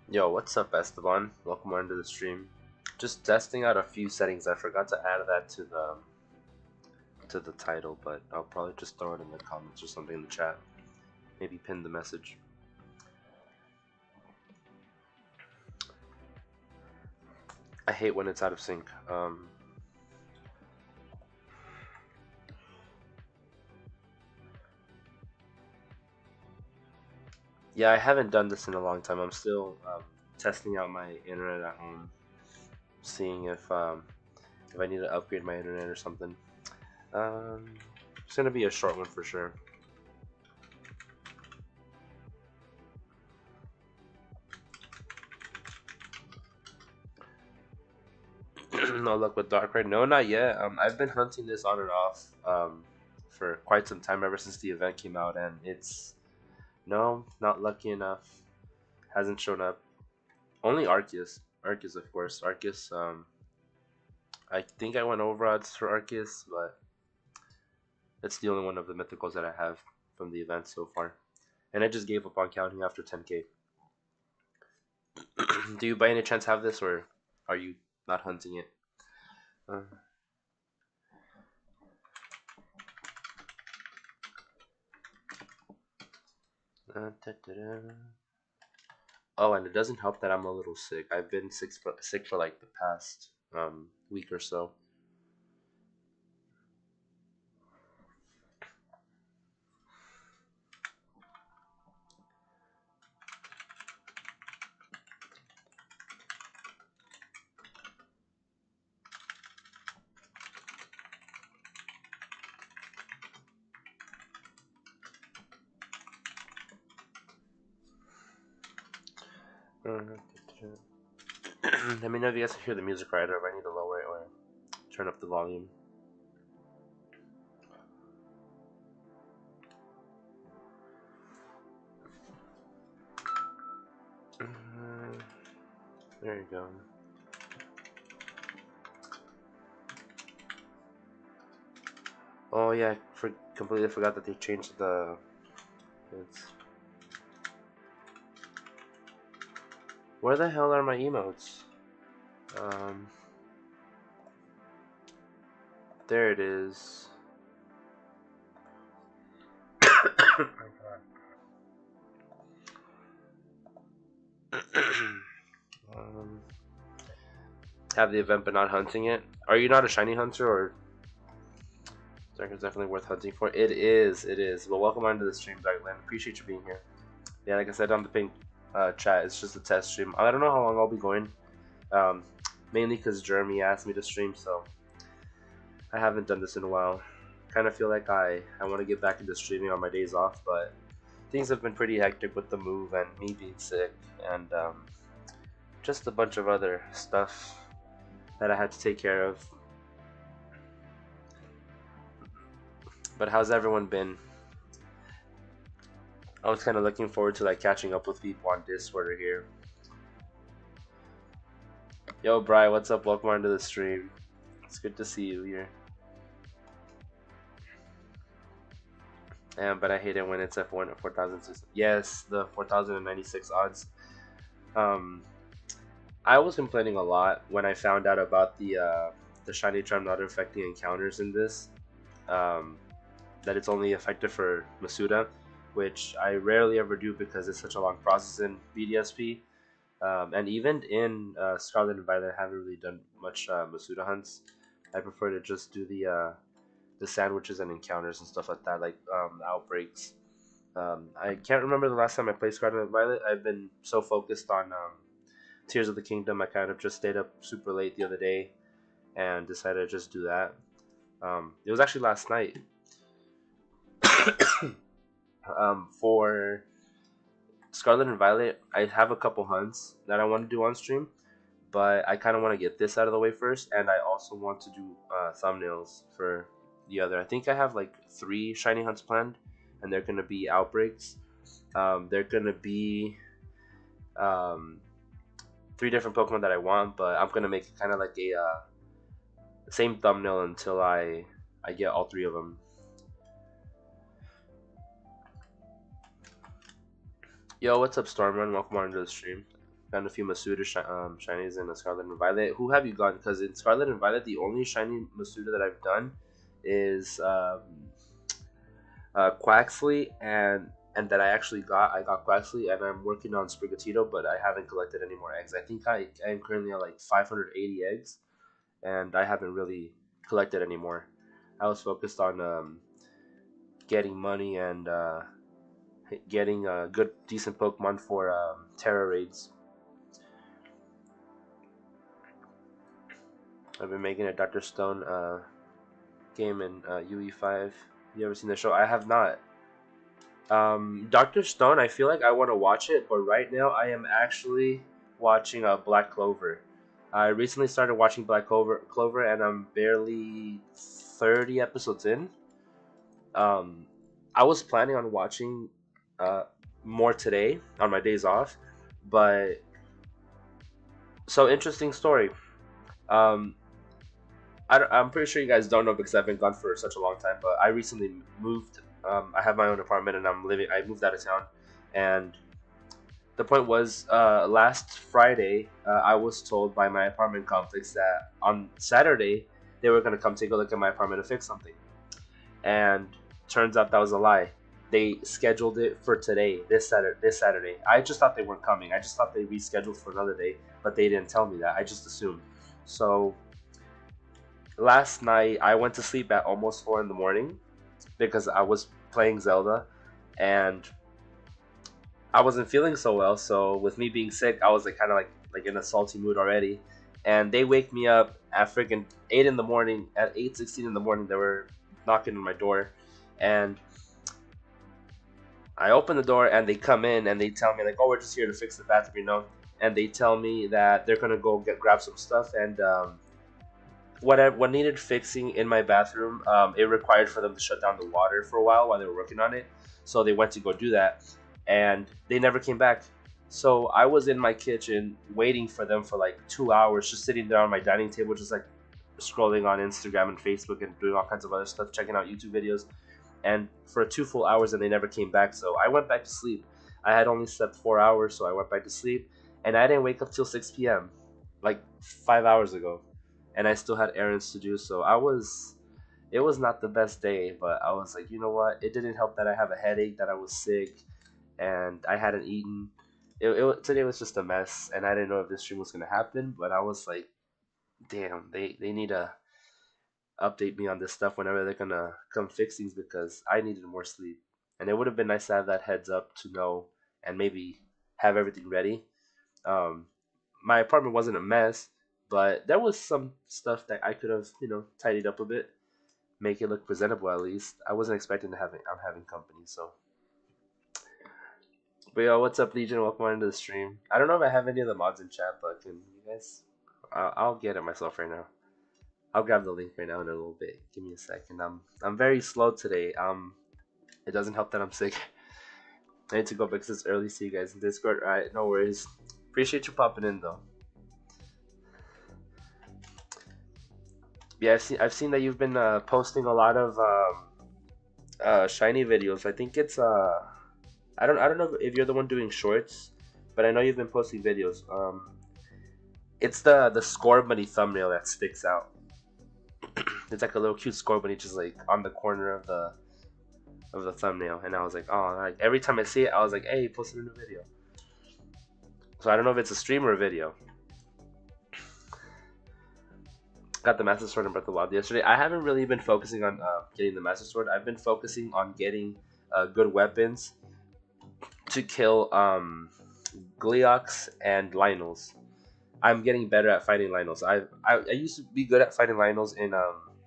Yo, what's up, Esteban? Welcome on to the stream. Just testing out a few settings. I forgot to add that to the title, but I'll probably just throw it in the comments or something in the chat. Maybe pin the message. I hate when it's out of sync. Yeah, I haven't done this in a long time. I'm still testing out my internet at home, seeing if I need to upgrade my internet or something. It's gonna be a short one for sure. No luck with Darkrai. No, not yet. I've been hunting this on and off for quite some time ever since the event came out, and it's no, not lucky enough. Hasn't shown up. Only Arceus. Arceus, of course. Arceus. I think I went over odds for Arceus, but it's the only one of the mythicals that I have from the event so far, and I just gave up on counting after 10k. Do you by any chance have this, or are you not hunting it? Uh, da, da, da. Oh, and it doesn't help that I'm a little sick. I've been sick for like the past week or so. Let me know if you guys can hear the music right, or if I need to lower it or turn up the volume. There you go. Oh yeah, completely forgot that they changed the. It's, where the hell are my emotes? Um, there it is. um, have the event but not hunting it. Are you not a shiny hunter, or Dark is definitely worth hunting for? It is, it is. Well, welcome onto the stream, Darkland. Appreciate you being here. Yeah, like I said on the pink chat, it's just a test stream. I don't know how long I'll be going. Um, Mainly because Jeremy asked me to stream, so I haven't done this in a while. Kind of feel like I want to get back into streaming on my days off, but things have been pretty hectic with the move and me being sick and just a bunch of other stuff that I had to take care of. But how's everyone been? I was kind of looking forward to like catching up with people on Discord or here. Yo, Bri, what's up? Welcome onto the stream. It's good to see you here. But I hate it when it's F1 at 4,000. Yes, the 4,096 odds. Um, I was complaining a lot when I found out about the shiny charm not affecting encounters in this. Um, that it's only effective for Masuda, which I rarely ever do because it's such a long process in BDSP. And even in Scarlet and Violet, I haven't really done much Masuda hunts. I prefer to just do the sandwiches and encounters and stuff like that, like outbreaks. I can't remember the last time I played Scarlet and Violet. I've been so focused on Tears of the Kingdom. I kind of just stayed up super late the other day and decided to just do that. It was actually last night. For Scarlet and Violet, I have a couple hunts that I want to do on stream, but I kind of want to get this out of the way first, and I also want to do thumbnails for the other. I think I have like 3 shiny hunts planned, and they're gonna be outbreaks. They're gonna be um, 3 different Pokemon that I want, but I'm gonna make it kind of like a same thumbnail until I get all 3 of them. Yo, what's up, Stormrun? Welcome on to the stream. gotten a few Masuda shinies in Scarlet and Violet. Who have you gotten? Because in Scarlet and Violet, the only shiny Masuda that I've done is Quaxley, and that I actually got. I got Quaxley, and I'm working on Sprigatito, but I haven't collected any more eggs. I think I am currently at like 580 eggs, and I haven't really collected anymore. I was focused on getting money and getting a good, decent Pokemon for Terra raids. I've been making a Dr. Stone game in UE5. You ever seen the show? I have not. Dr. Stone, I feel like I want to watch it, but right now I am actually watching Black Clover. I recently started watching Clover, and I'm barely 30 episodes in. Um, I was planning on watching uh, more today on my days off, but so interesting story. Um, I'm pretty sure you guys don't know because I've been gone for such a long time, but I recently moved. I have my own apartment and I moved out of town. And the point was, last Friday, I was told by my apartment complex that on Saturday, they were going to come take a look at my apartment to fix something. And turns out that was a lie. They scheduled it for today, this Saturday. I just thought they weren't coming. I just thought they rescheduled for another day, but they didn't tell me that. I just assumed. So last night I went to sleep at almost 4 in the morning because I was playing Zelda, and I wasn't feeling so well. So with me being sick, I was like kind of like in a salty mood already. And they wake me up at freaking 8 in the morning. At 8:16 in the morning, they were knocking on my door, and I open the door and they come in and they tell me like, oh, we're just here to fix the bathroom, And they tell me that they're gonna go grab some stuff, and what needed fixing in my bathroom, it required for them to shut down the water for a while they were working on it. So they went to go do that, and they never came back. So I was in my kitchen waiting for them for like 2 hours, just sitting there on my dining table, just like scrolling on Instagram and Facebook and doing all kinds of other stuff, checking out YouTube videos, and for 2 full hours, and they never came back. So I went back to sleep. I had only slept 4 hours, so I went back to sleep, and I didn't wake up till 6 p.m., like 5 hours ago, and I still had errands to do. So it was not the best day, but I was like, you know what? It didn't help that I have a headache, that I was sick, and I hadn't eaten. Today was just a mess, and I didn't know if this stream was gonna happen, but I was like, damn, they need to update me on this stuff whenever they're gonna come fix things because I needed more sleep. And it would have been nice to have that heads up to know and maybe have everything ready. Um, my apartment wasn't a mess, but there was some stuff that I could have, tidied up a bit, make it look presentable at least. I wasn't expecting to I'm having company, so. But yo, what's up, Legion? Welcome on into the stream. I don't know if I have any of the mods in chat, but can you guys? I'll get it myself right now. I'll grab the link right now in a little bit. Give me a second. I'm very slow today. It doesn't help that I'm sick. I need to go back to this early. See you guys in Discord. Alright, no worries. Appreciate you popping in though. Yeah, I've seen that you've been posting a lot of shiny videos. I think it's I don't know if you're the one doing shorts, but I know you've been posting videos. It's the score bunny thumbnail that sticks out. It's like a little cute score bunny just like on the corner of the thumbnail, and I was like, oh, like every time I see it, I was like, hey, he posted a new video. So I don't know if it's a stream or a video. Got the Master Sword in Breath of the Wild yesterday. I haven't really been focusing on getting the Master Sword. I've been focusing on getting good weapons to kill Gleox and Lynels. I'm getting better at fighting Lynels. I used to be good at fighting Lynels in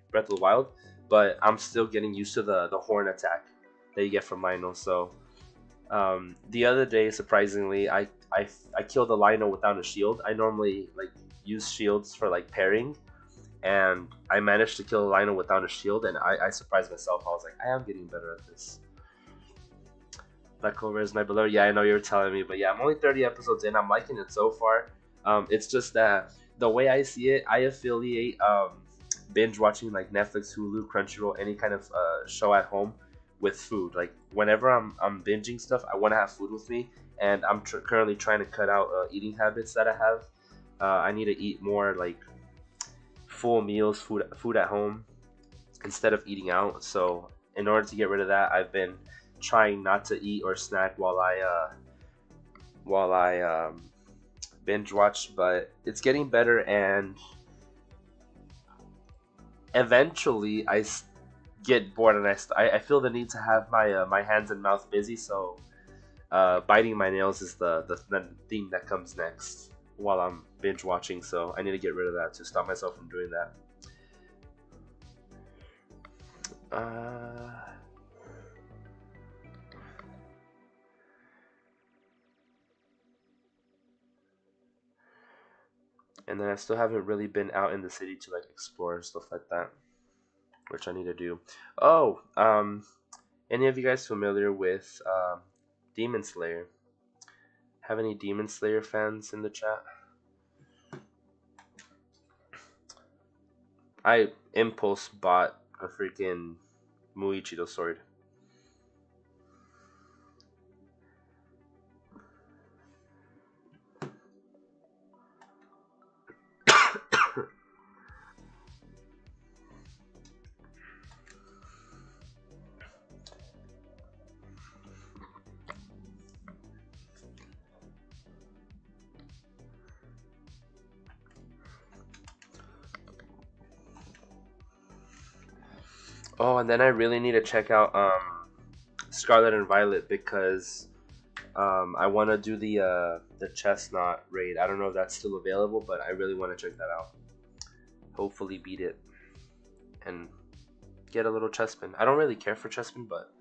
Breath of the Wild, but I'm still getting used to the horn attack that you get from Lynel. So the other day, surprisingly, I killed a Lynel without a shield. I normally like use shields for like pairing, and I managed to kill a Lynel without a shield, and I surprised myself. I was like, I am getting better at this. Black Clover is my beloved. Yeah, I know you were telling me, but yeah, I'm only 30 episodes in. I'm liking it so far. It's just that the way I see it, I affiliate binge watching like Netflix, Hulu, Crunchyroll, any kind of show at home with food. Like whenever I'm binging stuff, I want to have food with me, and I'm currently trying to cut out eating habits that I have. I need to eat more like full meals, food at home instead of eating out. So in order to get rid of that, I've been trying not to eat or snack while I binge watch, but it's getting better, and eventually get bored, and I feel the need to have my hands and mouth busy. So biting my nails is the thing that comes next while I'm binge watching. So I need to get rid of that to stop myself from doing that. Uh, and then I still haven't really been out in the city to like explore and stuff like that, which I need to do. Oh, any of you guys familiar with Demon Slayer? Have any Demon Slayer fans in the chat? I impulse bought a freaking Muichido sword. Oh, and then I really need to check out Scarlet and Violet because I want to do the Chestnut raid. I don't know if that's still available, but I really want to check that out. Hopefully beat it and get a little Chespin. I don't really care for Chespin, but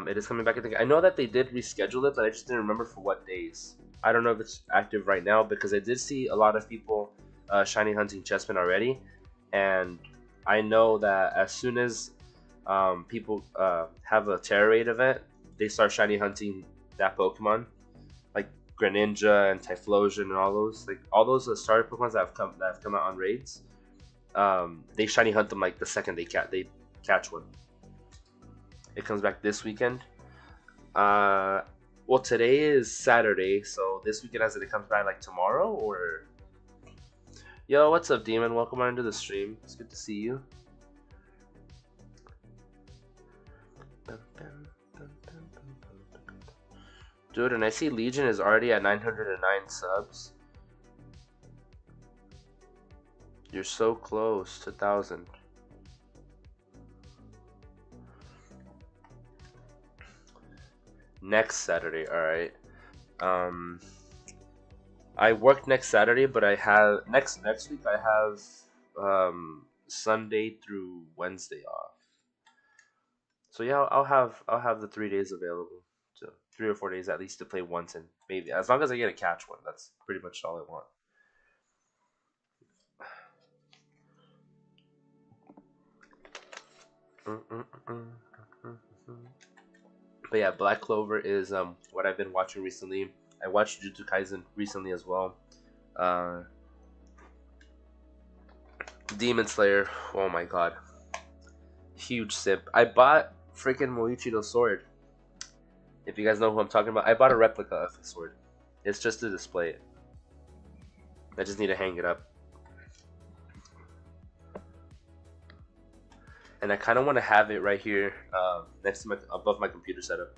it is coming back. I know that they did reschedule it, but I just didn't remember for what days. I don't know if it's active right now because I did see a lot of people shiny hunting Chespin already, and I know that as soon as people have a Terror Raid event, they start shiny hunting that Pokemon, like Greninja and Typhlosion and all those starter Pokemons that have come out on raids. They shiny hunt them like the second they catch one. It comes back this weekend. Well, today is Saturday, so this weekend as it comes back like tomorrow or. Yo, what's up, Demon? Welcome on into the stream. It's good to see you. Dude, and I see Legion is already at 909 subs. You're so close to 1,000. Next Saturday, alright. I work next Saturday, but I have next week I have Sunday through Wednesday off. So yeah, I'll have the 3 days available, so 3 or 4 days at least to play once, and maybe as long as I get a catch one, that's pretty much all I want. But yeah, Black Clover is what I've been watching recently. I watched Jujutsu Kaisen recently as well. Demon Slayer, oh my god, huge sip. I bought freaking Moichido sword. If you guys know who I'm talking about, I bought a replica of the sword. It's just to display it. I just need to hang it up. And I kind of want to have it right here, next to above my computer setup.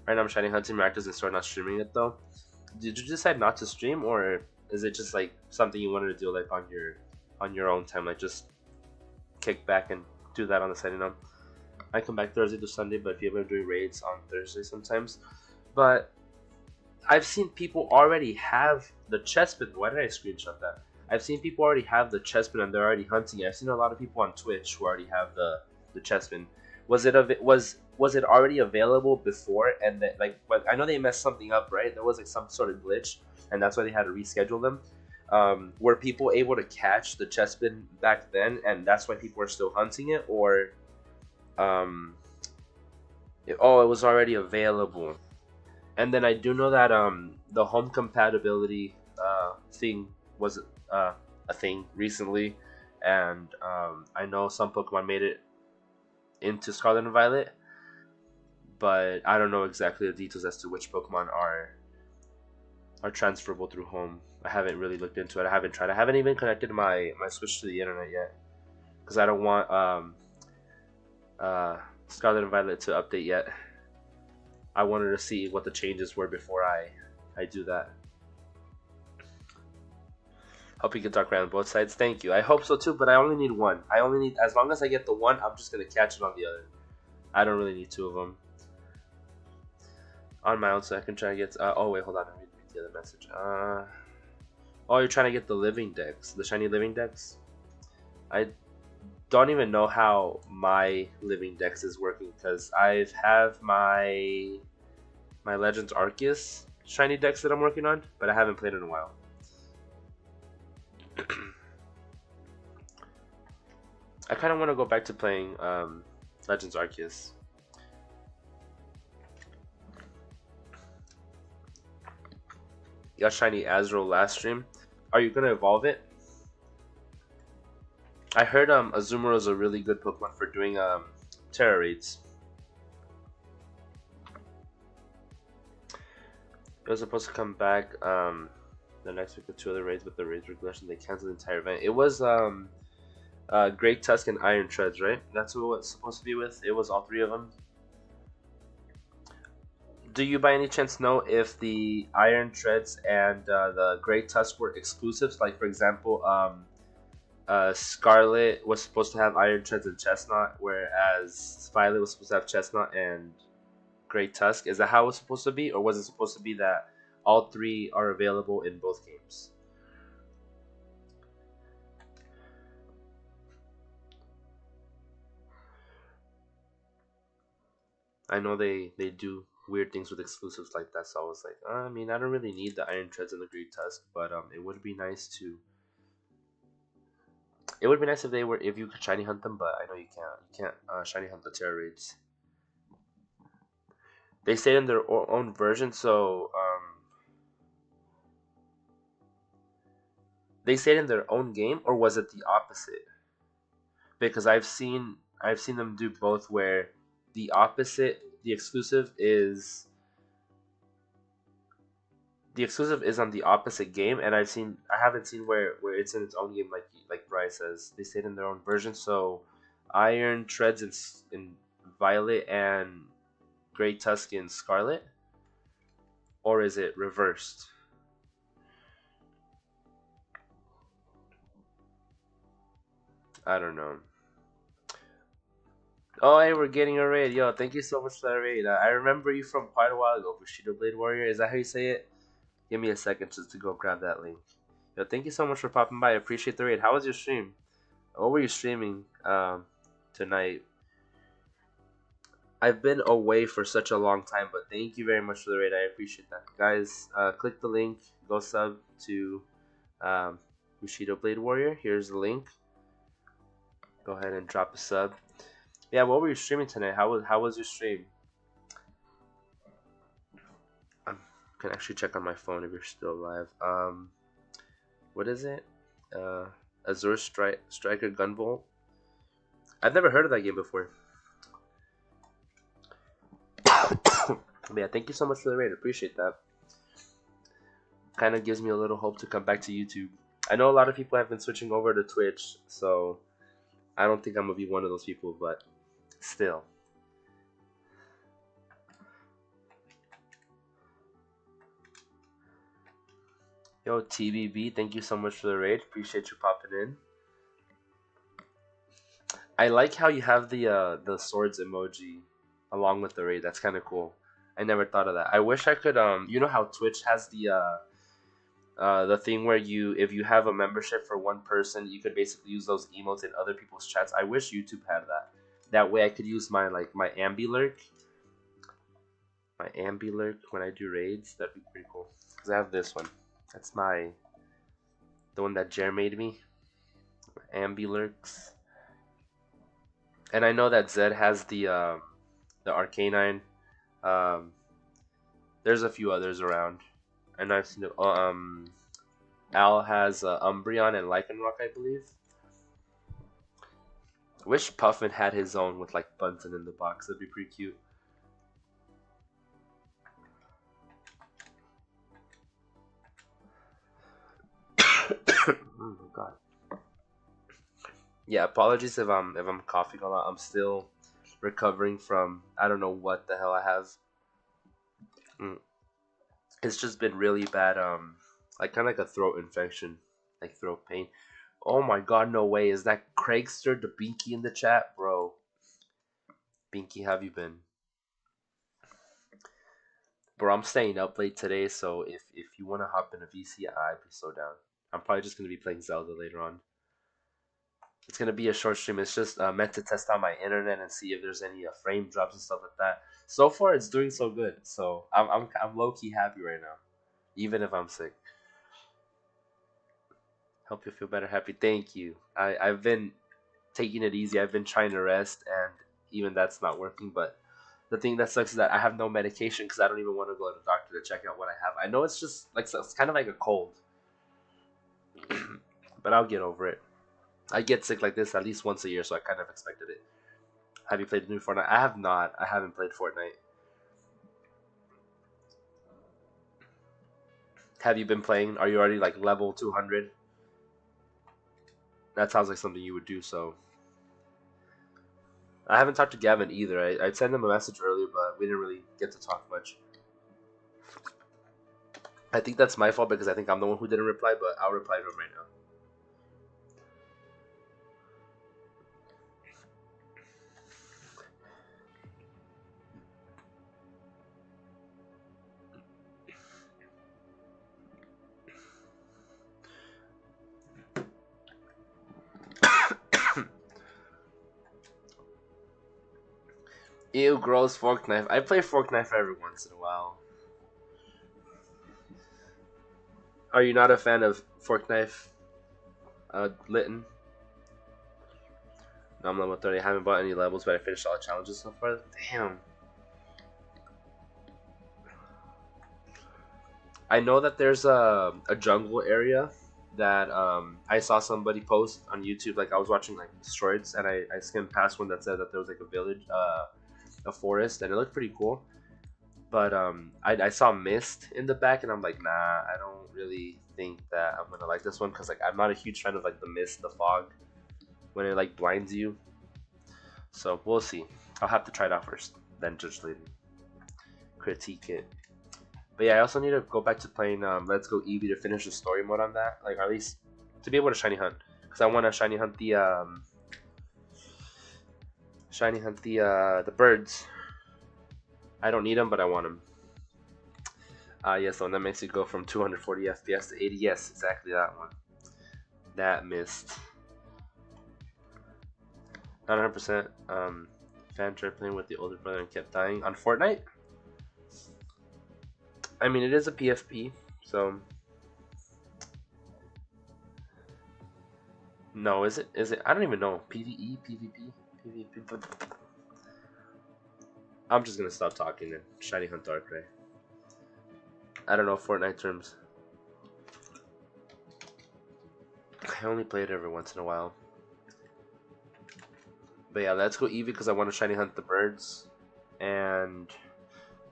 Right now I'm shiny hunting Maractus and Sword, not streaming it though. Did you decide not to stream, or is it just like something you wanted to do like on your own time, like just kick back and do that on the side? I come back Thursday to Sunday, but if you're ever doing raids on Thursday sometimes. But I've seen people already have the Chespin. Why did I screenshot that? I've seen people already have the Chespin and they're already hunting it. I've seen a lot of people on Twitch who already have the Chespin. Was it already available before? And that, like, but I know they messed something up, right? There was like some sort of glitch, and that's why they had to reschedule them. Were people able to catch the Chespin back then, and that's why people are still hunting it, or it was already available? And then I do know that the home compatibility thing was a thing recently, and I know some Pokemon made it into Scarlet and Violet, but I don't know exactly the details as to which Pokemon are transferable through home. I haven't really looked into it. I haven't tried. I haven't even connected my Switch to the internet yet because I don't want uh, Scarlet and Violet to update yet. I wanted to see what the changes were before I do that. Hope you get Darkrai on both sides. Thank you. I hope so too, but I only need one. I only need, as long as I get the one, I'm just gonna catch it on the other. I don't really need two of them on my own, so I can try to get. Oh wait, hold on. Let me read the other message. Oh, you're trying to get the living decks, the shiny living decks. I don't even know how my living dex is working because I have my Legends Arceus shiny dex that I'm working on, but I haven't played in a while. I kind of want to go back to playing Legends Arceus. Got shiny Azrael last stream. Are you gonna evolve it? I heard Azumarill is a really good Pokemon for doing Terra raids. It was supposed to come back the next week with two other raids, but the raids regulation they canceled the entire event. It was Great Tusk and Iron Treads, right? That's who it was supposed to be with. It was all three of them. Do you by any chance know if the Iron Treads and the Great Tusk were exclusives? Like for example, Scarlet was supposed to have Iron Treads and Chestnut, whereas Violet was supposed to have Chestnut and Great Tusk. Is that how it was supposed to be, or was it supposed to be that all three are available in both games? I know they do weird things with exclusives like that, so I was like, I mean, I don't really need the Iron Treads and the Great Tusk, but it would be nice to. It would be nice if they were if you could shiny hunt them, but I know you can't. You can't shiny hunt the Terra raids. They stayed in their own version, so they stayed in their own game, or was it the opposite? Because I've seen them do both, where the opposite, the exclusive is on the opposite game, and I haven't seen where it's in its own game, like Bryce says. They stayed in their own version, so Iron Treads in Violet and Great Tusk in Scarlet, or is it reversed? I don't know. Oh, hey, we're getting a raid. Yo, thank you so much for that raid. I remember you from quite a while ago, Bushido Blade Warrior. Is that how you say it? Give me a second just to go grab that link. Yo, thank you so much for popping by. I appreciate the raid. How was your stream? What were you streaming tonight? I've been away for such a long time, but thank you very much for the raid. I appreciate that. Guys, click the link. Go sub to Bushido Blade Warrior. Here's the link. Go ahead and drop a sub. Yeah, what were you streaming tonight? How was your stream? I can actually check on my phone if you're still alive. What is it? Uh, Azure Striker Gunvolt. I've never heard of that game before. But yeah, thank you so much for the raid. Appreciate that. Kind of gives me a little hope to come back to YouTube. I know a lot of people have been switching over to Twitch, so I don't think I'm gonna be one of those people, but still. Yo, TBB, thank you so much for the raid. Appreciate you popping in. I like how you have the swords emoji along with the raid. That's kind of cool. I never thought of that. I wish I could you know how Twitch has the thing where if you have a membership for one person, you could basically use those emotes in other people's chats. I wish YouTube had that. That way I could use my ambulurk when I do raids. That'd be pretty cool. Cause I have this one. That's the one that Jer made me. Ambulurks. And I know that Zed has the Arcanine um, There's a few others around, and I've seen it. Al has Umbreon and Lycanroc, I believe. Wish Puffin had his own with like Bunton in the box. That'd be pretty cute. Oh my god. Yeah, apologies if I'm coughing a lot. I'm still recovering from I don't know what the hell I have. Mm. It's just been really bad. Like kind of like a throat infection, like throat pain. Oh my god, no way! Is that Craigster the Binky in the chat, bro? Binky, how have you been? Bro, I'm staying up late today, so if you wanna hop in a VC, I'd be so down. I'm probably just gonna be playing Zelda later on. It's gonna be a short stream. It's just meant to test out my internet and see if there's any frame drops and stuff like that. So far, it's doing so good. So I'm low key happy right now, even if I'm sick. Hope you feel better. Happy. Thank you. I've been taking it easy. I've been trying to rest, and even that's not working. But the thing that sucks is that I have no medication because I don't even want to go to the doctor to check out what I have. I know it's just like it's kind of like a cold, but I'll get over it. I get sick like this at least once a year, so I kind of expected it. Have you played the new Fortnite? I have not. I haven't played Fortnite. Have you been playing? Are you already like level 200? That sounds like something you would do. So I haven't talked to Gavin either. I sent him a message earlier, but we didn't really get to talk much. I think that's my fault because I think I'm the one who didn't reply, but I'll reply to him right now. Ew, gross fork knife. I play fork knife every once in a while. Are you not a fan of fork knife, Litton? No, I'm level 30. I haven't bought any levels, but I finished all the challenges so far. Damn. I know that there's a jungle area that I saw somebody post on YouTube. Like I was watching like shorts, and I skimmed past one that said that there was like a village, a forest, and it looked pretty cool. But I saw mist in the back, and I'm like, nah, I don't really think that I'm gonna like this one because like I'm not a huge fan of like the mist, the fog, when it like blinds you. So we'll see. I'll have to try it out first, then judge later. Critique it. But yeah, I also need to go back to playing Let's Go Eevee to finish the story mode on that, like or at least to be able to shiny hunt, because I want to shiny hunt the birds. I don't need them, but I want them. Yes, the one that makes you go from 240 FPS to 80. Yes, exactly that one. That missed. Not 100%. Fan tried playing with the older brother and kept dying on Fortnite. I mean, it is a PFP, so no, is it? Is it? I don't even know. PVE, PvP, PvP. I'm just gonna stop talking and shiny hunt Darkrai. I don't know Fortnite terms. I only play it every once in a while. But yeah, let's go Eevee because I want to shiny hunt the birds and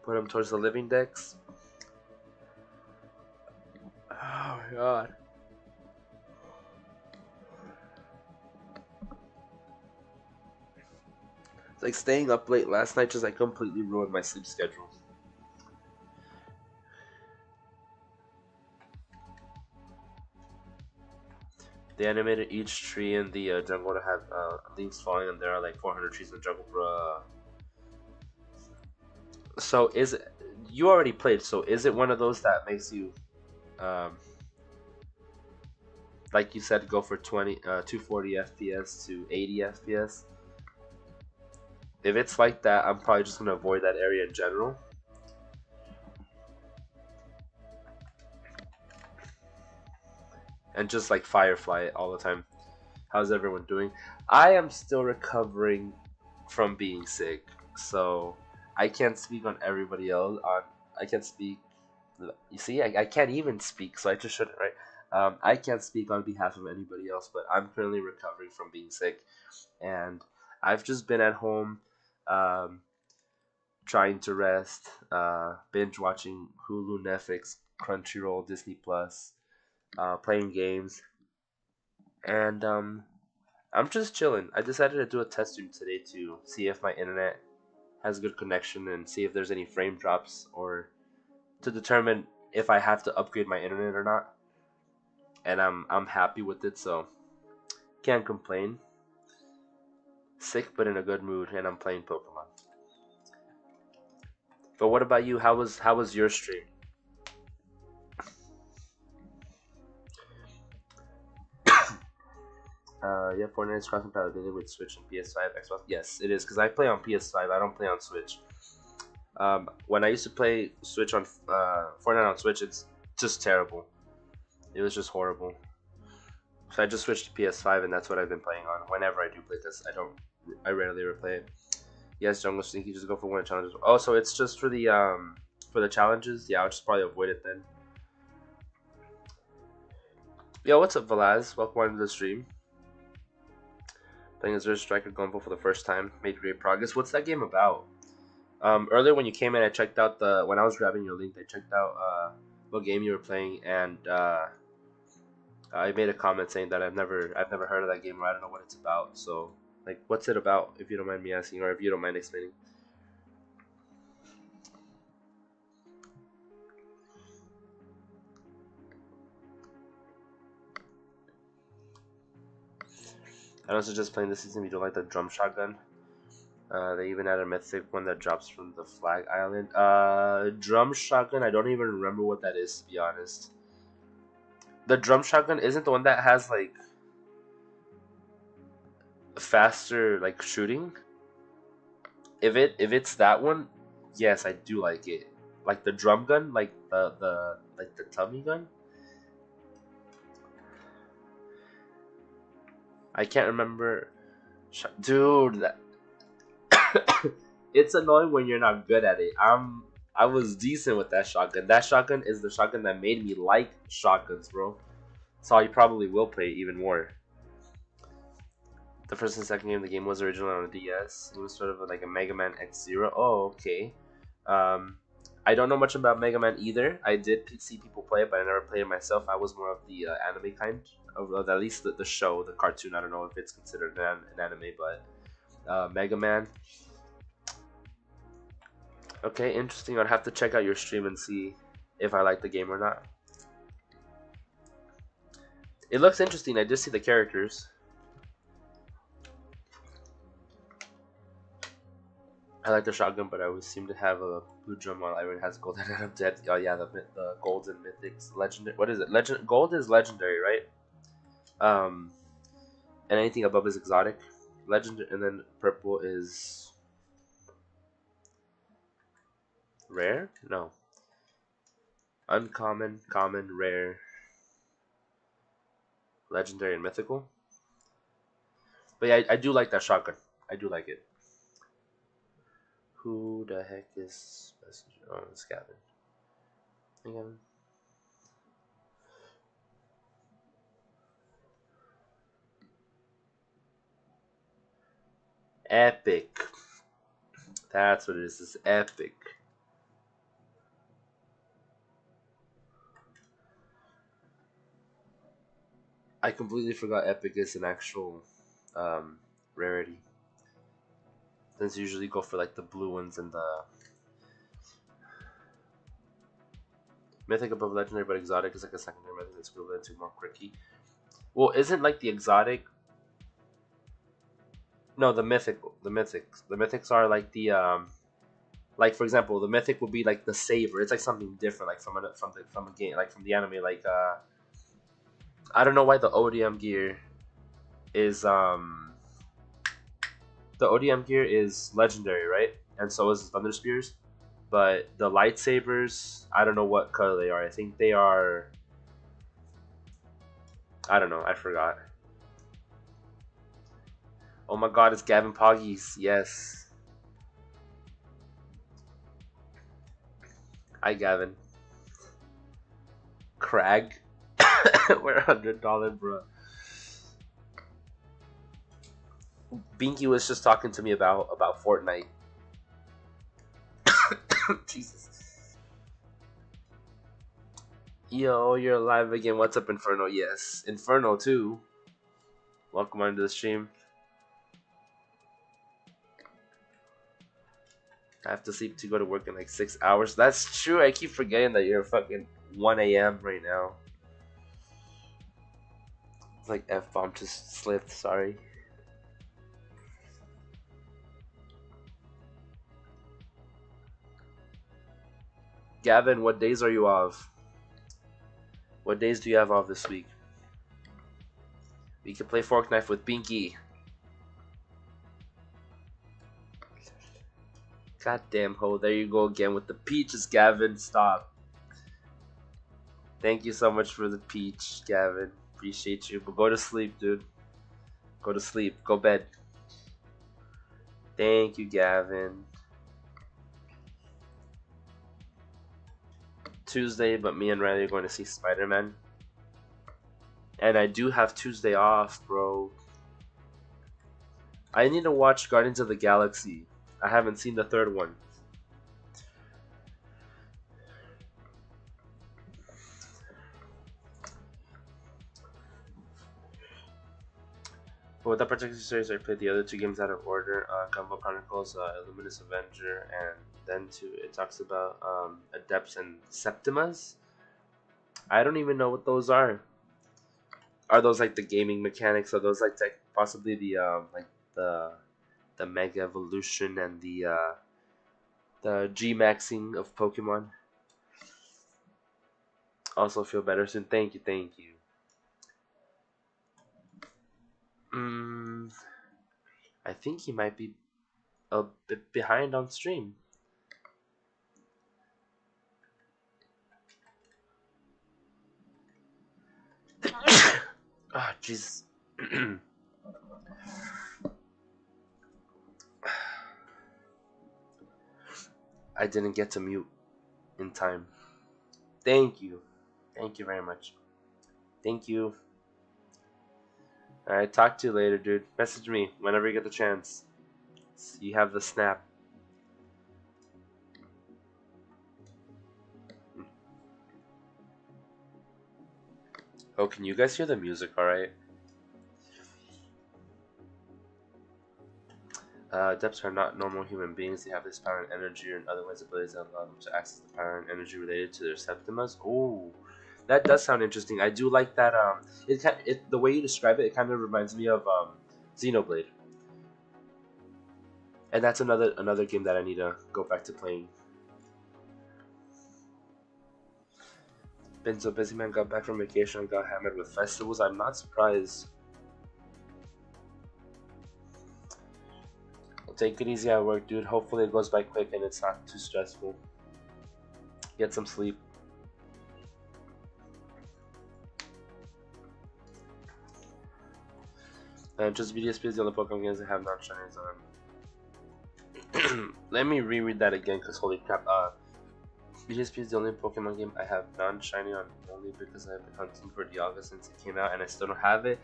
put them towards the living decks. Oh my god. It's like staying up late last night just like completely ruined my sleep schedule. They animated each tree in the jungle to have leaves falling, and there are like 400 trees in the jungle, bruh. So is it? You already played, so is it one of those that makes you, um, like you said, go for 240 FPS to 80 FPS? If it's like that, I'm probably just gonna avoid that area in general. And just like Firefly it all the time. How's everyone doing? I am still recovering from being sick, so I can't speak on everybody else I can't speak. You see, I can't even speak, so I just shouldn't, right? I can't speak on behalf of anybody else, but I'm currently recovering from being sick, and I've just been at home, um, trying to rest, binge watching Hulu, Netflix, Crunchyroll, Disney Plus, playing games, and I'm just chilling. I decided to do a test stream today to see if my internet has good connection and see if there's any frame drops or to determine if I have to upgrade my internet or not. And I'm happy with it, so can't complain. Sick but in a good mood, and I'm playing Pokemon. But what about you? How was your stream? Yeah, Fortnite is cross compatibility with Switch and PS5, Xbox. Yes, it is because I play on PS5. I don't play on Switch. When I used to play Switch on Fortnite on Switch, it's just terrible. It was just horrible. So I just switched to PS5, and that's what I've been playing on whenever I do play this. I rarely replay it. Yes, Jungle Sneaky, just go for one of the challenges. Oh, so it's just for the challenges. Yeah, I'll just probably avoid it then. Yo, what's up, Velaz? Welcome on to the stream. Playing Azure Striker Gunvolt for the first time. Made great progress. What's that game about? Earlier when you came in, I checked out when I was grabbing your link. I checked out what game you were playing, and I made a comment saying that I've never heard of that game, or I don't know what it's about. So, like, what's it about? If you don't mind me asking, or if you don't mind explaining. I also just playing this season. We do like the drum shotgun. They even had a mythic one that drops from the flag island. Drum shotgun. I don't even remember what that is, to be honest. The drum shotgun isn't the one that has like faster like shooting. If it's that one, yes, I do like it. Like the drum gun, like the tummy gun. I can't remember. Dude, it's annoying when you're not good at it. I was decent with that shotgun. That shotgun is the shotgun that made me like shotguns, bro. So I probably will play even more. The first and second game of the game was originally on a DS. It was sort of like a Mega Man X Zero. Oh, okay. Um, I don't know much about Mega Man either. I did see people play it, but I never played it myself. I was more of the anime kind of at least the show, the cartoon. I don't know if it's considered an anime, but Mega Man. Okay, interesting. I'd have to check out your stream and see if I like the game or not. It looks interesting. I just see the characters. I like the shotgun, but I always seem to have a blue drum while everyone has gold and I'm dead. Oh yeah, the golds and mythics, legendary. What is it? Legend. Gold is legendary, right? Um, and anything above is exotic. Legend, and then purple is rare. No, uncommon, common, rare, legendary, and mythical. But yeah, I do like that shotgun. I do like it. Who the heck is messenger? Oh, it's Gavin. Hey, Gavin. Epic. That's what it is. It's epic. I completely forgot epic is an actual um, rarity. Tends to usually go for like the blue ones and the mythic above legendary, but exotic is like a secondary mythic that's equivalent to more quirky. Well, isn't like the exotic? No, the mythics are like the like for example, the mythic would be like the saber. It's like something different, like from a game, like from the anime. Like I don't know why the ODM gear is the ODM gear is legendary, right? And so is Thunder Spears. But the lightsabers, I don't know what color they are. I think they are. I don't know. I forgot. Oh my God! It's Gavin Poggies. Yes. Hi, Gavin. Crag. We're $100, bro. Binky was just talking to me about Fortnite. Jesus. Yo, you're live again. What's up, Inferno? Yes, Inferno too. Welcome onto the stream. I have to sleep to go to work in like 6 hours. That's true. I keep forgetting that you're fucking 1 a.m. right now. It's like F-bomb just slipped. Sorry. Gavin, what days are you off? What days do you have off this week? We can play Fork Knife with Binky. Goddamn ho, there you go again with the peaches, Gavin. Stop. Thank you so much for the peach, Gavin. Appreciate you. But go to sleep, dude. Go to sleep. Go bed. Thank you, Gavin. Tuesday, but me and Riley are going to see Spider-Man. And I do have Tuesday off, bro. I need to watch Guardians of the Galaxy. I haven't seen the third one. But with that particular series, I played the other two games out of order. Gumbo Chronicles, Illuminous Avenger, and then it talks about Adepts and Septimas. I don't even know what those are. Are those like the gaming mechanics? Are those like possibly the the Mega Evolution and the G Maxing of Pokemon? Also feel better soon. Thank you, thank you. I think he might be a bit behind on stream. Ah, jeez. I didn't get to mute in time. Thank you. Thank you very much. Thank you. Alright, talk to you later, dude. Message me whenever you get the chance. You have the snap. Oh, can you guys hear the music alright? Adepts are not normal human beings. They have this power and energy and otherwise abilities that allow them to access the power and energy related to their septimas. Oh, that does sound interesting. I do like that. The way you describe it, it kind of reminds me of Xenoblade. And that's another game that I need to go back to playing. Been so busy, man. Got back from vacation and got hammered with festivals. I'm not surprised. Take it easy at work, dude. Hopefully it goes by quick and it's not too stressful. Get some sleep. Just BDSP is the only Pokemon games that have non-shinies on. Let me reread that again, because holy crap. BDSP is the only Pokemon game I have non-shiny on, only because I've been hunting for Dialga since it came out and I still don't have it.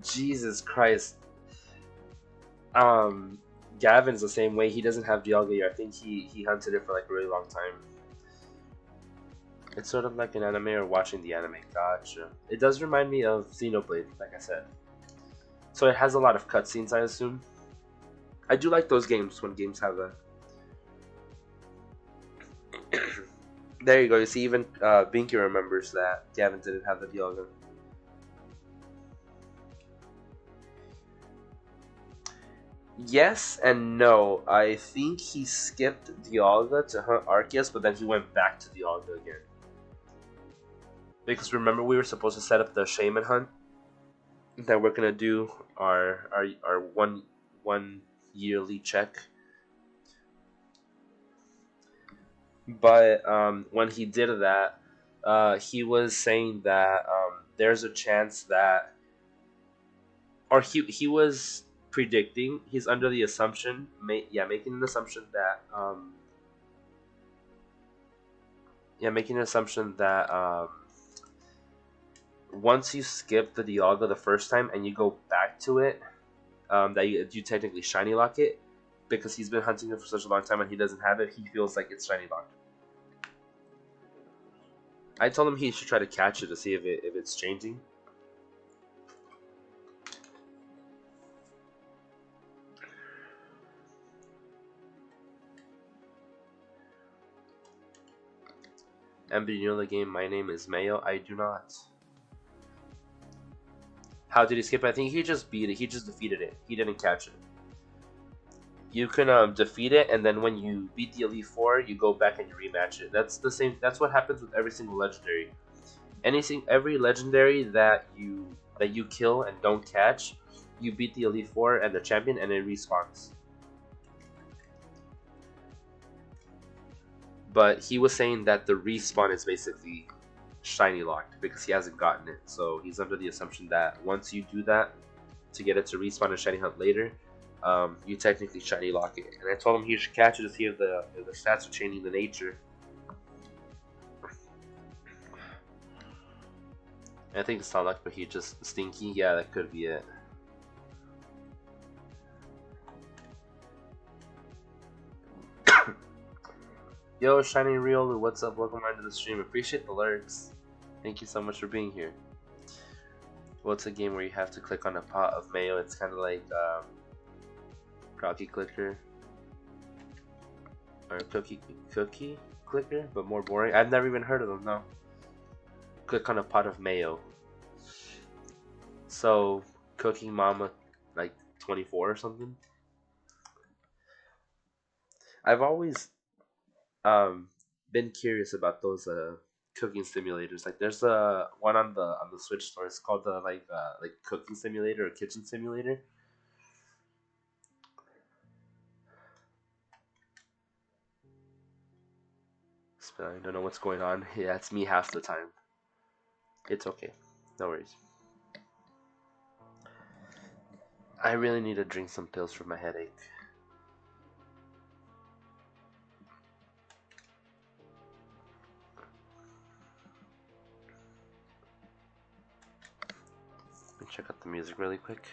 Jesus Christ. Gavin's the same way. He doesn't have Dialga yet. I think he hunted it for like a really long time. It's sort of like an anime or watching the anime. Gotcha. It does remind me of Xenoblade, like I said. So it has a lot of cutscenes, I assume. I do like those games when games have that. There you go. You see, even Binky remembers that Gavin didn't have the Dialga. Yes and no. I think he skipped Dialga to hunt Arceus, but then he went back to Dialga again. Because remember, we were supposed to set up the Shaman hunt that we're gonna do our one yearly check. But when he did that, he was saying that there's a chance that, or he was predicting. He's under the assumption, making an assumption that Yeah, making an assumption that once you skip the Dialga the first time and you go back to it, that you technically shiny lock it, because he's been hunting it for such a long time and he doesn't have it. He feels like it's shiny locked. I told him he should try to catch it to see if it's changing. Ember, you know the game My Name is Mayo? I do not. How did he skip it? I think he just beat it. He just defeated it. He didn't catch it. You can defeat it, and then when you beat the Elite Four, you go back and you rematch it. That's the same. That's what happens with every single legendary. Every legendary that you kill and don't catch, you beat the Elite Four and the champion, and it respawns. But he was saying that the respawn is basically shiny locked because he hasn't gotten it. So he's under the assumption that once you do that to get it to respawn and shiny hunt later, you technically shiny lock it. And I told him he should catch it to see if the stats are changing the nature. I think it's not luck, but he's just stinky. Yeah, that could be it. Yo, Shiny Riolu, what's up? Welcome on to the stream. Appreciate the lurks. Thank you so much for being here. Well, it's a game where you have to click on a pot of mayo. It's kind of like Crocky Clicker or Cookie Clicker, but more boring. I've never even heard of them. No. Click on a pot of mayo. So, Cooking Mama, like 24 or something. I've always been curious about those cooking simulators. Like there's a one on the Switch store. It's called the like cooking simulator or kitchen simulator. I don't know what's going on. Yeah, it's me half the time. It's okay. No worries. I really need to drink some pills for my headache. Let me check out the music really quick.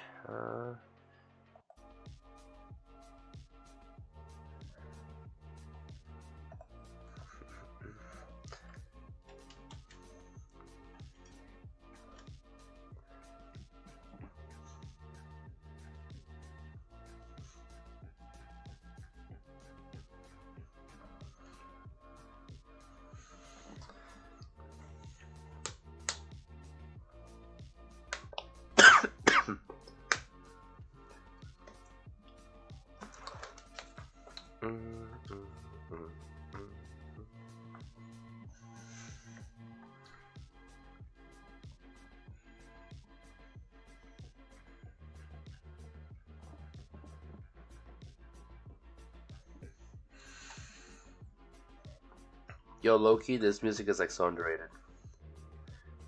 Yo, Loki, this music is like so underrated.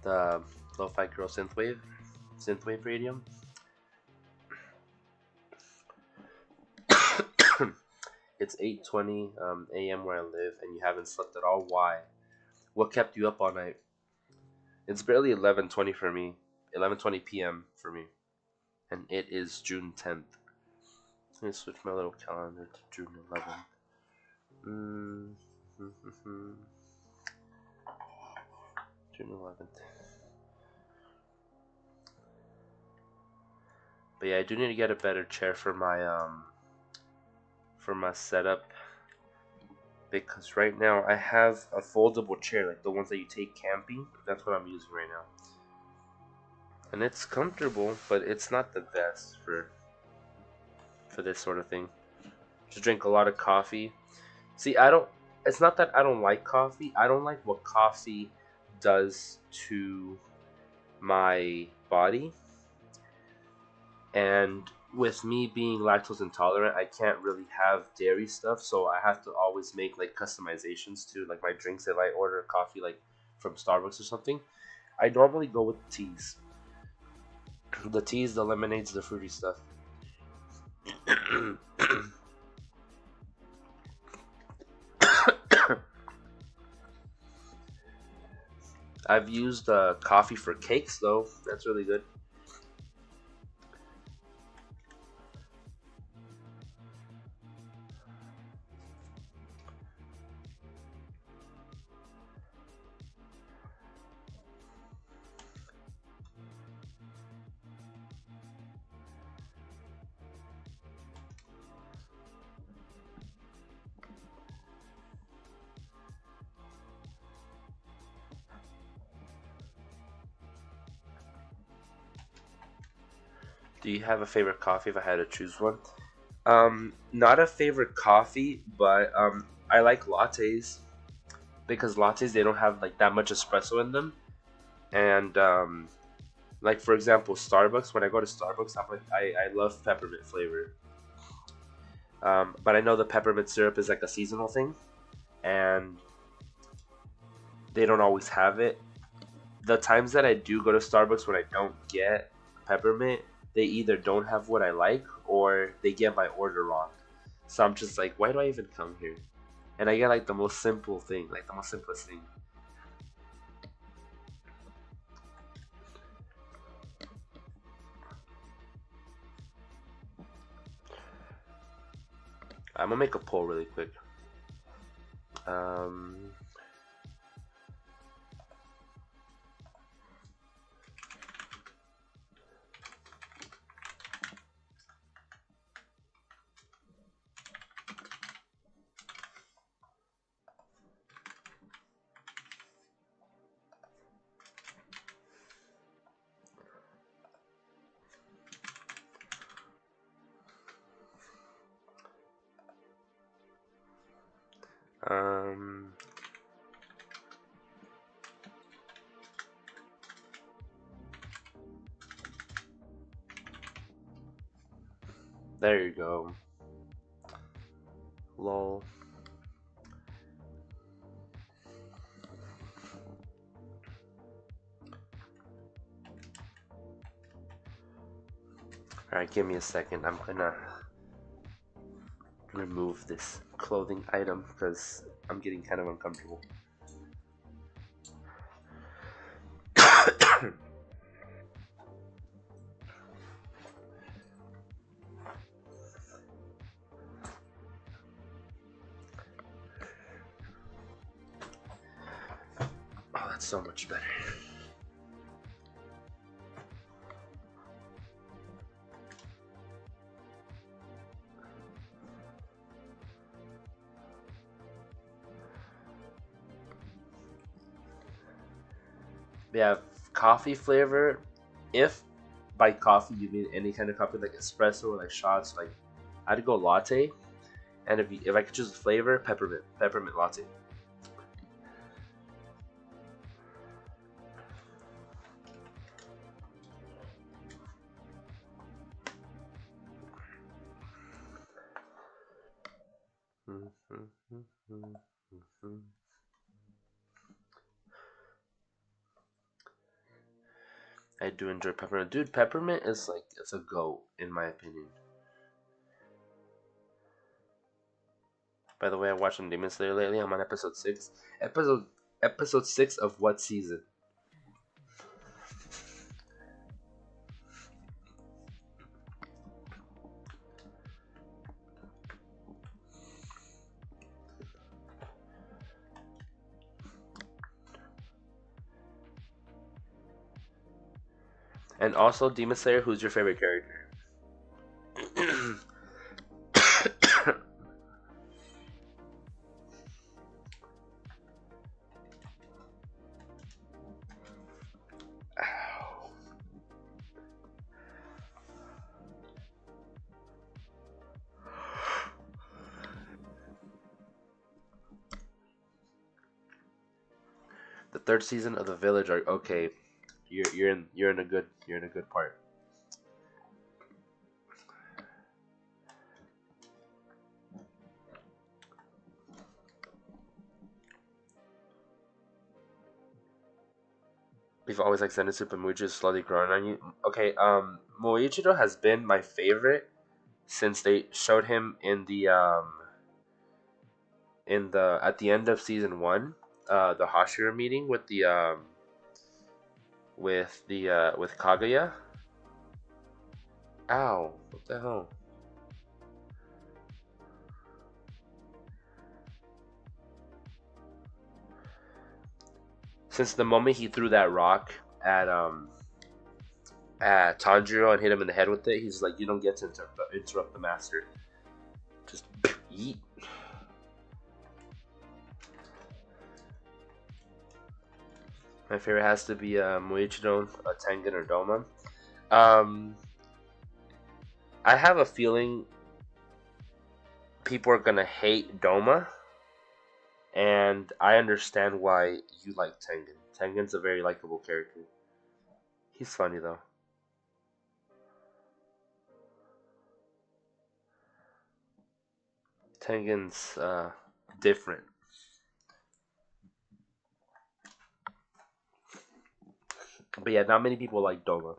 The Lo-Fi Girl Synthwave radium. It's 8:20 a.m. where I live, and you haven't slept at all. Why? What kept you up all night? It's barely 11:20 for me. 11:20 p.m. for me, and it is June 10th. Let me switch my little calendar to June 11th. June 11th. But yeah, I do need to get a better chair for my setup, because right now I have a foldable chair, like the ones that you take camping. That's what I'm using right now, and it's comfortable, but it's not the best for this sort of thing. Just drink a lot of coffee. See, it's not that I don't like coffee. I don't like what coffee does to my body. And with me being lactose intolerant, I can't really have dairy stuff, so I have to always make like customizations to like my drinks. If I order coffee like from Starbucks or something, I normally go with teas. The teas, the lemonades, the fruity stuff. I've used coffee for cakes though. That's really good. Do you have a favorite coffee if I had to choose one? Not a favorite coffee, but I like lattes because lattes they don't have like that much espresso in them, and like for example, Starbucks. When I go to Starbucks, I love peppermint flavor. But I know the peppermint syrup is like a seasonal thing, and they don't always have it. The times that I do go to Starbucks when I don't get peppermint, they either don't have what I like or they get my order wrong. So I'm just like, why do I even come here? And I get like the most simple thing, like the most simplest thing. I'm gonna make a poll really quick. Um, um, there you go. Lol. Alright, give me a second. I'm gonna remove this clothing item because I'm getting kind of uncomfortable. Oh, that's so much better. We have coffee flavor. If by coffee you mean any kind of coffee like espresso or like shots, like I'd go latte. And if I could choose a flavor, peppermint latte. I do enjoy peppermint. Dude, peppermint is like it's a go in my opinion. By the way, I watched some Demon Slayer lately. I'm on episode 6. Episode 6 of what season? And also Demon Slayer, who's your favorite character? The third season of the Village arc. Okay, you're in a good part. We've always like Zenitsu, but Muji is slowly growing on you. Okay, Moichiro has been my favorite since they showed him in the at the end of season 1, the Hashira meeting with the with Kaguya. Ow! What the hell? Since the moment he threw that rock at Tanjiro and hit him in the head with it, he's like, "You don't get to interrupt the master." Just eat. My favorite has to be Muichiro, Tengen, or Doma. Um, I have a feeling people are gonna hate Doma, and I understand why you like Tengen. Tengen's a very likable character. He's funny though. Tengen's different. But yeah, not many people like Doma.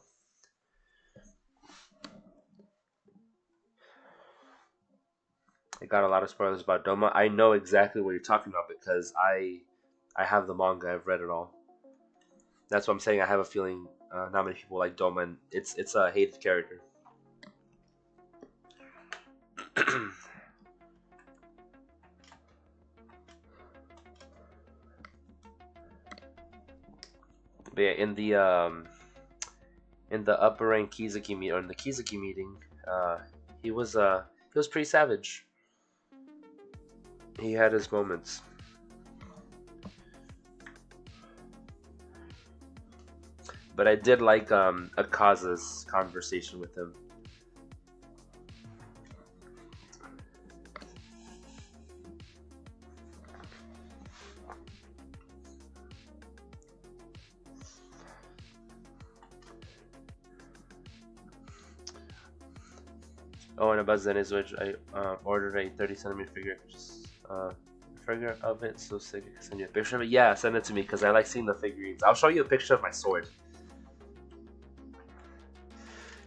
I got a lot of spoilers about Doma. I know exactly what you're talking about because I have the manga. I've read it all. That's what I'm saying. I have a feeling not many people like Doma, and it's a hated character. But yeah, in the upper rank Kizuki meet or in the Kizuki meeting, uh, he was pretty savage. He had his moments. But I did like Akaza's conversation with him. Oh, and about Zen's Wedge, I ordered a 30 centimeter figure. Just figure of it, so sick. I can send you a picture of it. Yeah, send it to me because I like seeing the figurines. I'll show you a picture of my sword.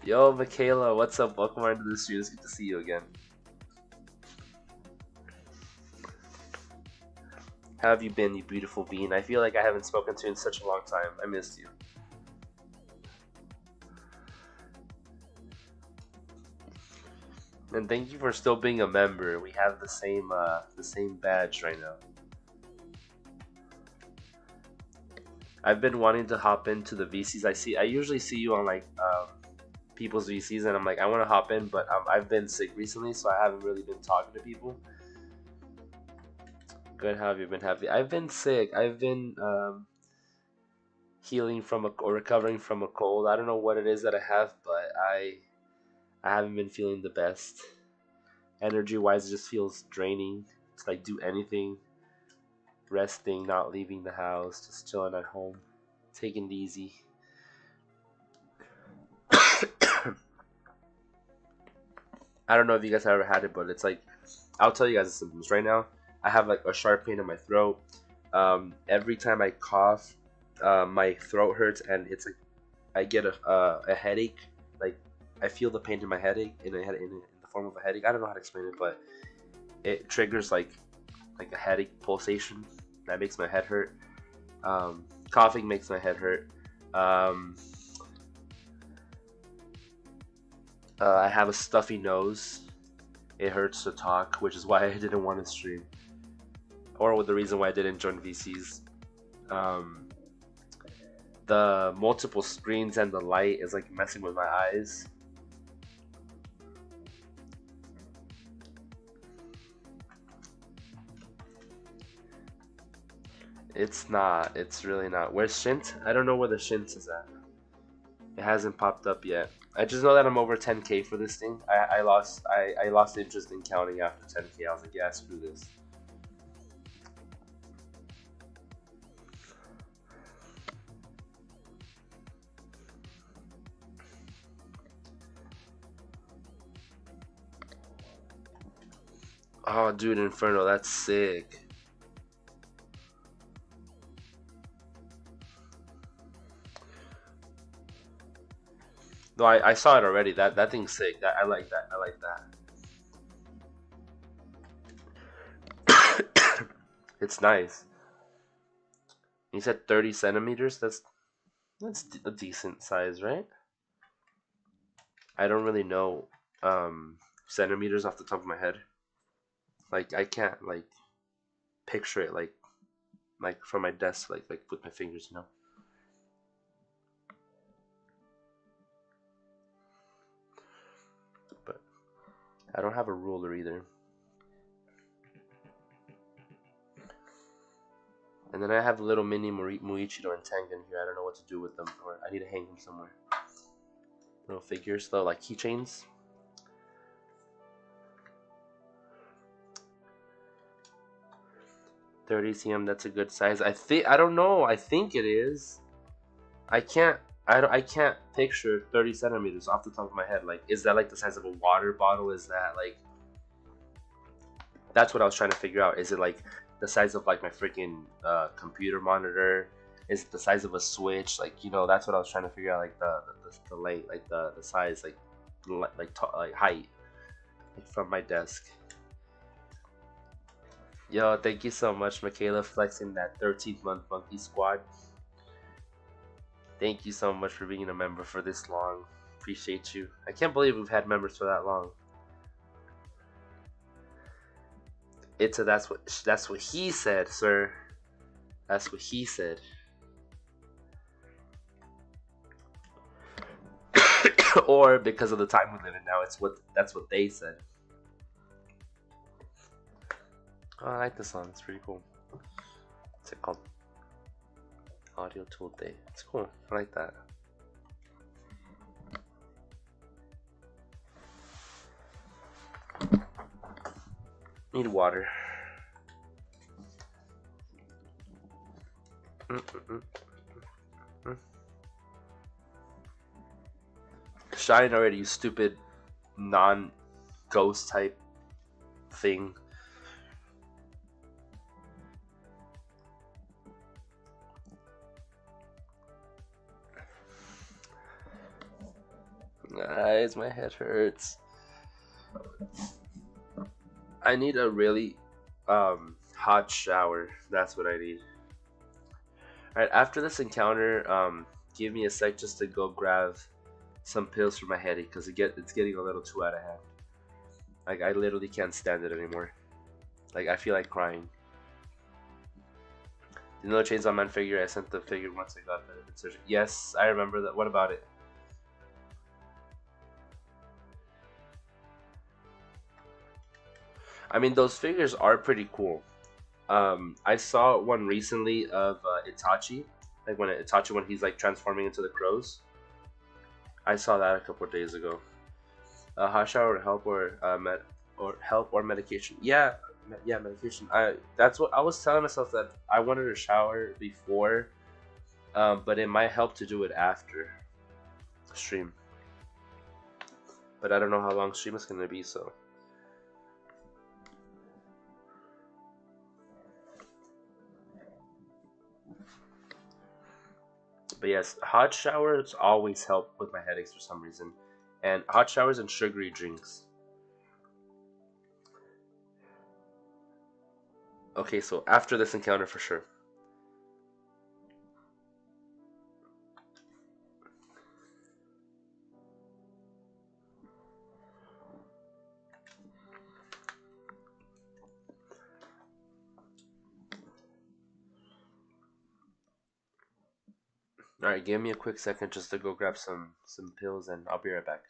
Yo, Michaela, what's up? Welcome on to the stream. It's good to see you again. How have you been, you beautiful bean? I feel like I haven't spoken to you in such a long time. I missed you. And thank you for still being a member. We have the same badge right now. I've been wanting to hop into the VCs. I usually see you on like people's VCs, and I'm like, I want to hop in, but I've been sick recently, so I haven't really been talking to people. Good. How have you been? I've been sick. I've been healing from or recovering from a cold. I don't know what it is that I have, but I haven't been feeling the best. Energy wise, it just feels draining. It's like do anything, resting, not leaving the house, just chilling at home, taking it easy. I don't know if you guys have ever had it, but it's like I'll tell you guys the symptoms right now. I have like a sharp pain in my throat. Every time I cough, my throat hurts, and it's like I get a headache. Like I feel the pain in my headache in the form of a headache. I don't know how to explain it, but it triggers like a headache pulsation that makes my head hurt. Coughing makes my head hurt. I have a stuffy nose. It hurts to talk, which is why I didn't want to stream, or with the reason why I didn't join VCs. The multiple screens and the light is like messing with my eyes. It's not. It's really not. Where's Shint? I don't know where the Shint is at. It hasn't popped up yet. I just know that I'm over 10k for this thing. I lost interest in counting after 10k. I was like, yeah, screw this. Oh, dude, Inferno, that's sick. No, I saw it already. That thing's sick. That I like that. I like that. It's nice. You said 30 centimeters. That's a decent size, right? I don't really know centimeters off the top of my head. Like I can't like picture it like from my desk like with my fingers, you know. But I don't have a ruler either. And then I have little mini Muichiro and Tengen here. I don't know what to do with them, or I need to hang them somewhere. Little figures, though, like keychains. 30 cm, that's a good size. I don't know. I think it is. I can't. I can't picture 30 centimeters off the top of my head. Like, is that like the size of a water bottle? Is that like? That's what I was trying to figure out. Is it like the size of like my freaking computer monitor? Is it the size of a switch? Like, you know, that's what I was trying to figure out. Like the length, like the size, like height, like from my desk. Yo, thank you so much, Michaela, flexing that 13th month monkey squad. Thank you so much for being a member for this long. Appreciate you. I can't believe we've had members for that long. That's what he said, sir. That's what he said. Or because of the time we live in now, that's what they said. Oh, I like this song. It's pretty cool. What's it called? Audio Tool Day. It's cool. I like that. Need water. Shine already, you stupid non-ghost type thing. Guys, my head hurts. I need a really hot shower. That's what I need. Alright, after this encounter, give me a sec just to go grab some pills for my headache because it's getting a little too out of hand. Like, I literally can't stand it anymore. Like, I feel like crying. You know the Chainsaw Man figure? I sent the figure once I got the Yes, I remember that. What about it? I mean, those figures are pretty cool. I saw one recently of Itachi, like when he's like transforming into the crows. I saw that a couple of days ago. Hot shower would help or medication. Yeah, medication. That's what I was telling myself, that I wanted to shower before, but it might help to do it after stream. But I don't know how long stream is gonna be, so. But yes, hot showers always help with my headaches for some reason. And hot showers and sugary drinks. Okay, so after this encounter for sure. Alright, give me a quick second just to go grab some pills and I'll be right back.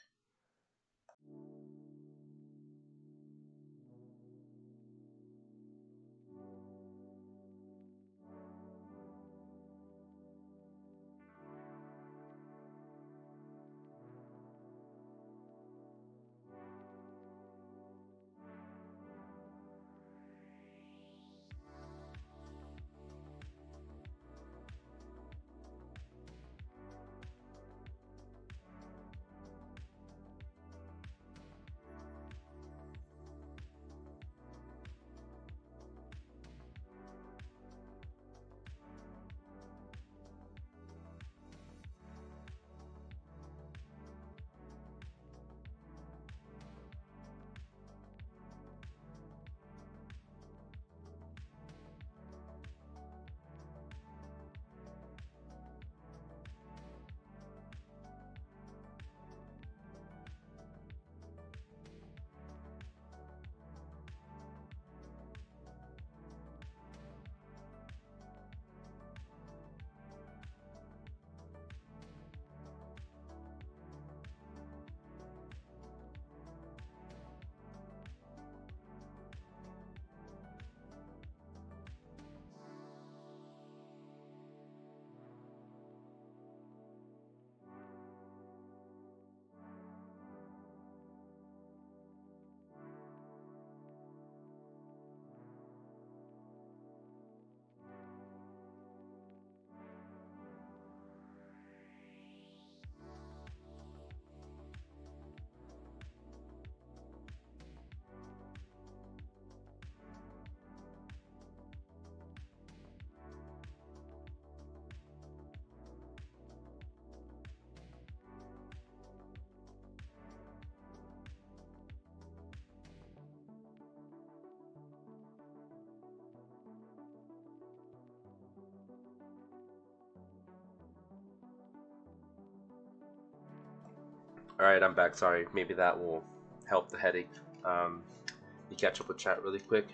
All right, I'm back. Sorry, maybe that will help the headache. You catch up with chat really quick.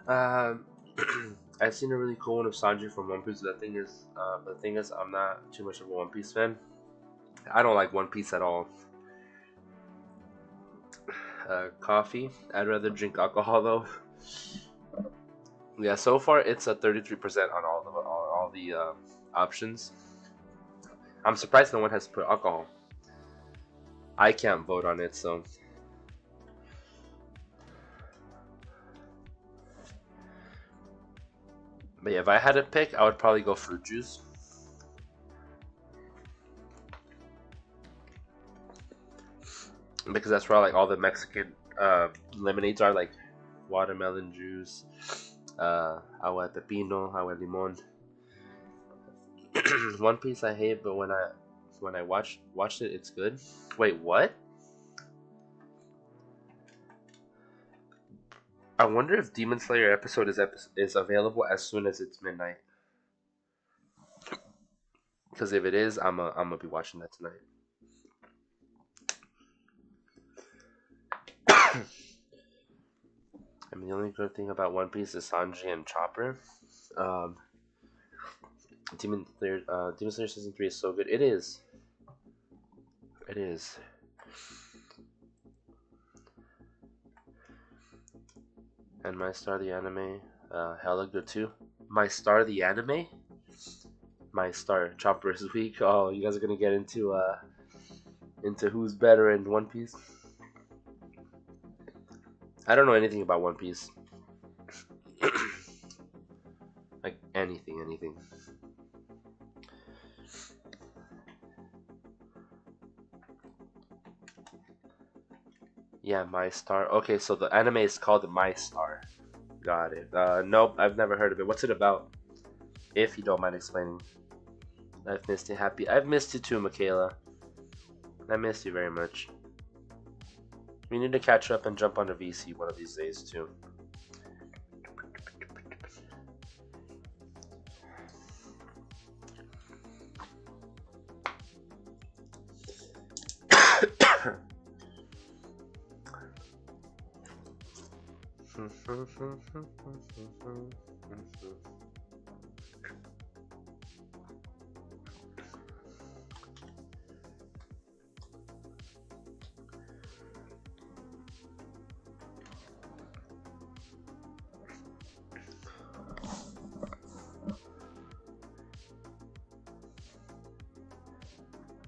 Um, I've seen a really cool one of Sanji from One Piece. The thing is, I'm not too much of a One Piece fan. I don't like One Piece at all. Coffee. I'd rather drink alcohol though. Yeah, so far it's a 33% on all the options. I'm surprised no one has put alcohol. I can't vote on it, so. But yeah, if I had to pick, I would probably go fruit juice. Because that's where like all the Mexican lemonades are, like watermelon juice, agua de pepino, agua de limon. One Piece I hate, but when I watched it, it's good. Wait, what? I wonder if Demon Slayer episode is available as soon as it's midnight. Because if it is, I'm gonna be watching that tonight. I mean, the only good thing about One Piece is Sanji and Chopper. Um, Demon Slayer season 3 is so good. It is. It is. And My Star the anime, hella good too. My Star the anime. My Star Chopper is weak. Oh, you guys are gonna get into who's better in One Piece. I don't know anything about One Piece. Like anything. Yeah, My Star. Okay, so the anime is called My Star. Got it. Nope, I've never heard of it. What's it about? If you don't mind explaining. I've missed you, Happy. I've missed you too, Michaela. I missed you very much. We need to catch up and jump on a VC one of these days too.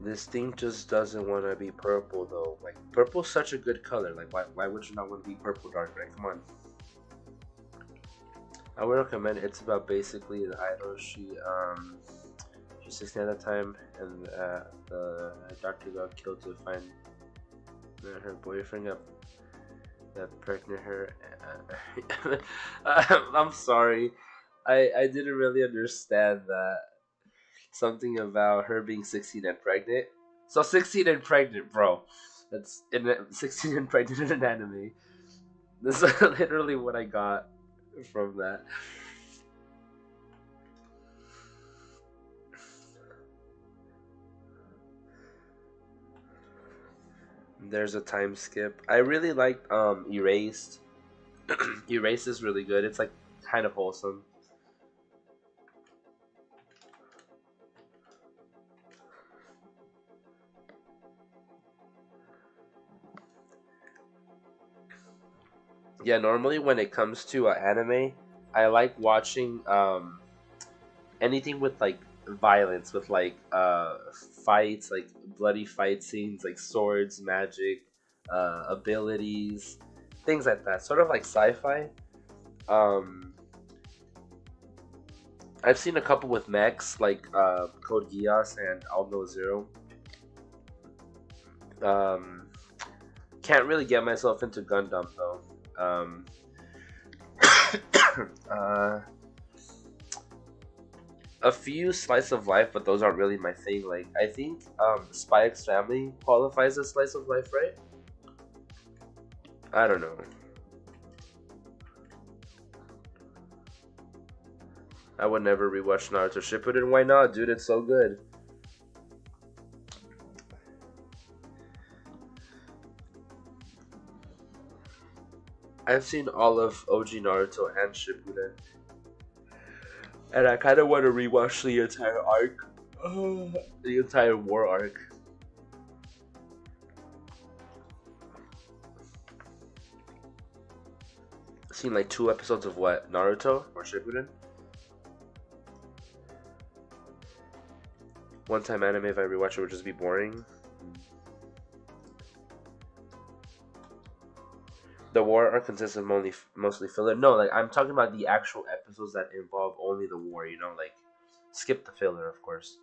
This thing just doesn't want to be purple though. Like, purple's such a good color. Like, why would you not want to be purple, Darkrai? Come on. I would recommend it. It's about basically the idol. She's 16 at that time, and the doctor got killed to find her boyfriend that pregnant her. I'm sorry, I didn't really understand that. Something about her being 16 and pregnant. So 16 and pregnant, bro. That's 16 and pregnant in an anime. This is literally what I got from that. There's a time skip. I really liked Erased. Erased is really good. It's like kind of wholesome. Yeah, normally when it comes to anime, I like watching anything with like violence, with like fights, like bloody fight scenes, like swords, magic, abilities, things like that. Sort of like sci-fi. Um, I've seen a couple with mechs, like Code Geass and Alno Zero. Um, can't really get myself into Gundam though. A few slice of life, but those aren't really my thing. Like, I think Spy X Family qualifies as slice of life, right? I don't know. I would never rewatch Naruto Shippuden. Why not, dude? It's so good. I've seen all of OG Naruto and Shippuden, and I kind of want to rewatch the entire arc, the entire war arc. I've seen like 2 episodes of what, Naruto or Shippuden. One time anime, if I rewatch it, would just be boring. The war arc consists of mostly filler. No, like I'm talking about the actual episodes that involve only the war. You know, like skip the filler, of course.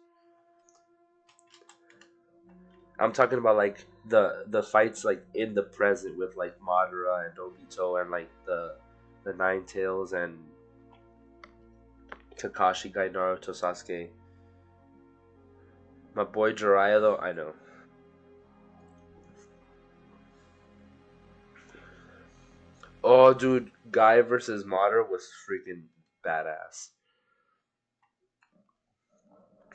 I'm talking about like the fights like in the present with like Madara and Obito and like the Nine Tails and Kakashi, Guy, Naruto, Sasuke. My boy Jiraiya though, I know. Oh, dude, Guy versus Madara was freaking badass.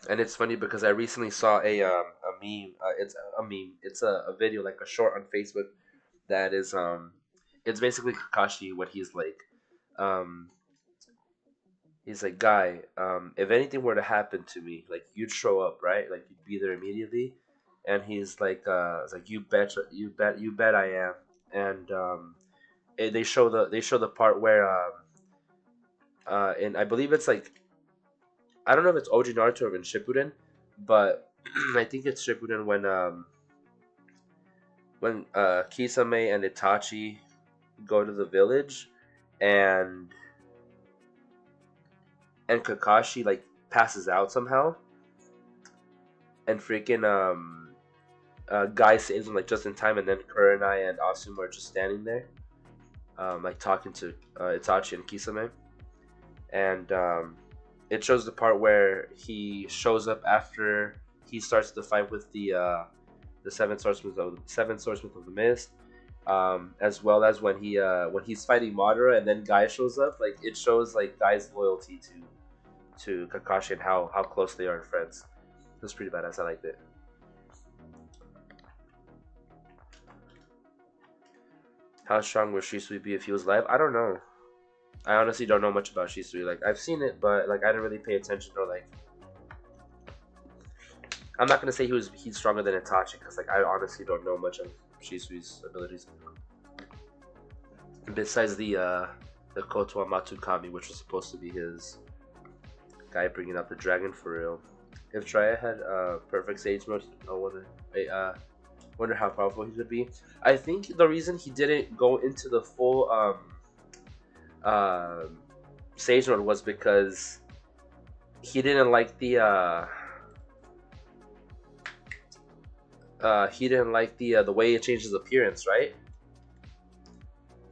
And it's funny because I recently saw a meme. It's a meme. It's a video like a short on Facebook that is it's basically Kakashi. What he's like, um, he's like, guy, if anything were to happen to me, like you'd show up, right? Like you'd be there immediately. And he's like, it's like you bet I am. And they show the part where and I believe it's like I don't know if it's OG Naruto or in Shippuden, but I think it's Shippuden when Kisame and Itachi go to the village, and Kakashi like passes out somehow, and freaking Guy saves him like just in time, and then Kurenai and Asuma are just standing there, like talking to Itachi and Kisame, and it shows the part where he shows up after he starts the fight with the seven swordsmith of the mist, as well as when he's fighting Madara and then Guy shows up. Like it shows like Guy's loyalty to Kakashi and how close they are friends. It was pretty badass. I liked it. How strong would Shisui be if he was live? I don't know. I honestly don't know much about Shisui. Like I've seen it, but like I didn't really pay attention or like. I'm not gonna say he's stronger than Itachi because like I honestly don't know much of Shisui's abilities. Besides the Koto Matukami, which was supposed to be his guy bringing out the dragon for real. If Jiraiya had perfect sage mode, wonder how powerful he could be. I think the reason he didn't go into the full uh, sage mode was because he didn't like the way it changed his appearance, right?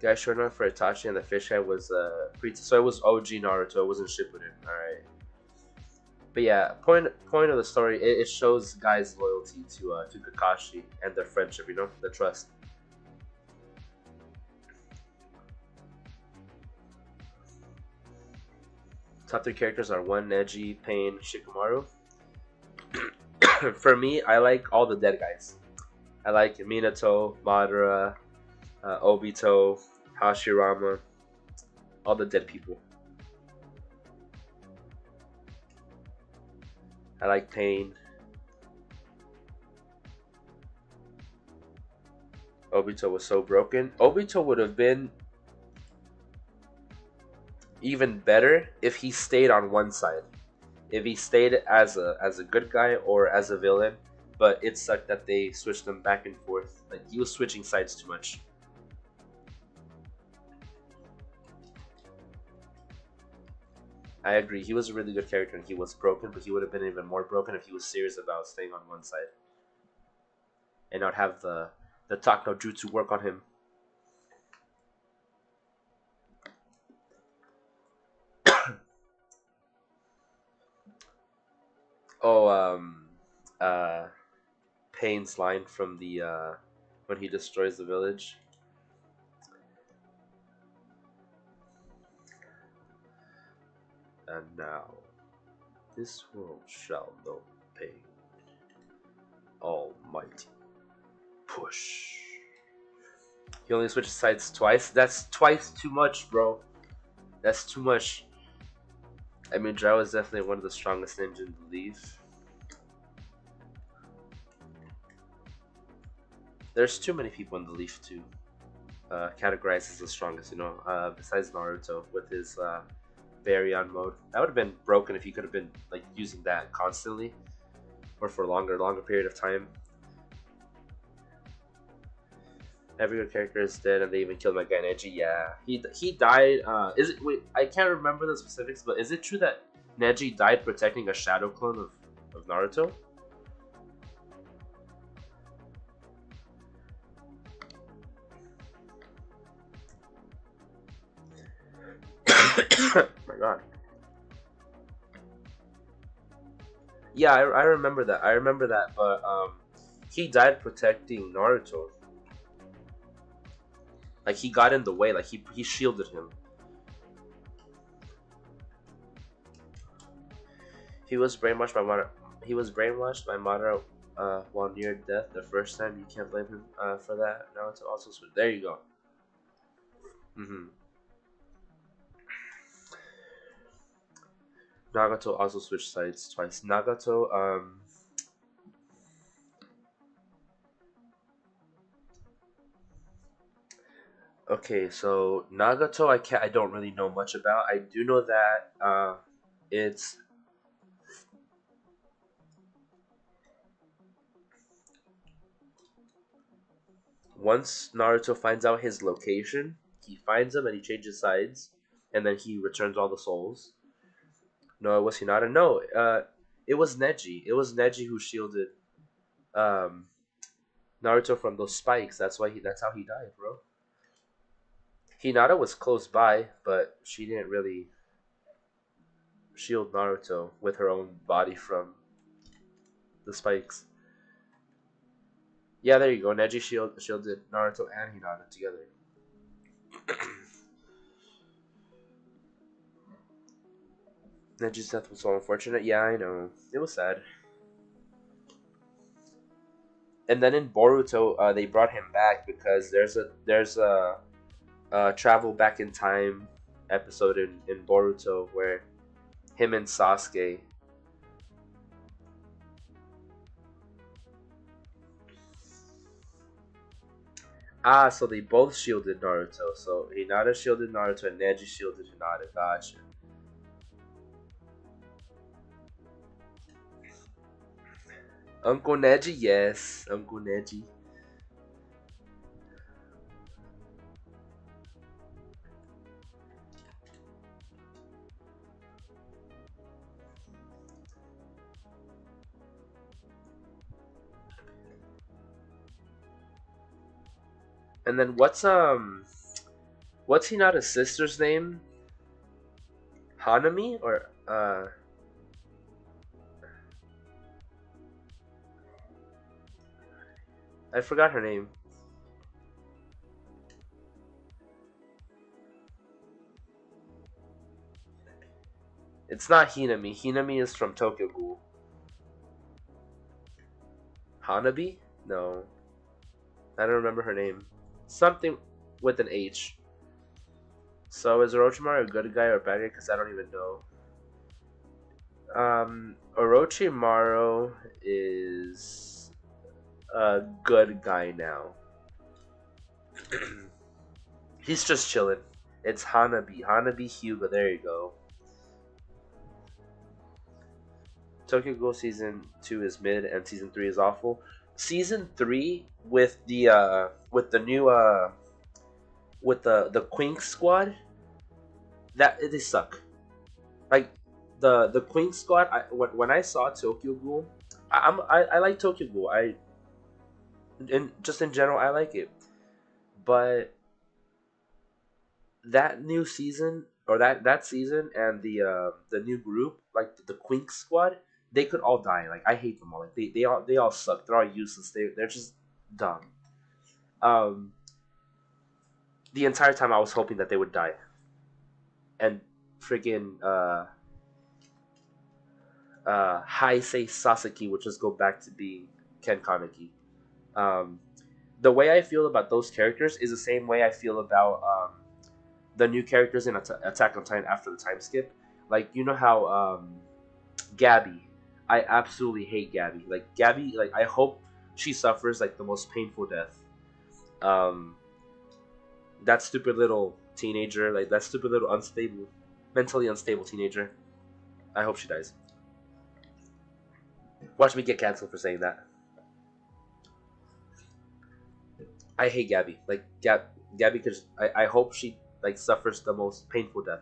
Guy showing up for Itachi and the fish head was so it was OG Naruto, it wasn't Shippuden. All right. But yeah, point of the story, it shows Guy's loyalty to Kakashi and their friendship. You know, the trust. Top 3 characters are one Neji, Pain, Shikamaru. For me, I like all the dead guys. I like Minato, Madara, Obito, Hashirama, all the dead people. I like Pain. Obito was so broken. Obito would have been even better if he stayed on one side. If he stayed as a good guy or as a villain, but it sucked that they switched them back and forth. Like he was switching sides too much. I agree. He was a really good character and he was broken, but he would have been even more broken if he was serious about staying on one side and not have the talk no jutsu work on him. Oh, uh, Pain's line from the when he destroys the village. And now, this world shall know pain. Almighty push. He only switched sides twice. That's twice too much, bro. That's too much. I mean, Drow is definitely one of the strongest ninjas in the Leaf. There's too many people in the Leaf to categorize as the strongest, besides Naruto with his Baryon mode. That would have been broken if he could have been like using that constantly or for longer period of time. Every good character is dead, and they even killed my guy Neji. Yeah, he died. Is it? Wait, I can't remember the specifics, but is it true that Neji died protecting a shadow clone of Naruto? Oh my god. Yeah, I remember that. I remember that, but he died protecting Naruto. Like he got in the way. Like he shielded him. He was brainwashed by Madara. He was brainwashed by Madara while near death the first time. You can't blame him for that. Naruto also switched. There you go. Mm-hmm. Nagato also switched sides twice. Nagato, okay, so Nagato, I don't really know much about. I do know that it's once Naruto finds out his location, he finds him and he changes sides, and then he returns all the souls. No, it was Hinata. No, it was Neji. It was Neji who shielded um Naruto from those spikes. That's how he died, bro. Hinata was close by, but she didn't really shield Naruto with her own body from the spikes. Yeah, there you go. Neji shielded Naruto and Hinata together. Neji's death was so unfortunate. Yeah, I know. It was sad. And then in Boruto, they brought him back because there's a travel back in time episode in Boruto where him and Sasuke. So they both shielded Naruto. So Hinata shielded Naruto and Neji shielded Hinata. Gotcha. Uncle Neji, yes, Uncle Neji. And then what's Hinata's sister's name? Hanami or I forgot her name. It's not Hinami. Hinami is from Tokyo Ghoul. Hanabi? No, I don't remember her name. Something with an H. So is Orochimaru a good guy or a bad guy? Because I don't even know. Orochimaru is a good guy now. He's just chilling. It's Hanabi. Hanabi Hyuga. There you go. Tokyo Ghoul season 2 is mid and season 3 is awful. Season 3 with the new with the Quink squad, that they suck. Like the Quink squad, when I saw Tokyo Ghoul, I like Tokyo Ghoul. Just in general I like it. But that new season or that season and the new group, like the Quink squad, they could all die. Like I hate them all. Like they all suck. They're all useless. They're just dumb. Um, the entire time I was hoping that they would die. And friggin' Heisei Sasaki would just go back to being Ken Kaneki. Um, the way I feel about those characters is the same way I feel about the new characters in Attack on Titan after the time skip. Like you know how Gabby, I absolutely hate Gabby. Like Gabby, like I hope she suffers like the most painful death. Um, that stupid little teenager, like that stupid little unstable, mentally unstable teenager. I hope she dies. Watch me get canceled for saying that. I hate Gabby. Like Gabby, because I hope she like suffers the most painful death.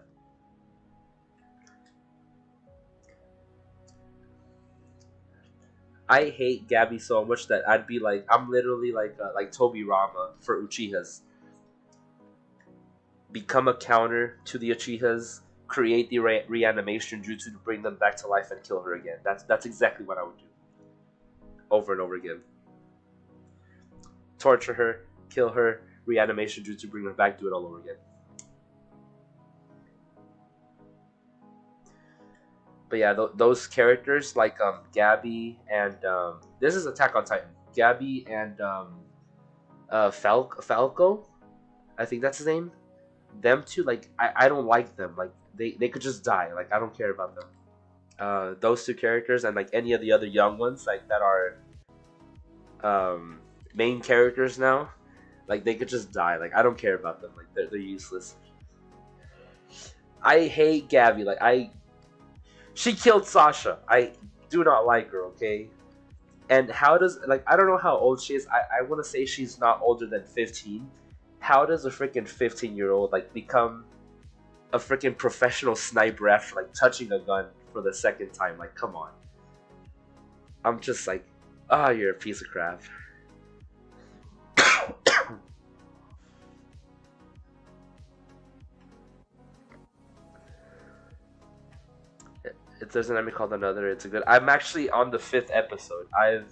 I hate Gabby so much that I'd be like, I'm literally like Toby Rama for Uchihas. Become a counter to the Uchihas, create the reanimation jutsu to bring them back to life and kill her again. That's exactly what I would do, over and over again. Torture her, kill her, reanimation jutsu, bring her back, do it all over again. But yeah, those characters like Gabby and this is Attack on Titan. Gabby and Falco, I think that's his name. Them two, like I don't like them. Like they could just die. Like I don't care about them. Those two characters and like any of the other young ones like that are um, main characters now, like they could just die. Like I don't care about them. Like they're useless. I hate Gabby. Like she killed Sasha. I do not like her. Okay. And how does like I don't know how old she is. I want to say she's not older than 15. How does a freaking 15-year-old like become a freaking professional sniper after like touching a gun for the second time? Like, come on. I'm just like, ah, oh, you're a piece of crap. If there's an anime called Another, it's a good. I'm actually on the fifth episode. I've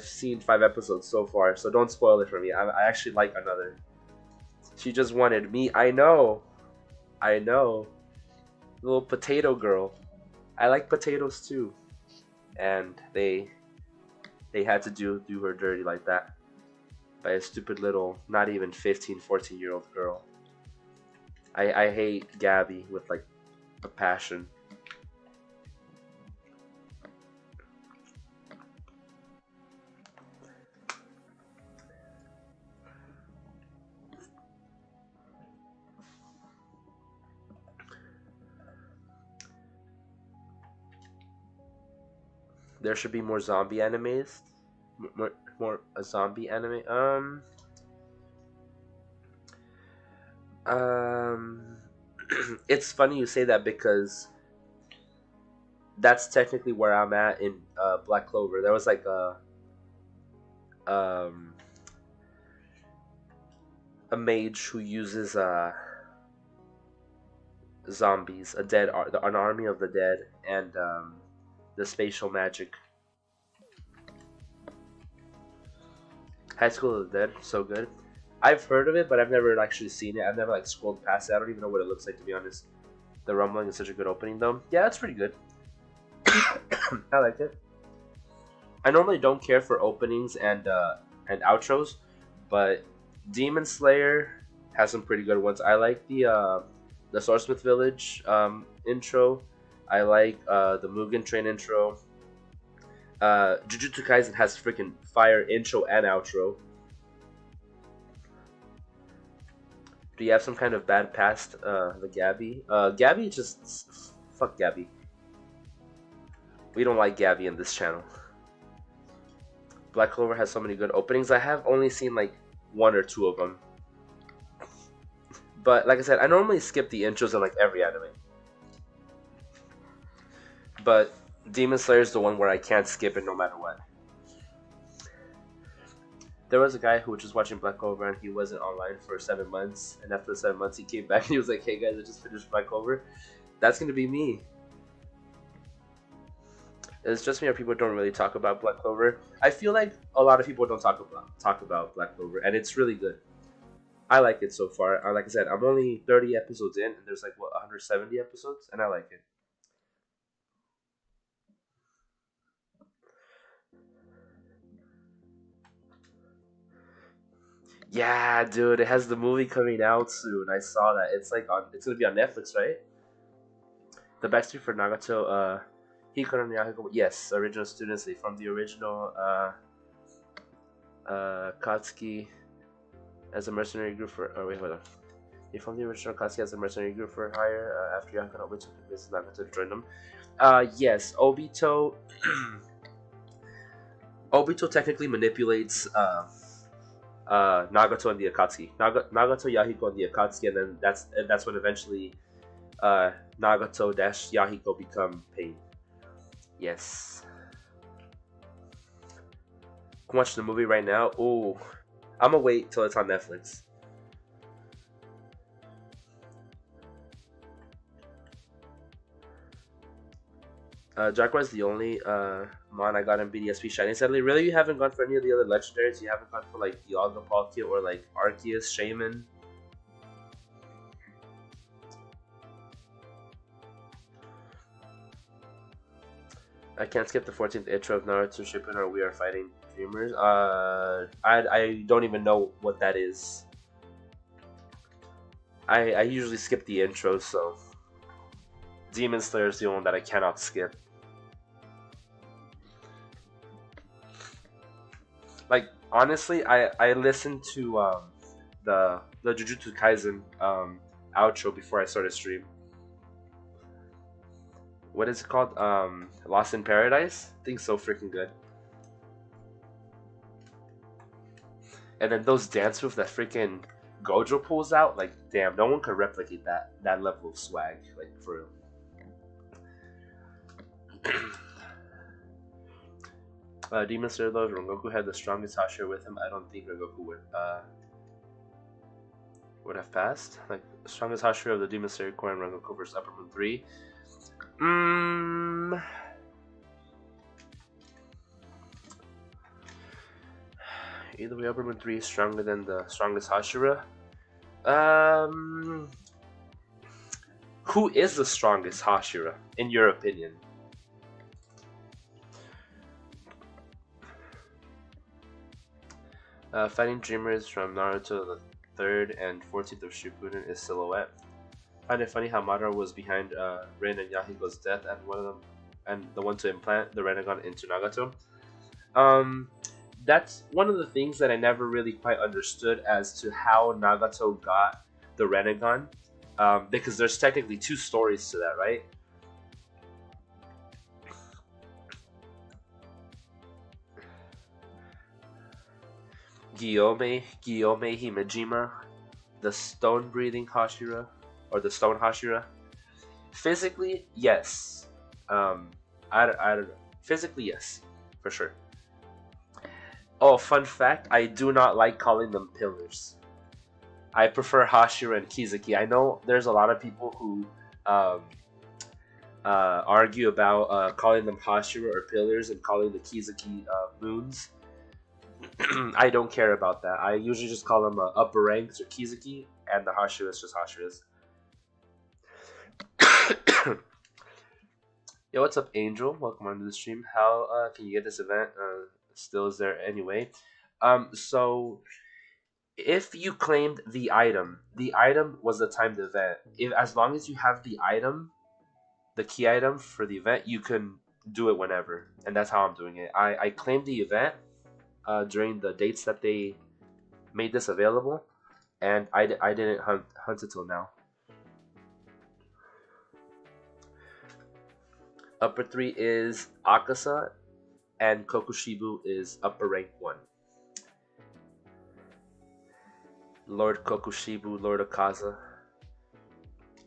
seen 5 episodes so far, so don't spoil it for me. I actually like Another. She just wanted me. I know, little potato girl. I like potatoes too, and they had to do her dirty like that by a stupid little, not even 15, 14-year-old girl. I hate Gabby with like a passion. There should be more zombie animes. More a zombie anime. Um, it's funny you say that because that's technically where I'm at in Black Clover. There was like um, a mage who uses zombies, an army of the dead, and the spatial magic. High School of the Dead, so good. I've heard of it, but I've never actually seen it. I've never like scrolled past it. I don't even know what it looks like, to be honest. The Rumbling is such a good opening, though. Yeah, it's pretty good. I like it. I normally don't care for openings and outros, but Demon Slayer has some pretty good ones. I like the Swordsmith Village intro. I like the Mugen Train intro. Jujutsu Kaisen has freaking fire intro and outro. Do you have some kind of bad past the Gabby? Gabby just fuck Gabby. We don't like Gabby in this channel. Black Clover has so many good openings. I have only seen like one or two of them. But like I said, I normally skip the intros in like every anime. But Demon Slayer is the one where I can't skip it no matter what. There was a guy who was just watching Black Clover and he wasn't online for 7 months. And after the 7 months, he came back and he was like, "Hey guys, I just finished Black Clover." That's gonna be me. It's just me or people don't really talk about Black Clover. I feel like a lot of people don't talk about Black Clover, and it's really good. I like it so far. Like I said, I'm only 30 episodes in, and there's like what 170 episodes, and I like it. Yeah, dude, it has the movie coming out soon. I saw that. It's like on. It's gonna be on Netflix, right? The backstory for Nagato, Hikaru and Yahiko. Yes, original students. They from the original Katsuki as a mercenary group for. Oh wait, hold on. They formed the original Katsuki as a mercenary group for hire after Yahiko and Obito convinced Nagato to join them. Yes, Obito. Obito technically manipulates Nagato and the Akatsuki. Nagato, Yahiko, and the Akatsuki, and then that's when eventually Nagato dash Yahiko become Pain. Yes. I'm watching the movie right now. Ooh, I'm gonna wait till it's on Netflix. Darkrai is the only mon I got in BDSP Shiny. Sadly, really, you haven't gone for any of the other legendaries. You haven't gone for like Dialga Palkia or like Arceus Shaman. I can't skip the 14th intro of Naruto Shippuden or We Are Fighting Dreamers. I don't even know what that is. I usually skip the intro, so Demon Slayer is the one that I cannot skip. Like honestly, I listened to the Jujutsu Kaisen outro before I started stream. What is it called? Lost in Paradise. I think so freaking good. And then those dance moves that freaking Gojo pulls out, like damn, no one can replicate that level of swag, like for real. Demon Slayer though, Rengoku had the strongest Hashira with him. I don't think Rengoku would have passed. Like strongest Hashira of the Demon Slayer Core and Rengoku versus Upper Moon 3. Either way, Upper Moon 3 is stronger than the strongest Hashira. Who is the strongest Hashira, in your opinion? Fighting Dreamers from Naruto, the 3rd and 14th of Shippuden is Silhouette. Find it funny how Madara was behind Rin and Yahiko's death and the one to implant the Rinnegan into Nagato. That's one of the things that I never really quite understood as to how Nagato got the Rinnegan. Because there's technically 2 stories to that, right? Gyome Himejima, the stone-breathing Hashira, or the stone Hashira. Physically, yes. I don't know. Physically, yes, for sure. Oh, fun fact, I do not like calling them pillars. I prefer Hashira and Kizuki. I know there's a lot of people who um, argue about calling them Hashira or pillars and calling the Kizuki moons. I don't care about that. I usually just call them upper ranks or Kizuki, and the Hashira is just Hashiras. Yo, what's up, Angel? Welcome onto the stream. How can you get this event? Still is there anyway? So if you claimed the item was the timed event. If as long as you have the item, the key item for the event, you can do it whenever, and that's how I'm doing it. I claimed the event during the dates that they made this available, and I didn't hunt it till now. Upper 3 is Akasa, and Kokushibu is upper rank 1. Lord Kokushibu, Lord Akaza.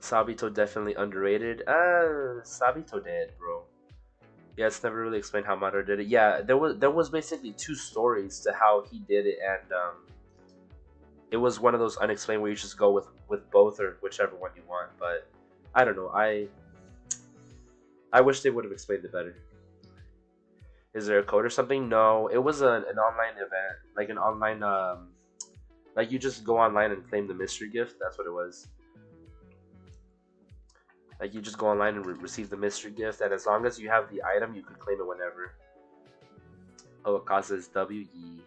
Sabito definitely underrated. Sabito dead, bro. Yeah, it's never really explained how Madara did it. Yeah, there was basically 2 stories to how he did it, and it was one of those unexplained where you just go with both or whichever one you want. But I don't know. I wish they would have explained it better. Is there a code or something? No, it was an online event, like an online like you just go online and claim the mystery gift. That's what it was. Like you just go online and receive the mystery gift, and as long as you have the item, you can claim it whenever. Oh, Akaza is WE.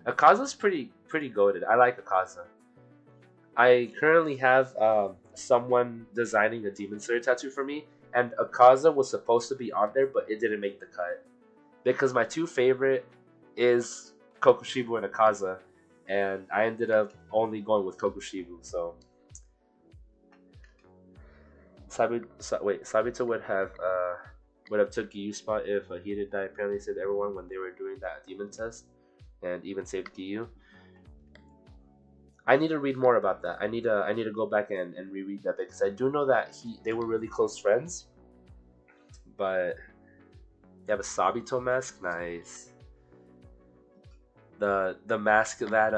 Akaza's pretty goated. I like Akaza. I currently have someone designing a Demon Slayer tattoo for me, and Akaza was supposed to be on there, but it didn't make the cut because my two favorite is Kokushibu and Akaza, and I ended up only going with Kokushibu. So Sabito would have took Giyu's spot if he didn't die. Apparently, said everyone when they were doing that demon test, and even saved Giyu. I need to read more about that. I need to go back and reread that because I do know that they were really close friends. But you have a Sabito mask, nice. The mask that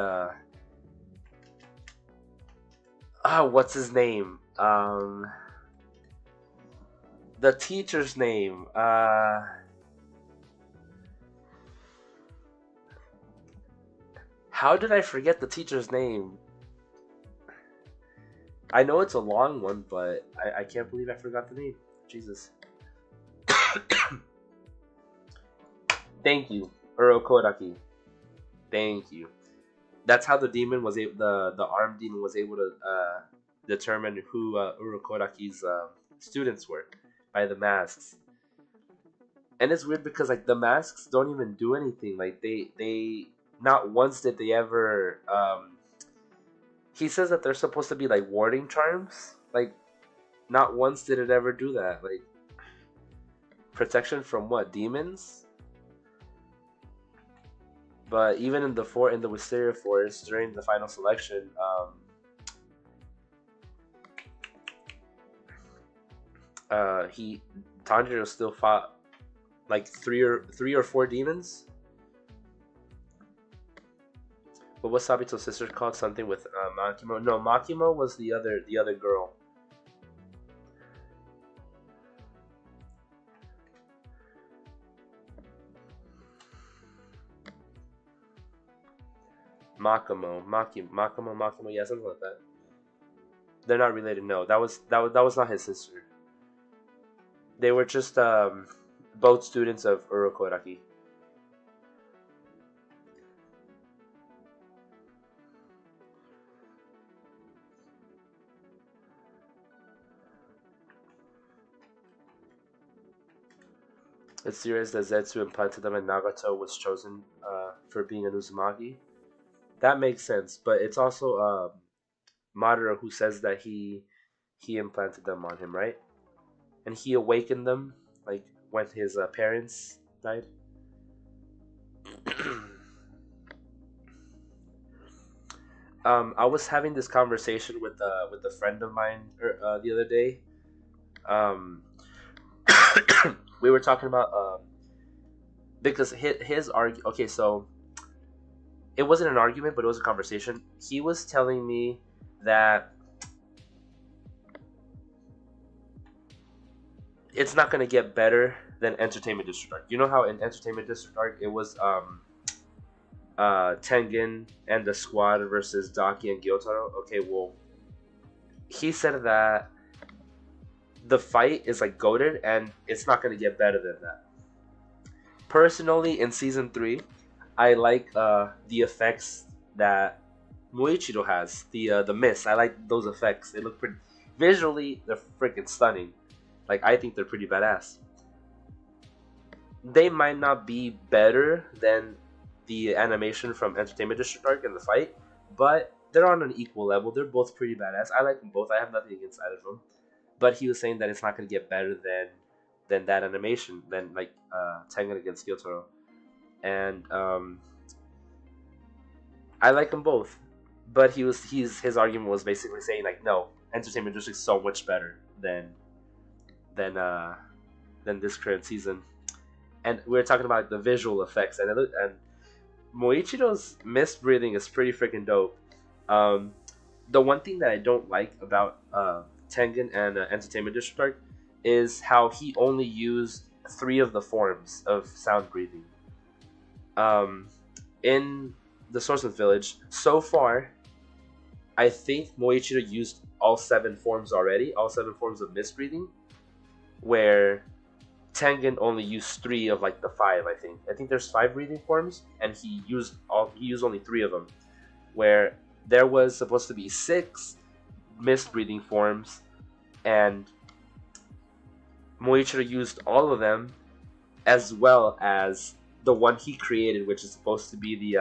what's his name? The teacher's name. How did I forget the teacher's name? I know it's a long one, but I can't believe I forgot the name. Jesus. Thank you, Urokodaki. Thank you. That's how the demon was able. The armed demon was able to determine who Urokodaki's students were by the masks. And it's weird because like the masks don't even do anything. Like they not once did they ever. He says that they're supposed to be like warding charms. Like not once did it ever do that. Like protection from what, demons? But even in the Wisteria Forest during the final selection, Tanjiro still fought like three or four demons. But what's Sabito's sister called? Something with Makimo. No, Makimo was the other girl. Makimo, yeah, something like that. They're not related. No, that was not his sister. They were just both students of Urokodaki. It's serious that Zetsu implanted them and Nagato was chosen for being an Uzumaki. That makes sense, but it's also Madara who says that he implanted them on him, right? And he awakened them like when his parents died. I was having this conversation with a friend of mine the other day. We were talking about because his argue. Okay, so it wasn't an argument, but it was a conversation. He was telling me that it's not gonna get better than Entertainment District Arc. You know how in Entertainment District Arc it was Tengen and the squad versus Daki and Gyotaro. Okay, well, he said that the fight is like goated and it's not gonna get better than that. Personally, in season 3, I like the effects that Muichiro has. The mist. I like those effects. They look pretty. Visually, they're freaking stunning. Like I think they're pretty badass. They might not be better than the animation from Entertainment District Arc in the fight, but they're on an equal level. They're both pretty badass. I like them both. I have nothing against either of them. But he was saying that it's not going to get better than that animation, than like Tengen against Gyotaro. And I like them both. But his argument was basically saying like, no, Entertainment District is so much better than this current season. And we were talking about the visual effects, and Moichiro's mist breathing is pretty freaking dope. The one thing that I don't like about Tengen and Entertainment District Arc is how he only used 3 of the forms of sound breathing. In the Swordsmith Village, so far, I think Moichiro used all 7 forms already, all 7 forms of mist breathing, where Tengen only used 3 of like the 5. I think there's 5 breathing forms, and he used only 3 of them. Where there was supposed to be 6 mist breathing forms, and Moichiro used all of them, as well as the one he created, which is supposed to be the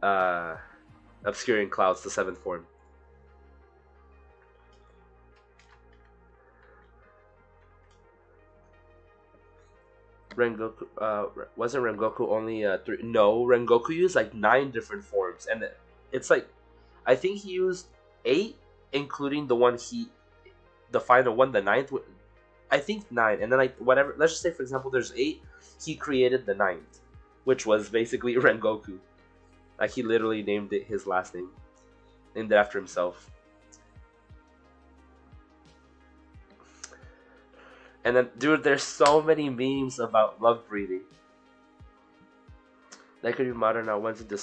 uh, Obscuring Clouds, the 7th form. Rengoku, wasn't Rengoku only 3? No, Rengoku used like 9 different forms, and it's like, I think he used 8, including the final one, the 9th. I think 9, and then like whatever. Let's just say, for example, there's 8. He created the 9th, which was basically Rengoku. Like, he literally named it his last name, named it after himself. And then, dude, there's so many memes about love breathing. That could be Madara now wanted to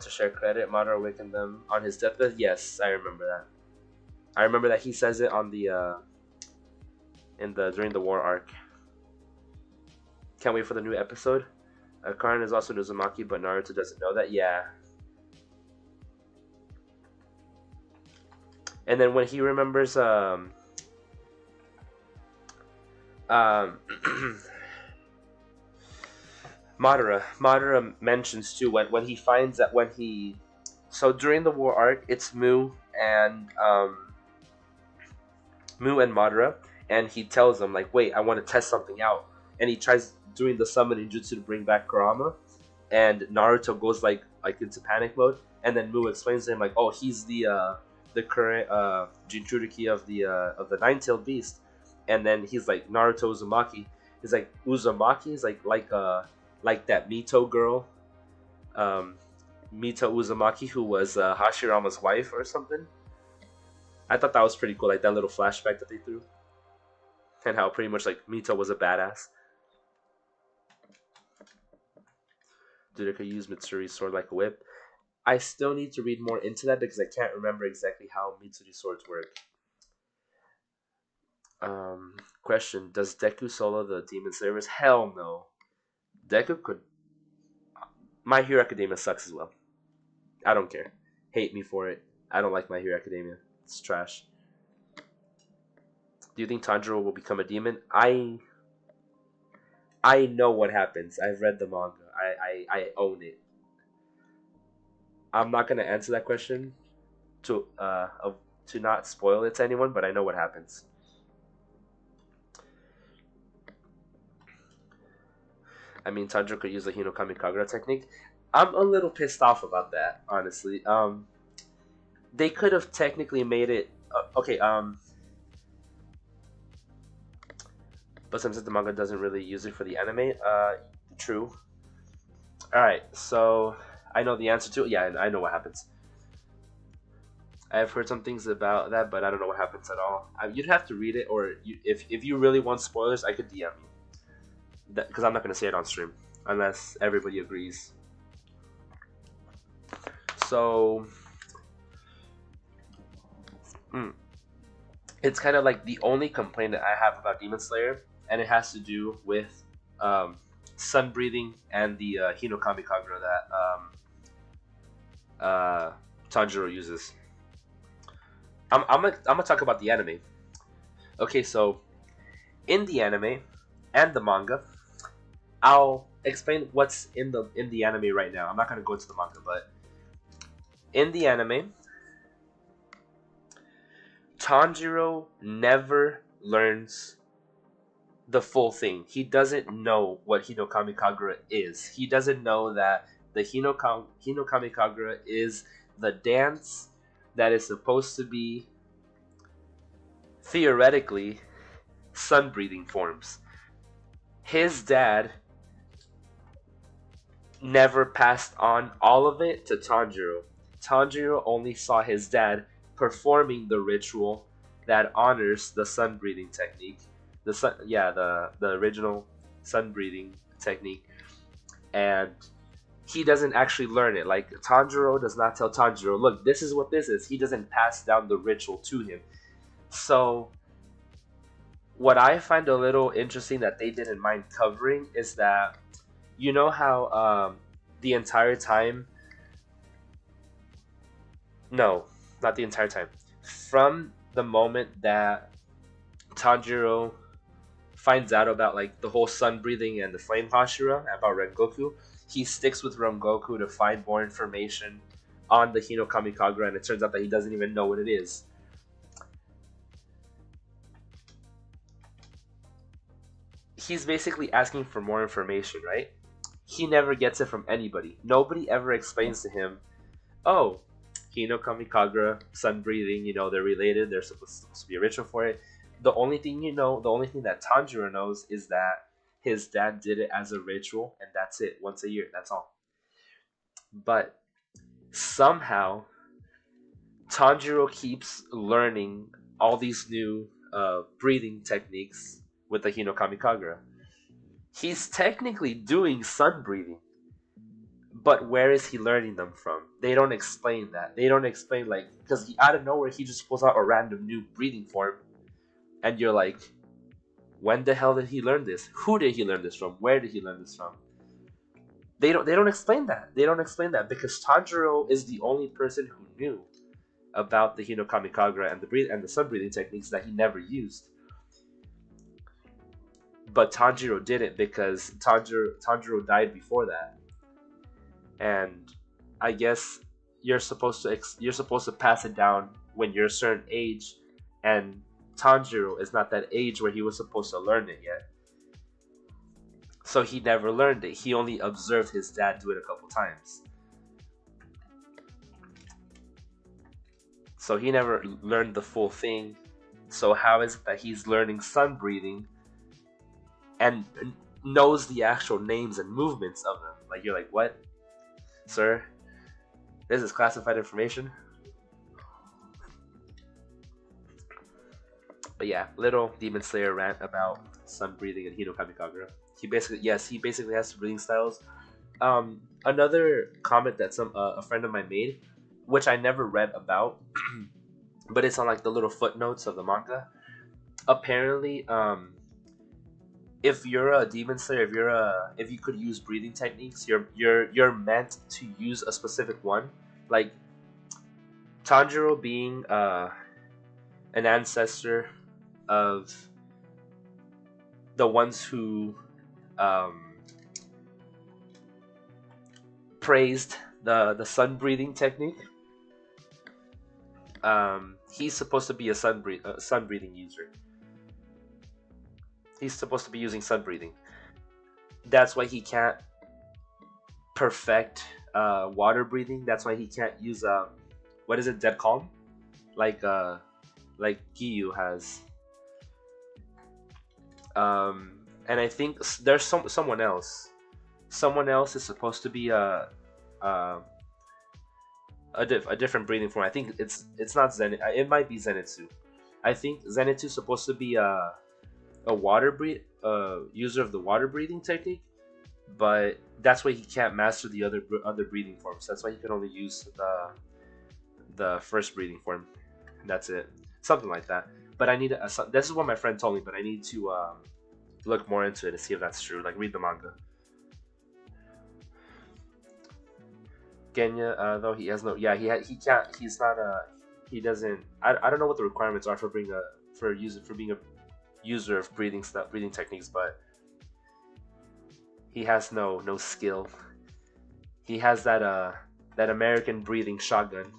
share credit. Madara awakened them on his deathbed. Yes, I remember that. I remember that he says it on the during the war arc. Can't wait for the new episode. Karin is also Uzumaki, but Naruto doesn't know that. Yeah. And then when he remembers Madara mentions too, when he finds that so during the war arc, it's Mu and Madara, and he tells them like, wait, I want to test something out, and he tries doing the summoning jutsu to bring back Kurama, and Naruto goes like into panic mode, and then Mu explains to him like, oh, he's the current Jinchuriki of the Nine-Tailed Beast. And then he's like, Naruto Uzumaki. He's like, Uzumaki is like that Mito girl, Mito Uzumaki, who was Hashirama's wife or something. I thought that was pretty cool, like that little flashback that they threw, and how pretty much like Mito was a badass. Dude, I could use Mitsuri's sword like a whip. I still need to read more into that because I can't remember exactly how Mitsuri's swords work. Question: does Deku solo the Demon Slayers? Hell no. Deku could. My Hero Academia sucks as well. I don't care. Hate me for it. I don't like My Hero Academia. It's trash. Do you think Tanjiro will become a demon? I know what happens. I've read the manga. I own it. I'm not gonna answer that question to not spoil it to anyone, but I know what happens. I mean, Tanjiro could use the Hinokami Kagura technique. I'm a little pissed off about that, honestly. They could have technically made it okay. But since the manga doesn't really use it for the anime, true. All right, so I know the answer to it. Yeah, I know what happens. I've heard some things about that, but I don't know what happens at all. You'd have to read it, or if you really want spoilers, I could DM you. Because I'm not going to say it on stream unless everybody agrees. So it's kind of like the only complaint that I have about Demon Slayer, and it has to do with sun breathing and the Hinokami Kagura that Tanjiro uses. I'm gonna talk about the anime. Okay, so in the anime and the manga, I'll explain what's in the anime right now. I'm not gonna go into the manga, but in the anime, Tanjiro never learns the full thing. He doesn't know what Hinokami Kagura is. He doesn't know that the Hinokami Kagura is the dance that is supposed to be, theoretically, sun breathing forms. His dad never passed on all of it to Tanjiro. Tanjiro only saw his dad performing the ritual that honors the sun breathing technique. The original sun breathing technique, and he doesn't actually learn it. Like, Tanjiro does not tell Tanjiro, look, this is what this is. He doesn't pass down the ritual to him. So what I find a little interesting that they didn't mind covering is that you know how the entire time, no, not the entire time, from the moment that Tanjiro finds out about like the whole sun breathing and the flame Hashira about Rengoku, he sticks with Rengoku to find more information on the Hino Kamikagura, and it turns out that he doesn't even know what it is. He's basically asking for more information, right? He never gets it from anybody. Nobody ever explains to him, oh, Hino Kamikagura, sun breathing, they're related, there's supposed to be a ritual for it. The only thing that Tanjiro knows is that his dad did it as a ritual, and that's it, once a year, that's all. But somehow, Tanjiro keeps learning all these new breathing techniques with the Hino Kamikagura. He's technically doing sun breathing, but where is he learning them from? They don't explain that. They don't explain, like, because out of nowhere he just pulls out a random new breathing form, and you're like, when the hell did he learn this? Who did he learn this from? Where did he learn this from? They don't explain that. They don't explain that because Tanjiro is the only person who knew about the Hino Kamikagura and the sun breathing techniques that he never used. But Tanjiro didn't because Tanjiro died before that, and I guess you're supposed to pass it down when you're a certain age, and Tanjiro is not that age where he was supposed to learn it yet. So he never learned it. He only observed his dad do it a couple times. So he never learned the full thing. So how is it that he's learning sun breathing and knows the actual names and movements of them? Like, you're like, what, sir? This is classified information. But yeah, little Demon Slayer rant about sun breathing and Hino Kamikagura. He basically has two breathing styles. Another comment that a friend of mine made, which I never read about, but it's on like the little footnotes of the manga. Apparently, if you're a demon slayer, if you could use breathing techniques, you're meant to use a specific one. Like Tanjiro being an ancestor of the ones who um, praised the sun breathing technique. He's supposed to be a sun breathing user. He's supposed to be using sun breathing. That's why he can't perfect water breathing. That's why he can't use what is it, dead calm, like Giyu has. And I think there's someone else. Someone else is supposed to be a, a different breathing form. I think it's not Zenitsu. It might be Zenitsu. I think Zenitsu is supposed to be a user of the water breathing technique, but that's why he can't master the other breathing forms. That's why he can only use the first breathing form. That's it, something like that. But I need this is what my friend told me, but I need to look more into it to see if that's true. Like, read the manga. Genya, though he has no, yeah, he can't. He's not a. He doesn't. I don't know what the requirements are for being a user of breathing techniques, but he has no skill. He has that American breathing shotgun.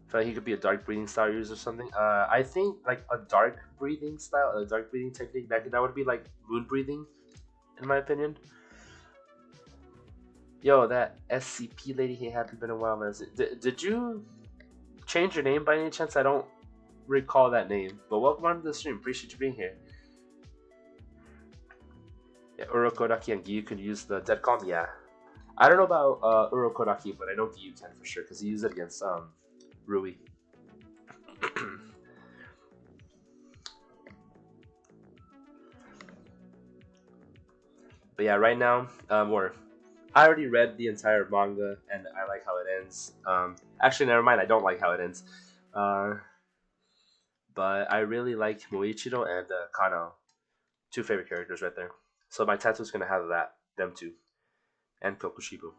So he could be a dark breathing style user or something. I think like a dark breathing technique that would be like moon breathing, in my opinion. Yo, that SCP lady, hey, haven't been a while, man. Did you change your name by any chance? I don't recall that name. But welcome on to the stream. Appreciate you being here. Yeah, Urokodaki and Giyu can use the dead calm. Yeah, I don't know about Urokodaki, but I know Giyu can for sure because he used it against Rui. But yeah, right now, I already read the entire manga and I like how it ends. Actually, never mind. I don't like how it ends. but I really like Moichiro and Kanao. Two favorite characters right there. So my tattoo's gonna have them two, and Kokushibu.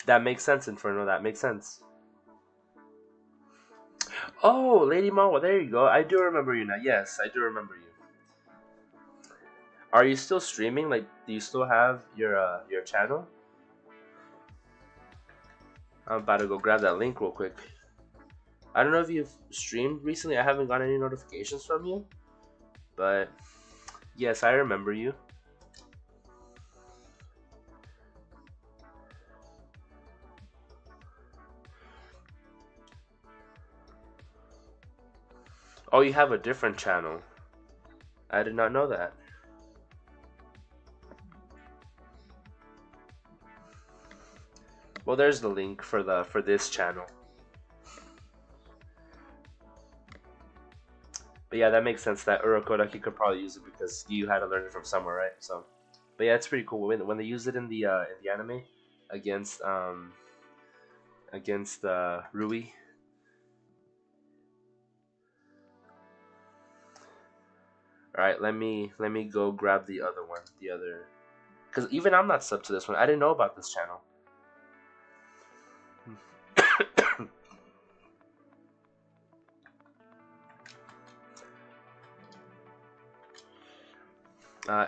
That makes sense, Inferno. That makes sense. Oh, Lady Mawa, there you go. I do remember you now. Yes, I do remember you. Are you still streaming? Like, do you still have your channel? I'm about to go grab that link real quick. I don't know if you've streamed recently. I haven't got any notifications from you, but yes, I remember you. Oh, you have a different channel. I did not know that. Well, there's the link for this channel. But yeah, that makes sense that Urokodaki could probably use it because you had to learn it from somewhere, right? So, but yeah, it's pretty cool when they use it in the anime against Rui. All right, let me go grab the other one, because even I'm not sub to this one. I didn't know about this channel.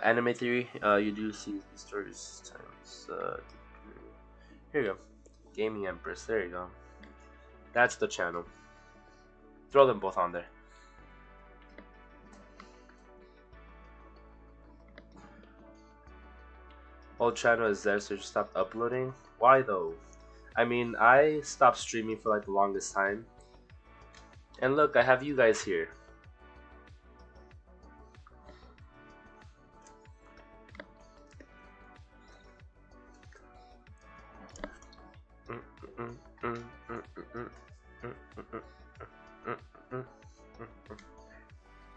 Anime theory. You do see these stories times. Here you go. Gaming Empress. There you go. That's the channel. Throw them both on there. Old channel is there, so you stopped uploading. Why though? I mean, I stopped streaming for like the longest time. And look, I have you guys here.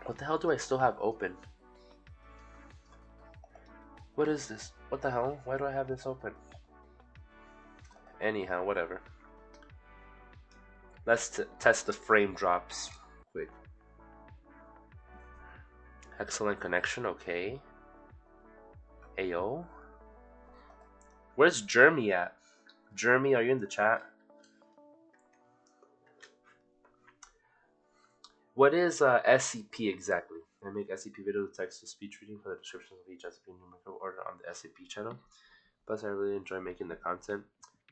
What the hell do I still have open? What is this? What the hell? Why do I have this open? Anyhow, whatever. Let's test the frame drops quick. Excellent connection, okay. Ayo. Where's Jeremy at? Jeremy, are you in the chat? What is SCP exactly? I make SCP video text to speech reading for the descriptions of each SCP numerical order on the SCP channel. Plus, I really enjoy making the content.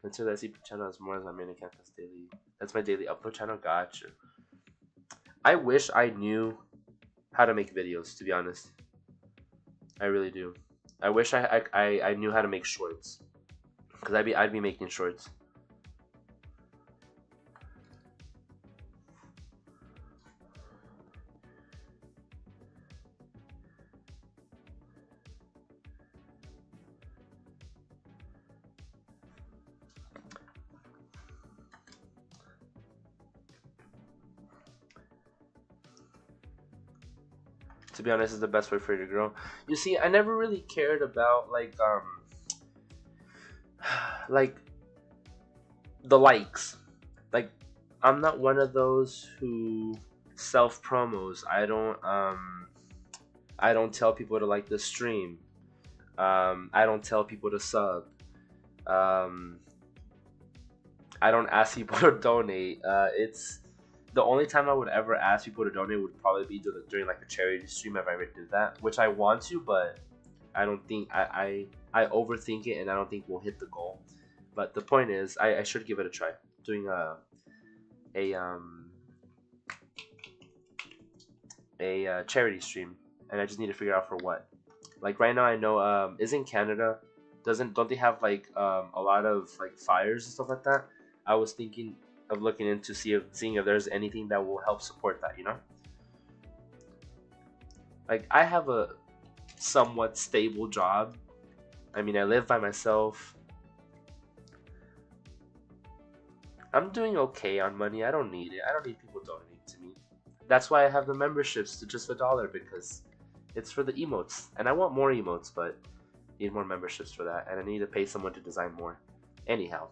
Consider the SCP channel as more as my main account as daily. That's my daily upload channel. Gotcha. I wish I knew how to make videos. To be honest, I really do. I wish I knew how to make shorts, because I'd be making shorts. To be honest, is the best way for you to grow. You see, I never really cared about like the likes. Like, I'm not one of those who self promos. I don't tell people to like the stream. I don't tell people to sub. Um, I don't ask people to donate. It's the only time I would ever ask people to donate would probably be during like a charity stream if I ever did that, which I want to, but I don't think I overthink it and I don't think we'll hit the goal. But the point is, I should give it a try. Doing a charity stream, and I just need to figure out for what. Like right now, I know isn't Canada don't they have like a lot of like fires and stuff like that? I was thinking of looking into seeing if there's anything that will help support that. You know, like I have a somewhat stable job. I mean, I live by myself. I'm doing okay on money. I don't need it. I don't need people donating to me. That's why I have the memberships to just $1 because it's for the emotes. And I want more emotes, but I need more memberships for that. And I need to pay someone to design more. Anyhow,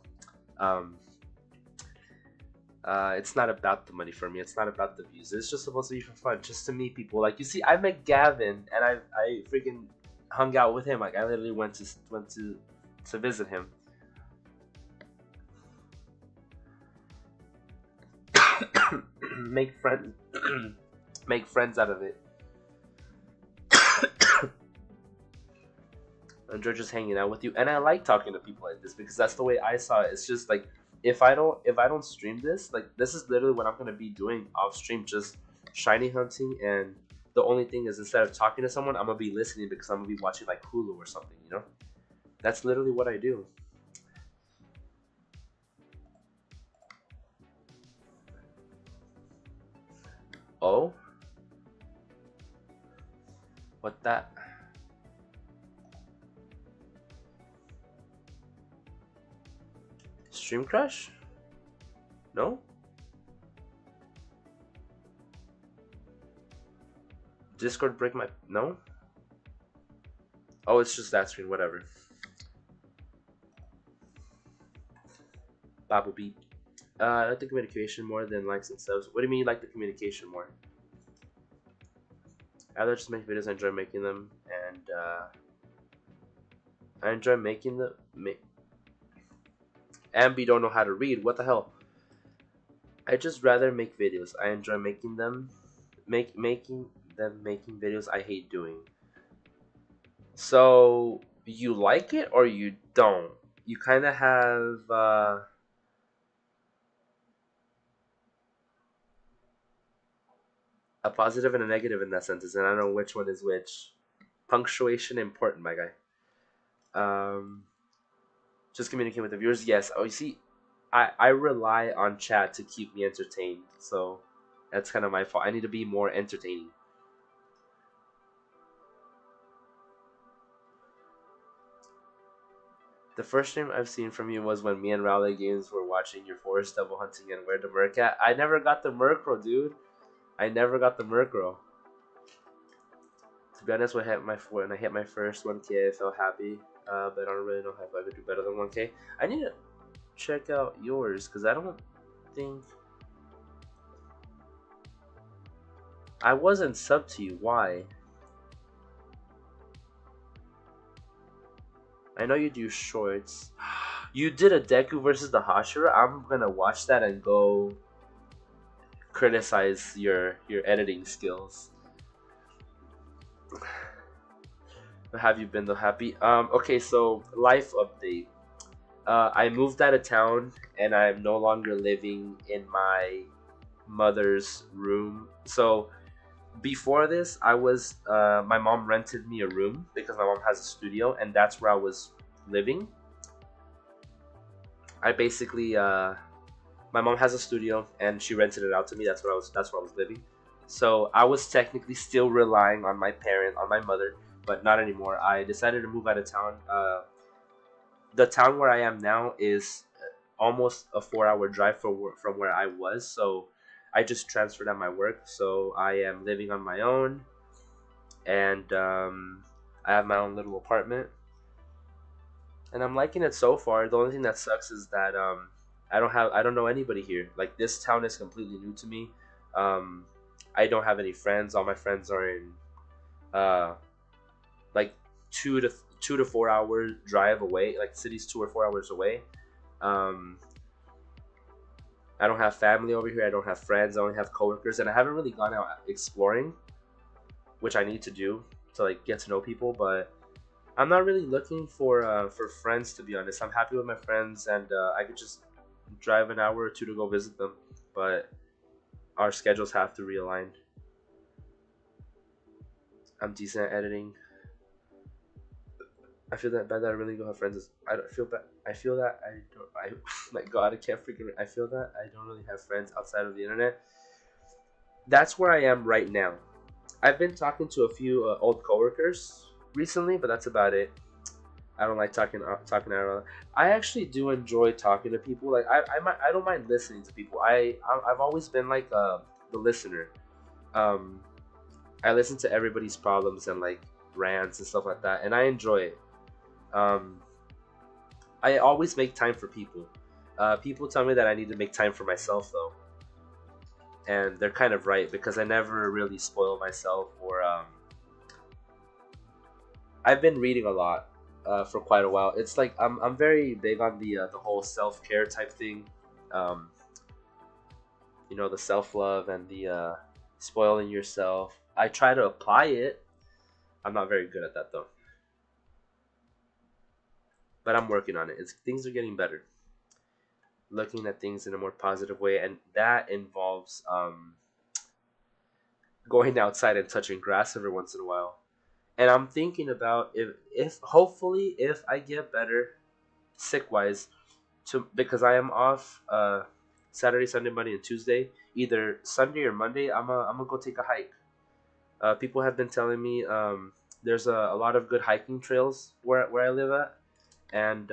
It's not about the money for me. It's not about the views. It's just supposed to be for fun, just to meet people. Like you see, I met Gavin, and I freaking hung out with him. Like I literally went to visit him. Make friends, make friends out of it. Enjoy just hanging out with you, and I like talking to people like this because that's the way I saw it. It's just like if I don't stream this, like this is literally what I'm gonna be doing off stream, just shiny hunting. And the only thing is, instead of talking to someone, I'm gonna be listening because I'm gonna be watching like Hulu or something. That's literally what I do. Oh, what that? Stream crash? No. Discord break my no. Oh, it's just that screen. Whatever. Babu beat. I like the communication more than likes and subs. What do you mean you like the communication more? I just make videos. I enjoy making them, and I enjoy making them. Ambi don't know how to read. What the hell? I just rather make videos. I enjoy making them. Making videos. I hate doing. So you like it or you don't? You kind of have a positive and a negative in that sentence, and I don't know which one is which. Punctuation important, my guy. Um, just communicate with the viewers. Yes. Oh, you see, I rely on chat to keep me entertained. So that's kind of my fault. I need to be more entertaining. The first stream I've seen from you was when me and Raleigh Games were watching your forest double hunting and where the Merc at. I never got the Murkrow, dude. I never got the Murkrow. To be honest, when I hit my first 1K, I felt happy. But I don't really know if I could do better than 1K. I need to check out yours because I don't think I wasn't sub to you. Why? I know you do shorts. You did a Deku versus the Hashira. I'm gonna watch that and go criticize your editing skills. Have you been though happy? Okay, so life update. I moved out of town and I'm no longer living in my mother's room. So before this, I was my mom rented me a room because my mom has a studio, and that's where I was living. I basically my mom has a studio and she rented it out to me. That's where I was living. So I was technically still relying on my mother, but not anymore. I decided to move out of town. The town where I am now is almost a 4-hour drive from where I was. So I just transferred at my work. So I am living on my own, and I have my own little apartment, and I'm liking it so far. The only thing that sucks is that I don't know anybody here. Like this town is completely new to me. Um, I don't have any friends. All my friends are in uh, like 2 to 4 hour drive away. Like cities 2 or 4 hours away. Um, I don't have family over here. I don't have friends. I only have coworkers, and I haven't really gone out exploring, which I need to do to like get to know people. But I'm not really looking for friends, to be honest. I'm happy with my friends, and I could just drive an hour or two to go visit them. But our schedules have to realign. I'm decent at editing. I feel that bad that I really don't have friends. I don't feel bad. I feel that I don't. I my God, I can't freaking. I feel that I don't really have friends outside of the internet. That's where I am right now. I've been talking to a few old coworkers recently, but that's about it. I don't like talking out. I actually do enjoy talking to people. Like I don't mind listening to people. I've always been like the listener. Um, I listen to everybody's problems and like rants and stuff like that, and I enjoy it. Um, I always make time for people. People tell me that I need to make time for myself though, and they're kind of right because I never really spoil myself. Or I've been reading a lot for quite a while. It's like I'm very big on the whole self care type thing. Um, the self love and the spoiling yourself. I try to apply it. I'm not very good at that though, but I'm working on it. Things are getting better. Looking at things in a more positive way, and that involves going outside and touching grass every once in a while. And I'm thinking about if hopefully if I get better sick wise, to because I am off Saturday, Sunday, Monday, and Tuesday. Either Sunday or Monday, I'm gonna go take a hike. People have been telling me there's a lot of good hiking trails where I live at, and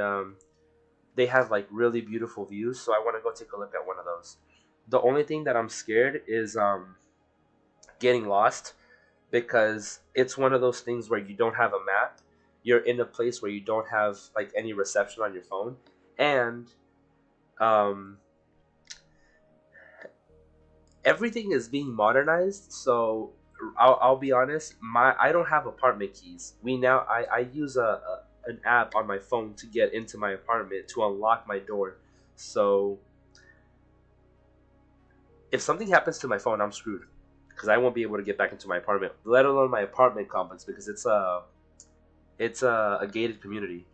they have like really beautiful views. So I want to go take a look at one of those. The only thing that I'm scared is getting lost because it's one of those things where you don't have a map. You're in a place where you don't have like any reception on your phone, and um, everything is being modernized. So I'll be honest, I don't have apartment keys. I use an app on my phone to get into my apartment to unlock my door. So if something happens to my phone, I'm screwed because I won't be able to get back into my apartment, let alone my apartment complex because it's a gated community.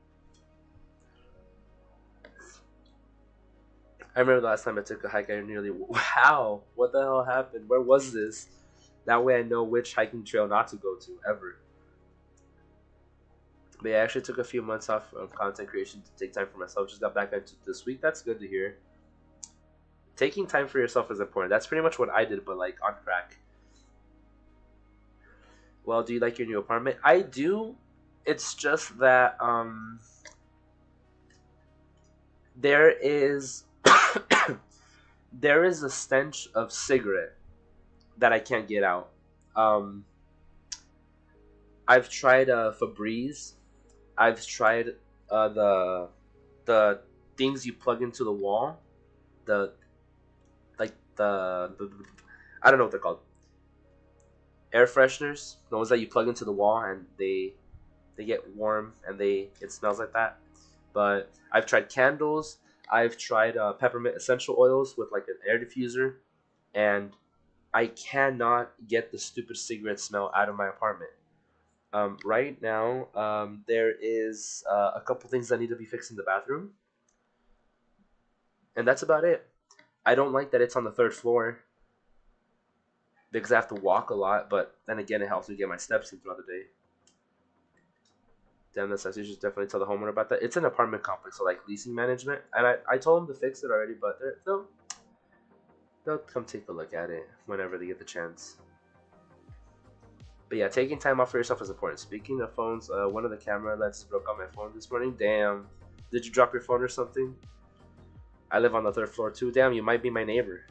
I remember the last time I took a hike, I nearly wow, what the hell happened? Where was this? That way I know which hiking trail not to go to ever. But yeah, I actually took a few months off of content creation to take time for myself. Just got back into this week. That's good to hear. Taking time for yourself is important. That's pretty much what I did, but like on crack. Well, do you like your new apartment? I do. It's just that there is there is a stench of cigarette that I can't get out. Um, I've tried Febreze. I've tried the things you plug into the wall. The like the I don't know what they're called. Air fresheners, the ones that you plug into the wall and they get warm and they it smells like that. But I've tried candles. I've tried peppermint essential oils with like an air diffuser, and I cannot get the stupid cigarette smell out of my apartment. Right now, there is a couple things that need to be fixed in the bathroom, and that's about it. I don't like that it's on the third floor because I have to walk a lot, but then again, it helps me get my steps in throughout the day. Damn, that's nice. You should definitely tell the homeowner about that. It's an apartment complex, so like leasing management, and I told them to fix it already, but they'll come take a look at it whenever they get the chance. But yeah, taking time off for yourself is important. Speaking of phones, one of the camera lens broke on my phone this morning. Damn. Did you drop your phone or something? I live on the third floor too. Damn, you might be my neighbor.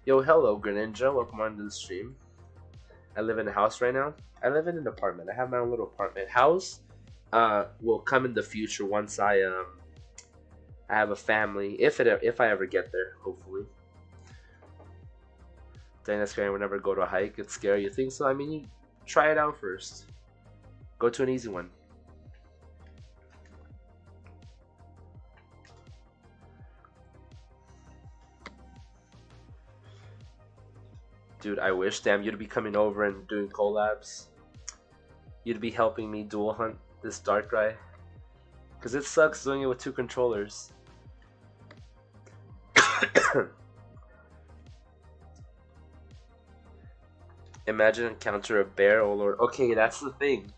Yo, hello, Greninja. Welcome on to the stream. I live in a house right now. I live in an apartment. I have my own little apartment. House will come in the future once I have a family. If I ever get there, hopefully. Dang, that's scary. I would never go to a hike. It's scary. You think so? I mean, you try it out first. Go to an easy one. Dude, I wish. Damn, you'd be coming over and doing collabs. You'd be helping me dual hunt this Darkrai. Because it sucks doing it with two controllers. Imagine encounter a bear, oh lord. Okay, that's the thing.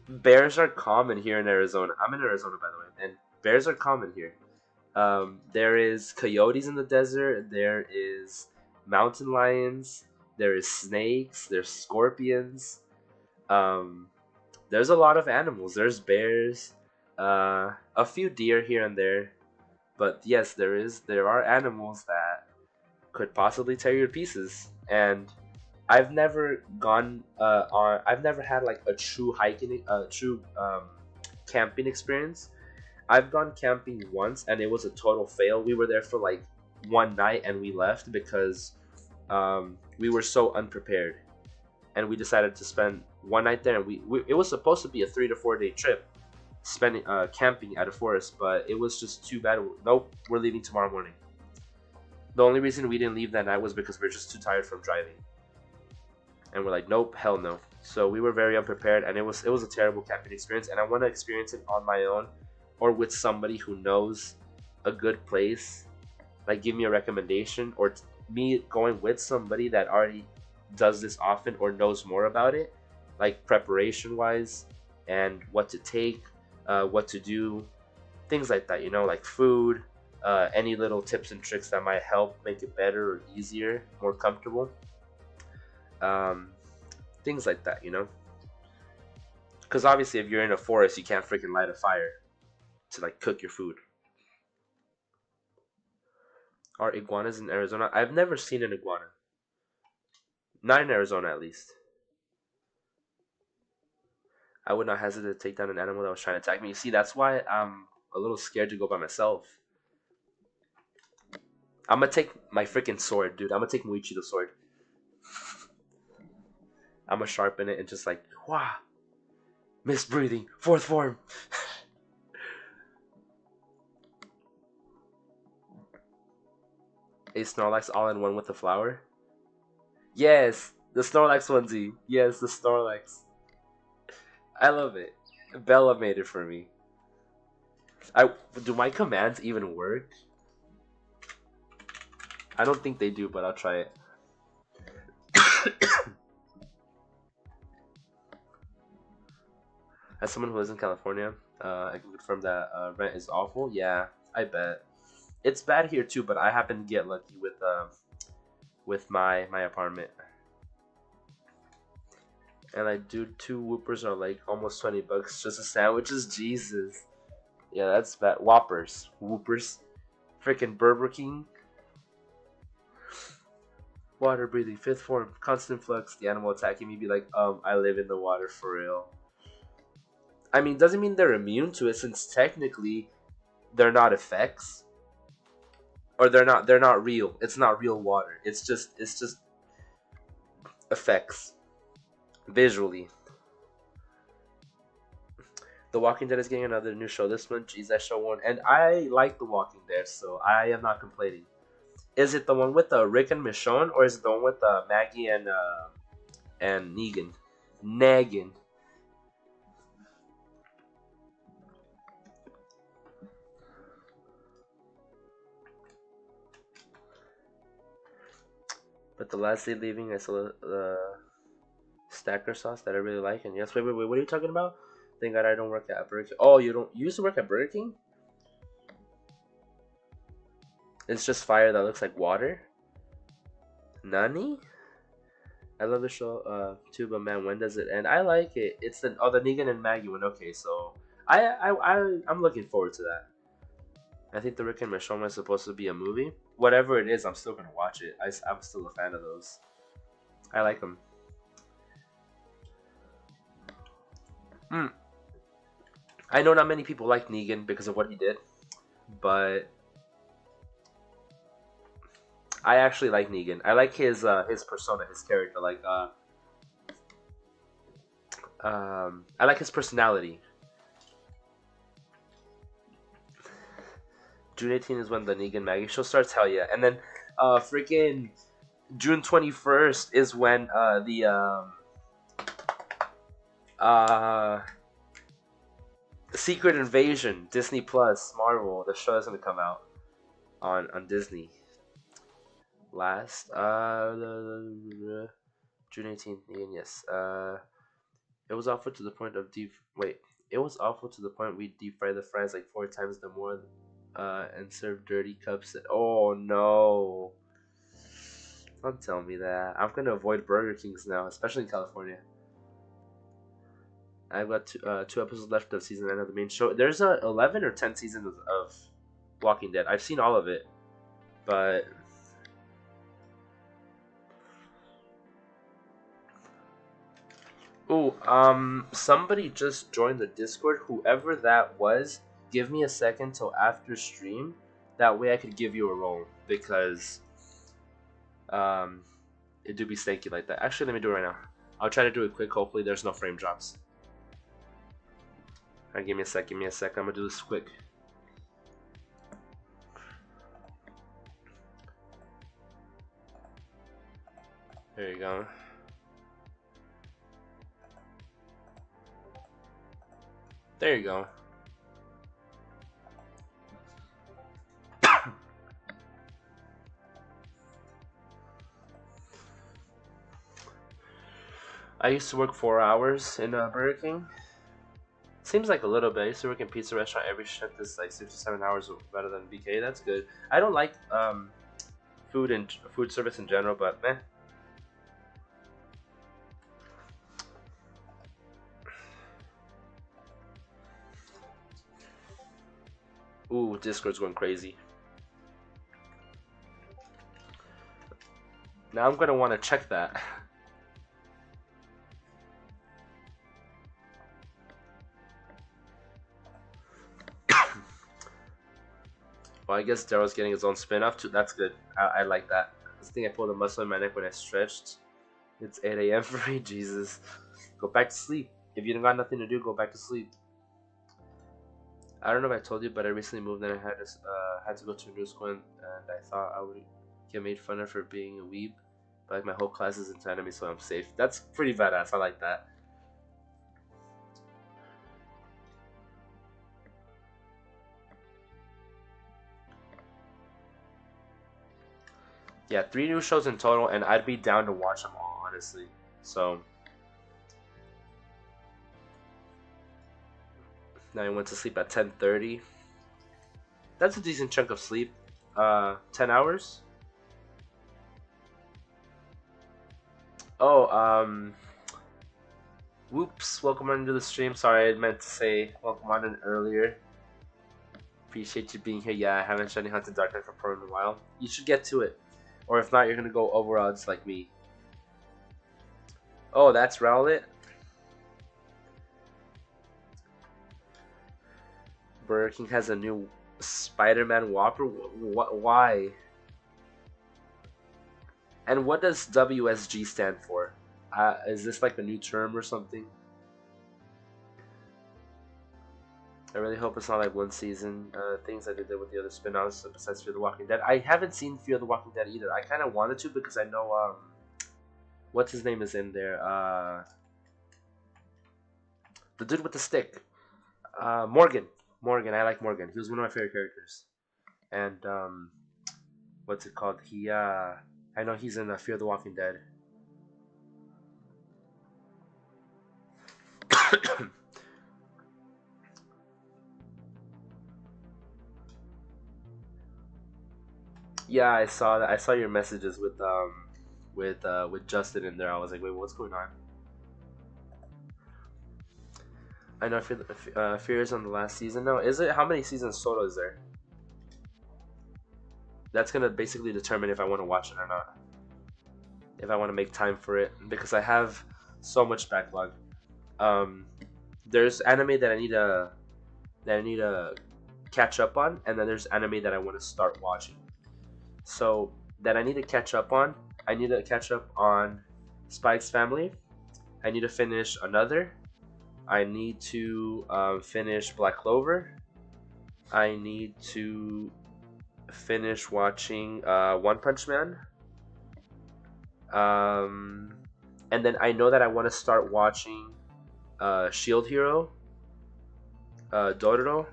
Bears are common here in Arizona. I'm in Arizona, by the way, and bears are common here. There is coyotes in the desert. There is mountain lions. There is snakes. There's scorpions. Um, there's a lot of animals. There's bears. A few deer here and there. But yes, there are animals that could possibly tear you to pieces. And I've never gone on. I've never had like a true hiking, true camping experience. I've gone camping once and it was a total fail. We were there for like one night and we left because we were so unprepared, and we decided to spend one night there. And we it was supposed to be a 3 to 4 day trip, spending camping at a forest, but it was just too bad. Nope, we're leaving tomorrow morning. The only reason we didn't leave that night was because we were just too tired from driving, and we're like, nope, hell no. So we were very unprepared, and it was a terrible camping experience. And I want to experience it on my own, or with somebody who knows a good place, like give me a recommendation, or me going with somebody that already does this often or knows more about it, like preparation wise, and what to take, what to do, things like that. Like food, any little tips and tricks that might help make it better or easier, more comfortable. Um, Things like that. Because obviously, if you're in a forest, you can't freaking light a fire to like cook your food. Are iguanas in Arizona? I've never seen an iguana. Not in Arizona, at least. I would not hesitate to take down an animal that was trying to attack me. You see, that's why I'm a little scared to go by myself. I'm gonna take my freaking sword, dude. I'm gonna take Muichi the sword. I'm gonna sharpen it and just like, wow, mist breathing, fourth form. A Snorlax all in one with the flower. Yes, the Snorlax onesie. Yes, the Snorlax. I love it. Bella made it for me. I do my commands even work? I don't think they do, but I'll try it. As someone who lives in California, I can confirm that rent is awful. Yeah, I bet it's bad here too. But I happen to get lucky with my apartment. And like, dude, two Whoopers are like almost $20 just a sandwiches. Jesus, yeah, that's bad. Whoppers, Whoopers, freaking Burger King. Water breathing, fifth form, constant flux. The animal attacking me be like, I live in the water for real. I mean, doesn't mean they're immune to it, since technically they're not effects, or they're not real. It's not real water. It's just effects visually. The Walking Dead is getting another new show this month. Jeez, that show one, and I like The Walking Dead, so I am not complaining. Is it the one with Rick and Michonne, or is it the one with Maggie and Negan? Negan. But the last day leaving, I saw the stacker sauce that I really like. And yes, wait, what are you talking about? Thank God I don't work at Burger King. Oh, you don't? You used to work at Burger King? It's just fire that looks like water. Nani? I love the show too, but man, when does it end? I like it. It's the Negan and Maggie one. Okay, so I'm looking forward to that. I think the Rick and Michonne is supposed to be a movie. Whatever it is, I'm still gonna watch it. I'm still a fan of those. I like them. Mm. I know not many people like Negan because of what he did, but I actually like Negan. I like his persona, his character. Like I like his personality. June 18th is when the Negan Maggie show starts. Hell yeah! And then freaking June 21st is when the uh Secret Invasion, Disney Plus, Marvel. The show is gonna come out on Disney. Last June 18th. Yes. It was awful to the point of deep. Wait. It was awful to the point we deep fry the fries like 4 times the more, and serve dirty cups. Oh no! Don't tell me that. I'm gonna avoid Burger Kings now, especially in California. I've got two episodes left of season 9 of the main show. There's 11 or 10 seasons of Walking Dead. I've seen all of it, but Ooh, somebody just joined the Discord. Whoever that was, give me a second till after stream. That way I could give you a roll because um, it do be stanky like that. Actually, let me do it right now. I'll try to do it quick. Hopefully, there's no frame drops. Alright, give me a sec. Give me a sec. I'm gonna do this quick. There you go. There you go. I used to work 4 hours in Burger King. Seems like a little bit. I used to work in pizza restaurant. Every shift is like 6 to 7 hours better than BK. That's good. I don't like food service in general, but meh. Ooh, Discord's going crazy. Now I'm gonna want to check that. Well, I guess Daryl's getting his own spin-off too. That's good. I like that. This thing I pulled a muscle in my neck when I stretched. It's 8 a.m. for me. Jesus. Go back to sleep. If you don't got nothing to do, go back to sleep. I don't know if I told you, but I recently moved and I had to go to a new school, and I thought I would get made fun of for being a weeb. But like my whole class is into anime, so I'm safe. That's pretty badass. I like that. Yeah, 3 new shows in total, and I'd be down to watch them all, honestly. So now I went to sleep at 10:30. That's a decent chunk of sleep. 10 hours. Oh, whoops. Welcome on to the stream. Sorry, I meant to say welcome on in earlier. Appreciate you being here. Yeah, I haven't shiny hunted Darkrai for Pro in a while. You should get to it. Or if not, you're gonna go over odds like me. Oh, that's Rowlet. Burger King has a new Spider-Man Whopper. Why? And what does WSG stand for? Is this like a new term or something? I really hope it's not like one season things like they did with the other spin-offs besides Fear the Walking Dead. I haven't seen Fear the Walking Dead either. I kind of wanted to because I know what's his name is in there. The dude with the stick. Morgan. Morgan. I like Morgan. He was one of my favorite characters. And what's it called? I know he's in Fear the Walking Dead. Yeah, I saw that. I saw your messages with Justin in there. I was like, wait, what's going on? I know Fear is on the last season now. Is it? How many seasons total is there? That's gonna basically determine if I want to watch it or not. If I want to make time for it, because I have so much backlog. There's anime that I need to catch up on, and then there's anime that I want to start watching. So that I need to catch up on. I need to catch up on Spy X Family. I need to finish Another. I need to finish Black Clover. I need to finish watching One Punch Man. And then I know that I want to start watching Shield Hero, Dororo,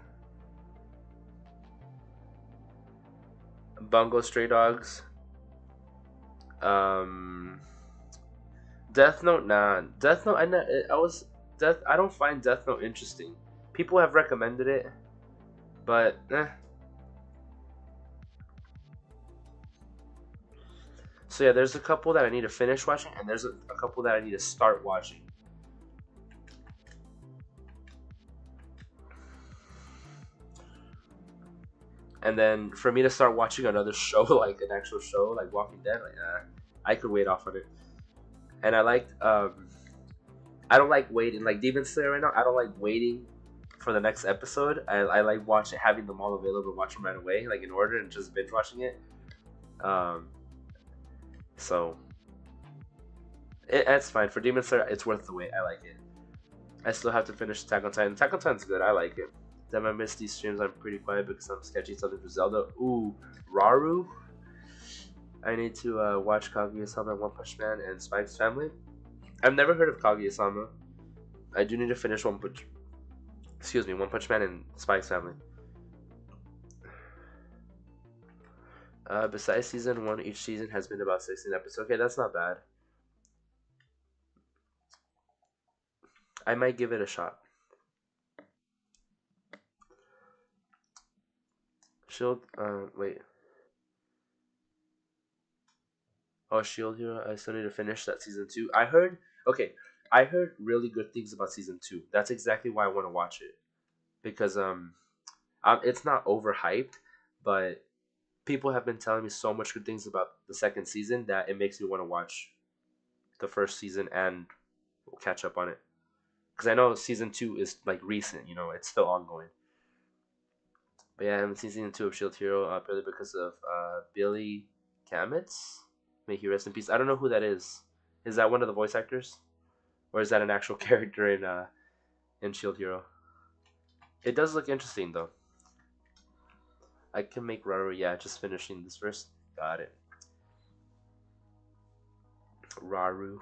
Bungo Stray Dogs, Death Note. Nah, Death Note. I don't find Death Note interesting. People have recommended it, but So yeah, there's a couple that I need to finish watching, and there's a couple that I need to start watching. And then for me to start watching another show, like an actual show, like Walking Dead, like I could wait off on it. And I liked I don't like waiting. Like Demon Slayer right now, I don't like waiting for the next episode. I like watching having them all available, watch them right away, like in order, and just binge watching it. Um, so it's fine for Demon Slayer. It's worth the wait. I like it. I still have to finish Attack on Titan. Attack on Titan's good. I like it. Then I miss these streams. I'm pretty quiet because I'm sketching something for Zelda. Ooh, Raru. I need to watch Kaguya-sama, One Punch Man, and Spike's Family. I've never heard of Kaguya-sama. I do need to finish One Punch Man and Spike's Family. Besides season 1, each season has been about 16 episodes. Okay, that's not bad. I might give it a shot. Shield, wait. Oh, Shield Hero, I still need to finish that season 2. I heard really good things about season 2. That's exactly why I want to watch it. Because, it's not overhyped, but people have been telling me so much good things about the second season that it makes me want to watch the first season and catch up on it. Because I know season 2 is like recent, it's still ongoing. But yeah, I haven't seen season 2 of Shield Hero purely because of Billy Kametz. May he rest in peace. I don't know who that is. Is that one of the voice actors, or is that an actual character in Shield Hero? It does look interesting though. I can make Raru. Yeah, just finishing this first. Got it. Raru.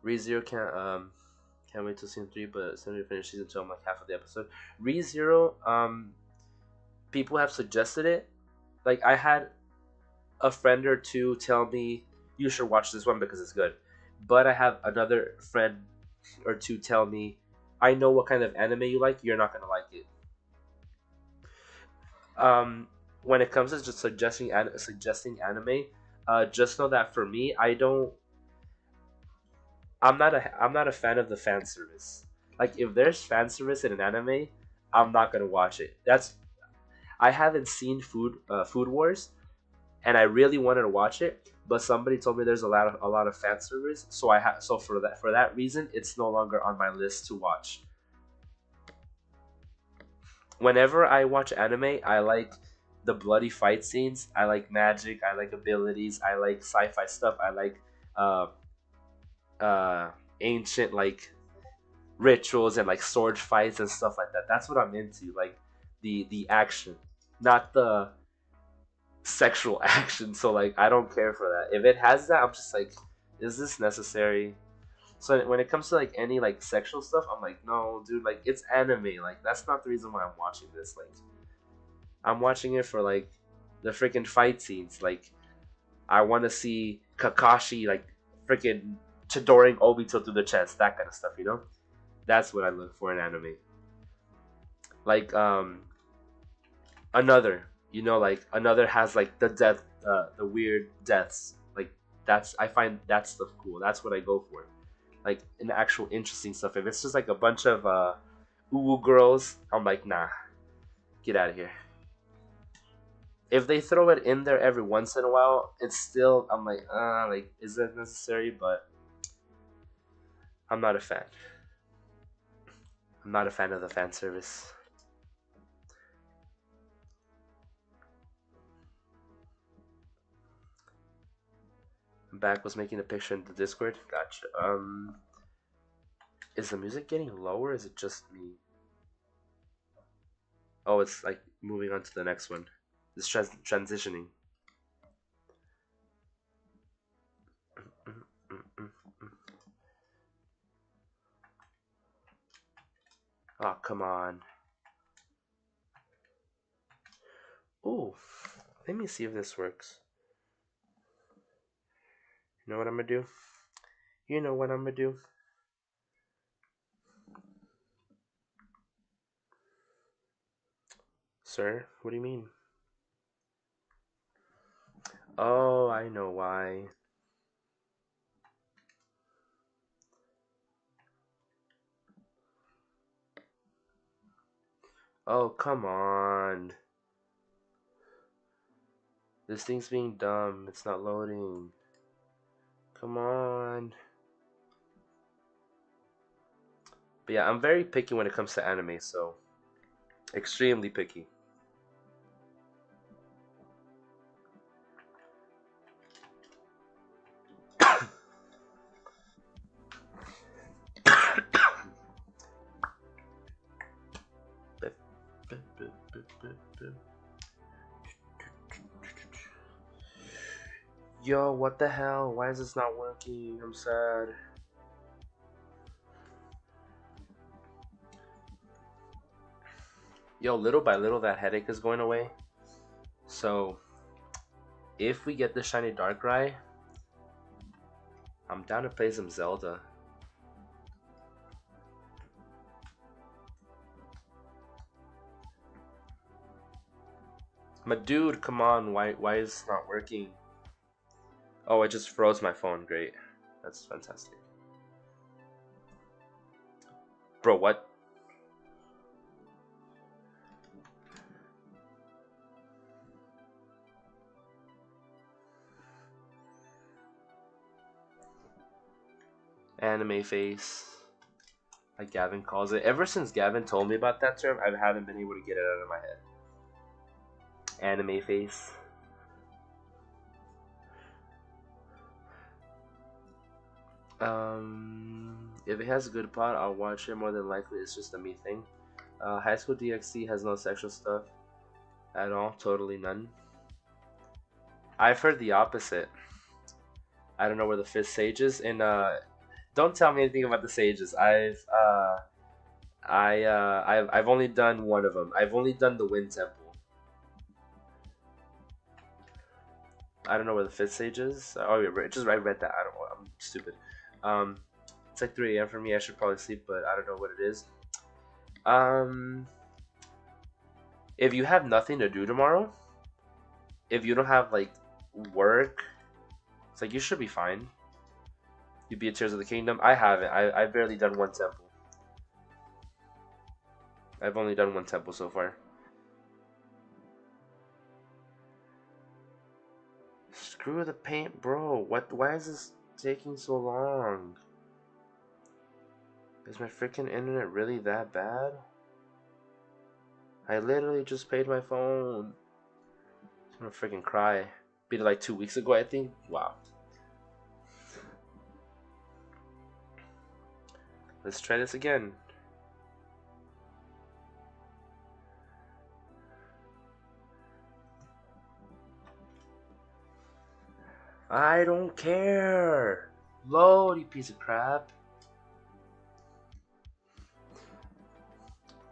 ReZero can't wait till season 3, but still need to finish season 2. I'm like half of the episode. ReZero, people have suggested it. Like I had a friend or two tell me you should watch this one because it's good. But I have another friend or two tell me, I know what kind of anime you like, you're not gonna like it. When it comes to just suggesting anime, just know that for me, I'm not a fan of the fan service. Like if there's fan service in an anime, I'm not gonna watch it. I haven't seen Food Wars, and I really wanted to watch it, but somebody told me there's a lot of fan service, so for that reason, it's no longer on my list to watch. Whenever I watch anime, I like the bloody fight scenes. I like magic. I like abilities. I like sci-fi stuff. I like uh, uh, ancient like rituals and like sword fights and stuff like that. That's what I'm into. Like the action, not the sexual action. So like I don't care for that. If it has that, I'm just like, is this necessary? So when it comes to like any like sexual stuff, I'm like, no, dude, like it's anime. Like that's not the reason why I'm watching this. Like I'm watching it for like the freaking fight scenes. Like I want to see Kakashi like freaking Chidoring Obito through the chest, that kind of stuff. That's what I look for in anime. Like like another has like the weird deaths. Like I find that stuff cool. That's what I go for. Like an actual interesting stuff. If it's just like a bunch of uwu girls, I'm like, nah, get out of here. If they throw it in there every once in a while, it's still I'm like is that necessary? But I'm not a fan. I'm not a fan of the fan service. Back was making a picture in the Discord. Gotcha. Is the music getting lower? Or is it just me? Oh, it's like moving on to the next one. It's transitioning. Oh, come on. Ooh, let me see if this works. You know what I'm gonna do? You know what I'm gonna do? Sir, what do you mean? Oh, I know why. Oh, come on. This thing's being dumb. It's not loading. Come on. But yeah, I'm very picky when it comes to anime, so extremely picky. Yo, what the hell? Why is this not working? I'm sad. Yo, little by little, that headache is going away. So, if we get the shiny Darkrai, I'm down to play some Zelda. My dude, come on, why is it not working? Oh, it just froze my phone. Great. That's fantastic. Bro, what? Anime face. Like Gavin calls it. Ever since Gavin told me about that term, I haven't been able to get it out of my head. Anime face. If it has a good plot, I'll watch it. More than likely, it's just a me thing. High School DxD has no sexual stuff at all. Totally none. I've heard the opposite. I don't know where the fifth sage is, and don't tell me anything about the sages. I've only done one of them. I've only done the Wind Temple. I don't know where the fifth sage is. Oh, yeah, I read that. I don't know. I'm stupid. Um, it's like 3 a.m. for me. I should probably sleep, but I don't know what it is. Um, if you have nothing to do tomorrow, if you don't have like work, it's like you should be fine. You beat Tears of the Kingdom. I haven't. I've barely done one temple. I've only done one temple so far. Screw the paint, bro. What? Why is this taking so long? Is my freaking internet really that bad? I literally just paid my phone. I'm gonna freaking cry. Beat it like 2 weeks ago, I think. Wow. Let's try this again. I don't care. Load, you piece of crap.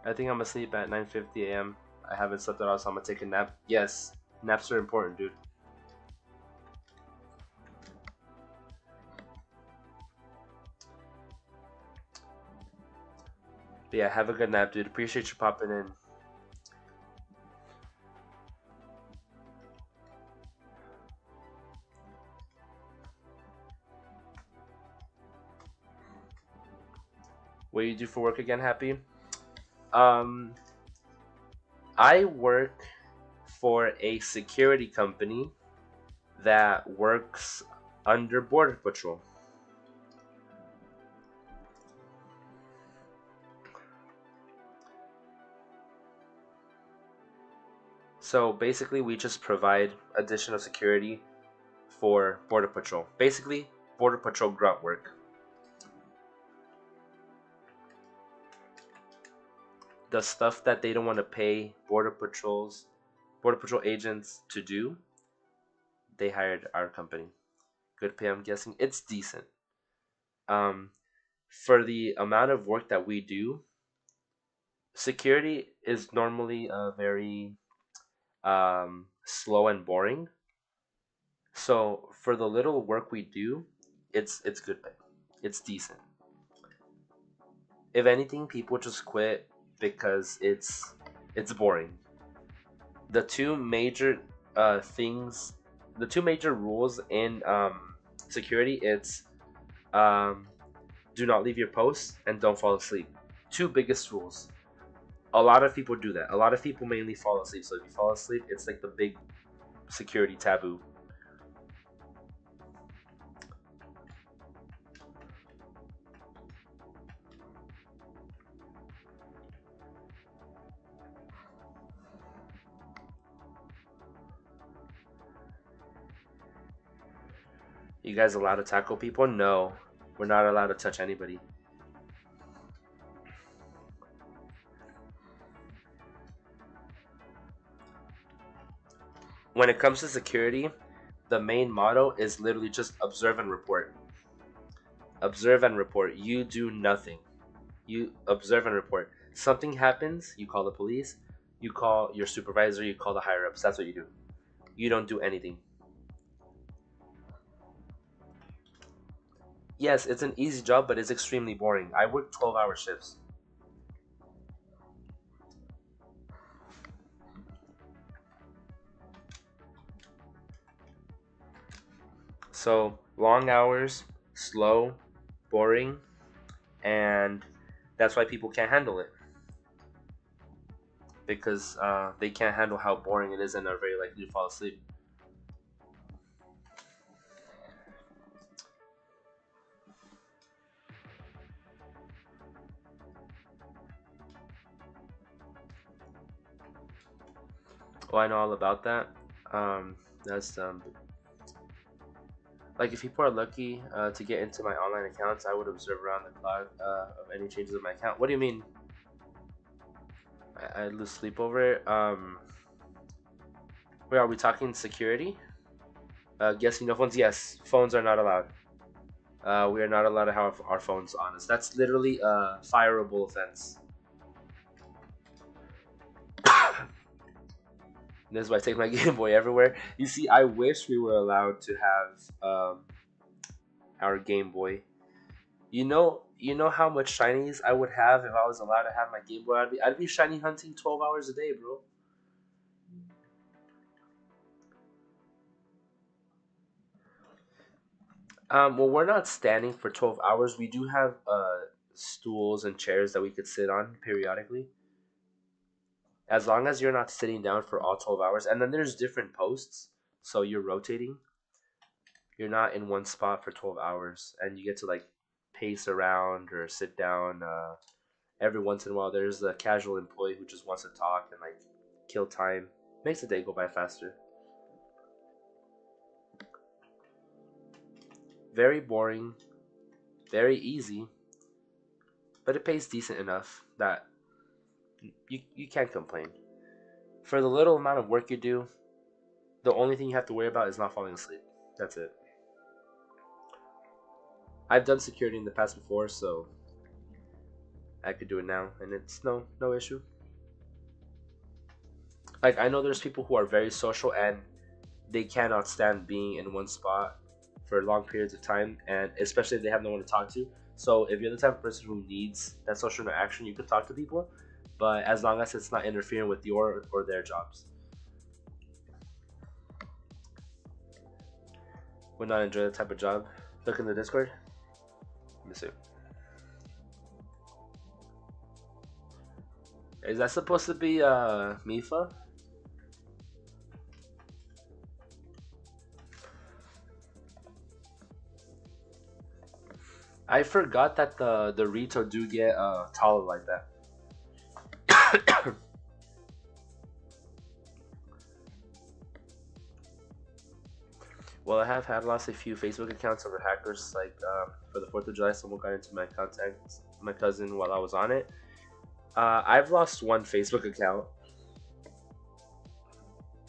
I think I'm asleep at 9:50 a.m. I haven't slept at all, so I'm gonna take a nap. Yes, naps are important, dude. But yeah, have a good nap, dude. Appreciate you popping in. What do you do for work again, Happy? Um, I work for a security company that works under Border Patrol. So basically, we just provide additional security for Border Patrol. Basically, Border Patrol grunt work. The stuff that they don't want to pay Border Patrol agents to do, they hired our company. Good pay, I'm guessing. It's decent. Um, for the amount of work that we do, security is normally very slow and boring. So for the little work we do, it's good pay. It's decent. If anything, people just quit because it's boring. The two major things, the two major rules in security, it's um, do not leave your post and don't fall asleep. Two biggest rules. A lot of people do that. A lot of people mainly fall asleep. So if you fall asleep, it's like the big security taboo. You guys allowed to tackle people? No, we're not allowed to touch anybody. When it comes to security, the main motto is literally just observe and report. Observe and report. You do nothing. You observe and report. Something happens, you call the police, you call your supervisor, you call the higher ups. That's what you do. You don't do anything. Yes, it's an easy job, but it's extremely boring. I work 12-hour shifts. So, long hours, slow, boring, and that's why people can't handle it. Because they can't handle how boring it is and are very likely to fall asleep. Oh, I know all about that. That's like if people are lucky to get into my online accounts, I would observe around the clock of any changes in my account. What do you mean? I lose sleep over it. Wait, are we talking security? Guessing no phones? Yes, phones are not allowed. We are not allowed to have our phones on us. That's literally a fireable offense. This is why I take my Game Boy everywhere. You see, I wish we were allowed to have our Game Boy. You know how much shinies I would have if I was allowed to have my Game Boy. I'd be shiny hunting 12 hours a day, bro. Well, we're not standing for 12 hours. We do have stools and chairs that we could sit on periodically. As long as you're not sitting down for all 12 hours, and then there's different posts, so you're rotating. You're not in one spot for 12 hours, and you get to like pace around or sit down. Every once in a while, there's a casual employee who just wants to talk and like kill time. Makes the day go by faster. Very boring, very easy, but it pays decent enough that you can't complain. For the little amount of work you do, the only thing you have to worry about is not falling asleep. That's it. I've done security in the past before, so I could do it now, and it's no issue. Like I know there's people who are very social and they cannot stand being in one spot for long periods of time, and especially if they have no one to talk to. So if you're the type of person who needs that social interaction, you could talk to people, but as long as it's not interfering with your or their jobs. Would not enjoy that type of job. Look in the Discord. Let me see. Is that supposed to be Mifa? I forgot that the Rito do get taller like that. Well, I have had lost a few Facebook accounts over hackers. Like for the 4th of July, someone got into my contacts, my cousin, while I was on it. I've lost one Facebook account,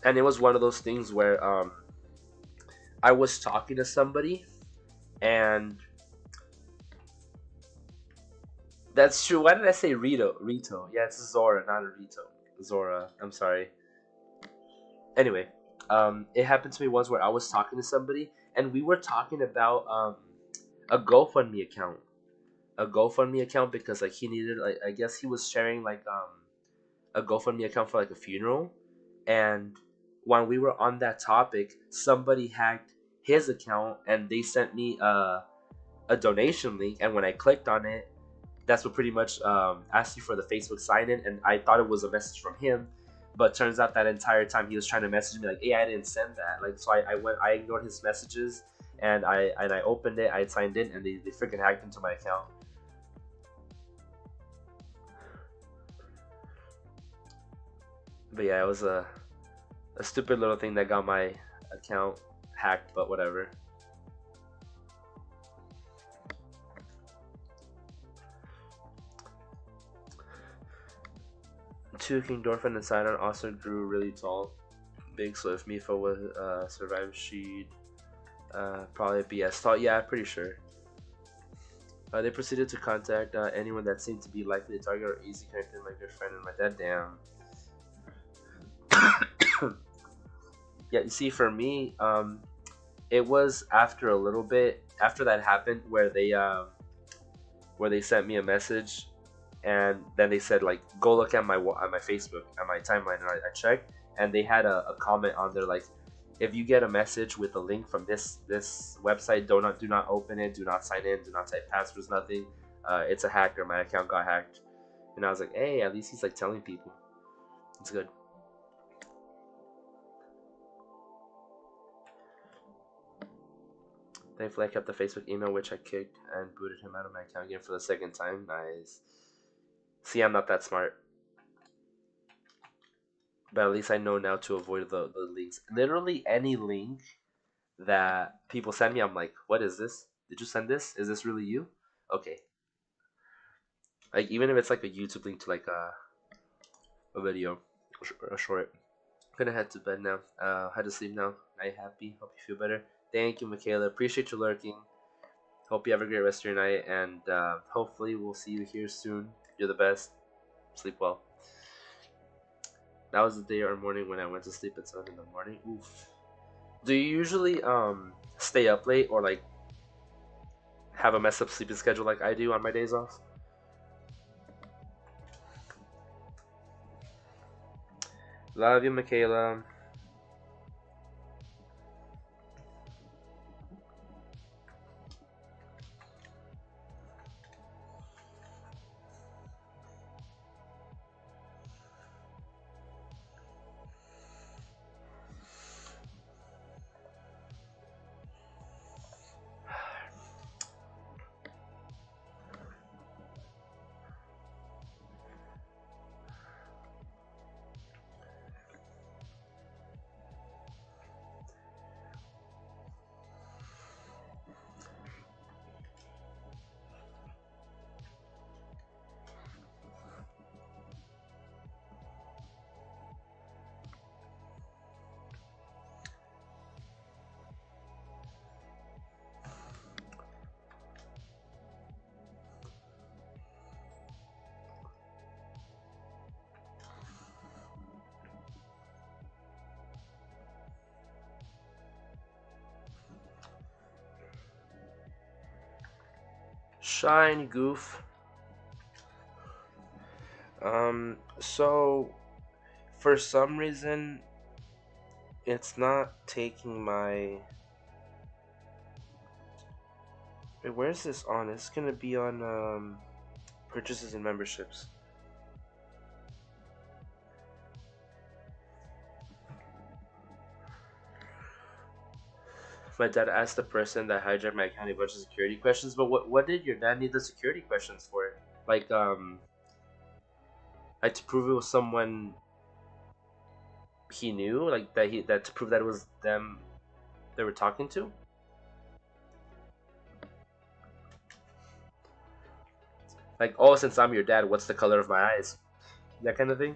and it was one of those things where I was talking to somebody, and that's true. Why did I say Rito? Rito. Yeah, it's Zora, not a Rito. Zora. I'm sorry. Anyway, it happened to me once where I was talking to somebody, and we were talking about a GoFundMe account. A GoFundMe account because like he needed like I guess he was sharing like a GoFundMe account for like a funeral, and when we were on that topic, somebody hacked his account and they sent me a donation link, and when I clicked on it, that's what pretty much asked you for the Facebook sign in, and I thought it was a message from him, but turns out that entire time he was trying to message me like, "Hey, I didn't send that." Like, so I ignored his messages, and I opened it, I signed in, and they freaking hacked into my account. But yeah, it was a stupid little thing that got my account hacked, but whatever. Two King Dorfin and Sidon also grew really tall, big. So if Mifa would survive, she'd probably be as tall. Yeah, pretty sure. They proceeded to contact anyone that seemed to be likely to target or easy connected. My good friend and my dad. Damn. Yeah, you see, for me, it was after a little bit after that happened where they sent me a message, and then they said like go look at my Facebook at my timeline, and I checked, and they had a comment on there like if you get a message with a link from this website, do not open it, do not sign in, do not type passwords, nothing. It's a hacker. My account got hacked, and I was like, hey, at least he's like telling people. It's good. Thankfully, I kept the Facebook email, which I kicked and booted him out of my account again for the second time. Nice. See, I'm not that smart, but at least I know now to avoid the links. Literally any link that people send me, I'm like, what is this? Did you send this? Is this really you? Okay. Like even if it's like a YouTube link to like a video, a short. I'm gonna head to bed now. Head to sleep now. Night happy. Hope you feel better. Thank you, Michaela. Appreciate you lurking. Hope you have a great rest of your night, and hopefully we'll see you here soon. You're the best. Sleep well. That was the day or morning when I went to sleep at 7 in the morning. Oof. Do you usually stay up late or like have a messed up sleeping schedule like I do on my days off? Love you, Michaela. Shine, goof. So for some reason, it's not taking my. Wait, where's this on? It's gonna be on purchases and memberships. My dad asked the person that hijacked my account a bunch of security questions, but what did your dad need the security questions for? Like like to prove it was someone he knew, like that to prove that it was them they were talking to. Like, oh, since I'm your dad, what's the color of my eyes? That kind of thing.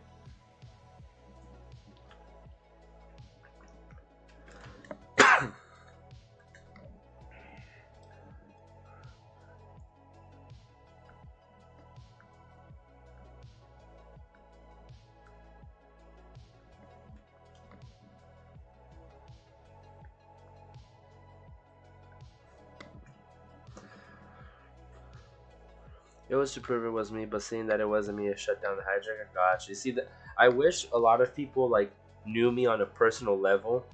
It was to prove it was me, but seeing that it wasn't me, it shut down the hijacker. Gotcha. You see that? I wish a lot of people like knew me on a personal level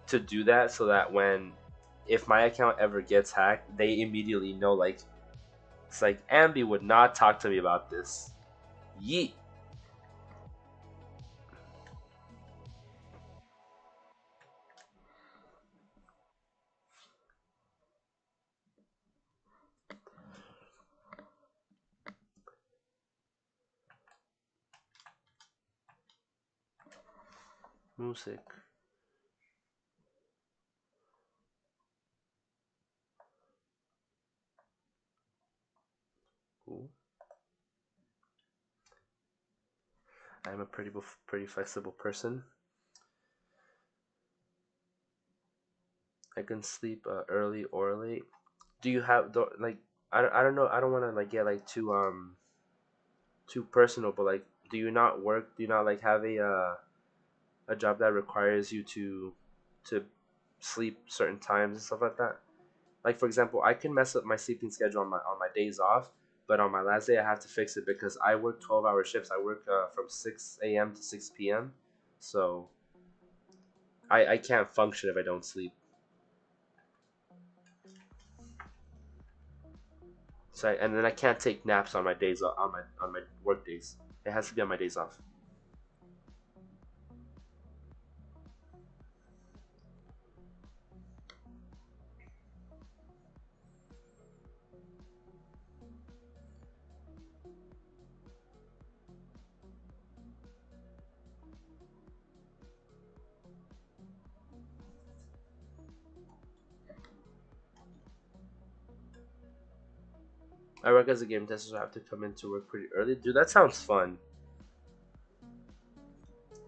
to do that, so that when if my account ever gets hacked, they immediately know. Like it's like Ambi would not talk to me about this. Yeet. Music. Cool. I'm a pretty flexible person. I can sleep early or late. Do you have like I don't know, I don't want to like get like too personal, but like do you not like have a job that requires you to sleep certain times and stuff like that? Like for example, I can mess up my sleeping schedule on my days off, but on my last day I have to fix it because I work 12-hour shifts. I work from 6 a.m. to 6 p.m. So I can't function if I don't sleep. And then I can't take naps on my days on my work days. It has to be on my days off. I work as a game tester, so I have to come into work pretty early. Dude, that sounds fun.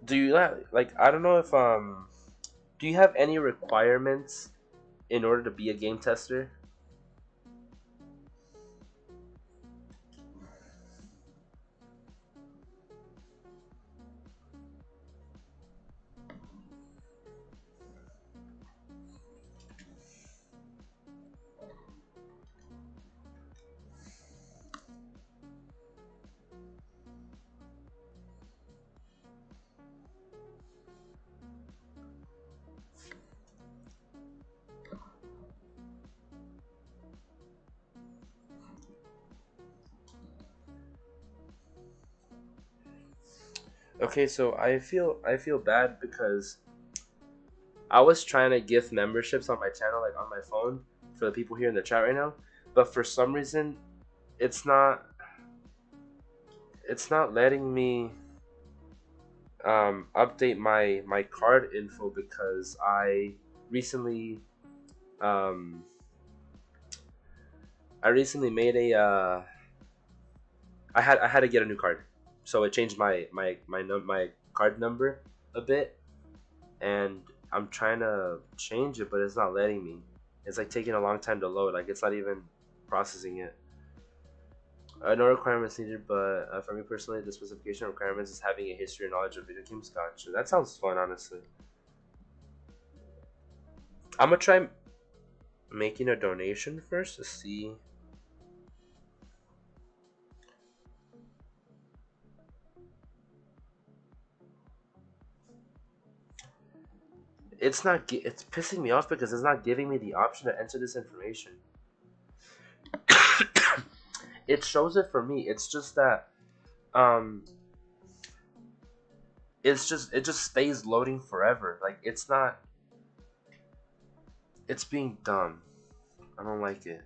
Do you like? I don't know if Do you have any requirements in order to be a game tester? Okay, so I feel bad because I was trying to gift memberships on my channel, like on my phone, for the people here in the chat right now, but for some reason, it's not it's not letting me update my card info because recently um, I recently made I had to get a new card, so it changed my card number a bit, and I'm trying to change it, but it's not letting me. It's like taking a long time to load. Like it's not even processing it. No requirements needed, but for me personally, the specification requirements is having a history and knowledge of video games. Gotcha. That sounds fun, honestly. I'm gonna try making a donation first to see. It's not. It's pissing me off because it's not giving me the option to enter this information. It shows it for me. It's just that um, it just stays loading forever. Like it's not. It's being dumb. I don't like it.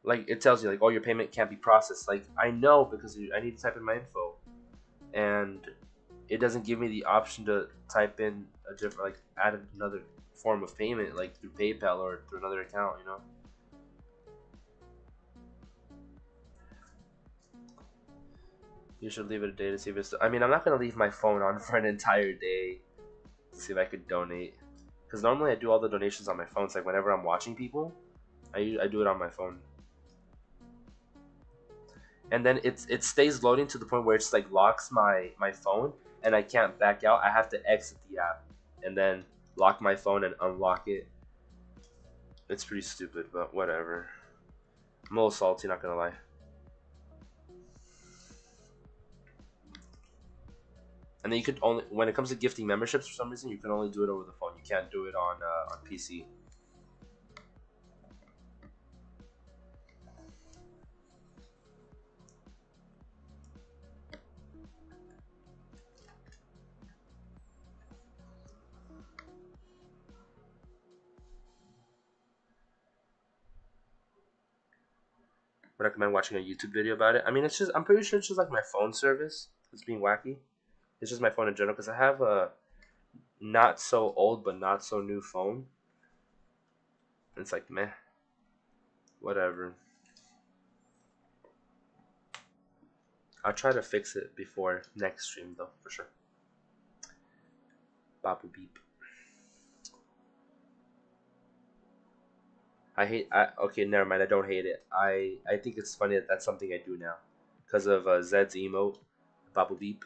Like it tells you like, oh, your payment can't be processed. Like I know because I need to type in my info, and it doesn't give me the option to type in a different, like add another form of payment, like through PayPal or through another account. You know, you should leave it a day to see if it's. I mean, I'm not gonna leave my phone on for an entire day to see if I could donate, because normally I do all the donations on my phone. It's like whenever I'm watching people, I do it on my phone, and then it stays loading to the point where it's like locks my phone, and I can't back out. I have to exit the app, and then lock my phone and unlock it. It's pretty stupid, but whatever. I'm a little salty, not gonna lie. And then you could only, when it comes to gifting memberships, for some reason you can only do it over the phone. You can't do it on PC. Would recommend watching a YouTube video about it. I mean, it's just, I'm pretty sure it's just like my phone service. It's being wacky. It's just my phone in general because I have a not so old but not so new phone. It's like meh, whatever. I'll try to fix it before next stream though, for sure. Babu beep. Okay, never mind. I don't hate it. I think it's funny that that's something I do now, because of Zed's emote, Babu beep.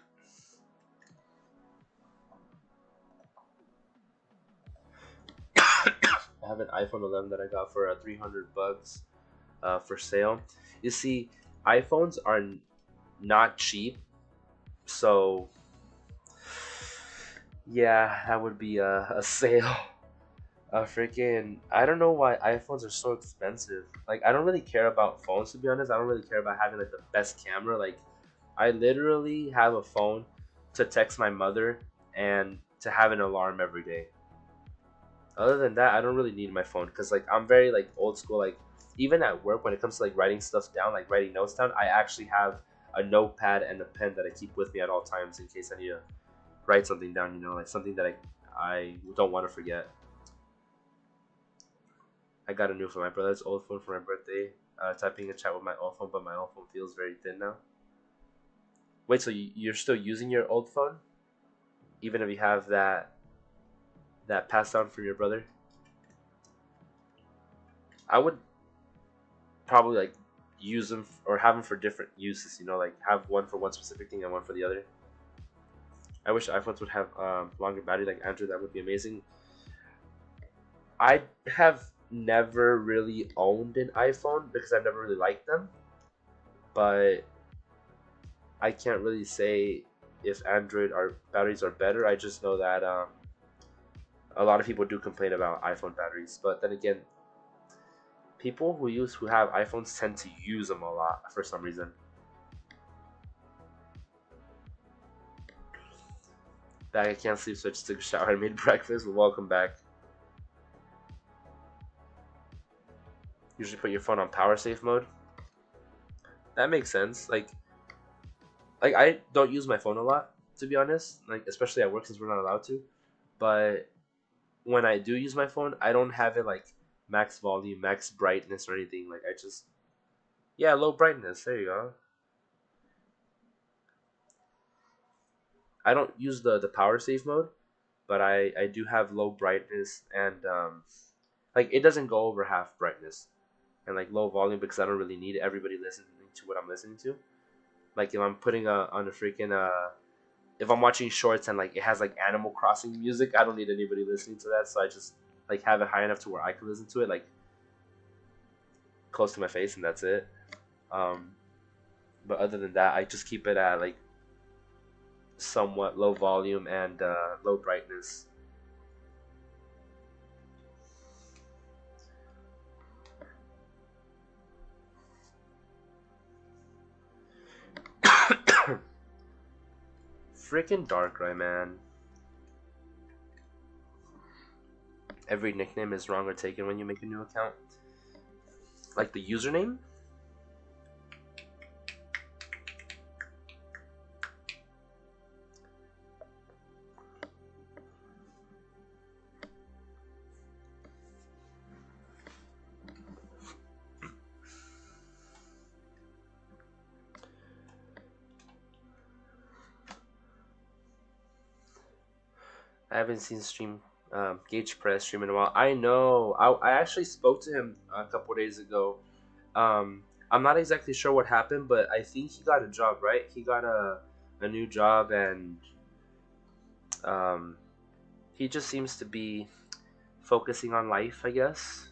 I have an iPhone 11 that I got for $300 for sale. You see, iPhones are not cheap, so yeah, that would be a sale. Freaking, I don't know why iPhones are so expensive. Like, I don't really care about phones, to be honest. I don't really care about having like the best camera. Like, I literally have a phone to text my mother and to have an alarm every day. Other than that, I don't really need my phone because like I'm very like old school. Like, even at work, when it comes to like writing stuff down, like writing notes down, I actually have a notepad and a pen that I keep with me at all times in case I need to write something down. Like something that I don't want to forget. I got a new for my brother's old phone for my birthday. Typing a chat with my old phone, but my old phone feels very thin now. Wait, so you're still using your old phone, even if you have that passed down from your brother? I would probably like use them or have them for different uses. Like have one for one specific thing and one for the other. I wish iPhones would have longer battery like Android. That would be amazing. I have never really owned an iPhone because I've never really liked them, but I can't really say if Android or batteries are better. I just know that a lot of people do complain about iPhone batteries, but then again, people who have iPhones tend to use them a lot for some reason. Back, I can't sleep, so I just took a shower and made breakfast. Well, welcome back. Usually put your phone on power safe mode. That makes sense. Like I don't use my phone a lot, to be honest. Like especially at work since we're not allowed to. But when I do use my phone, I don't have it like max volume, max brightness or anything. Like I just, yeah, low brightness. There you go. I don't use the power safe mode, but I do have low brightness and like it doesn't go over half brightness and like low volume because I don't really need everybody listening to what I'm listening to. Like if I'm putting on a freaking if I'm watching shorts and like it has like Animal Crossing music, I don't need anybody listening to that. So I just like have it high enough to where I can listen to it like close to my face and that's it. Um, but other than that, I just keep it at like somewhat low volume and low brightness. Freaking Darkrai, man. Every nickname is wrong or taken when you make a new account. Like the username? I haven't seen Gage Press stream in a while. I know. I actually spoke to him a couple days ago. I'm not exactly sure what happened, but I think he got a job, right? He got a new job, and um, he just seems to be focusing on life, I guess.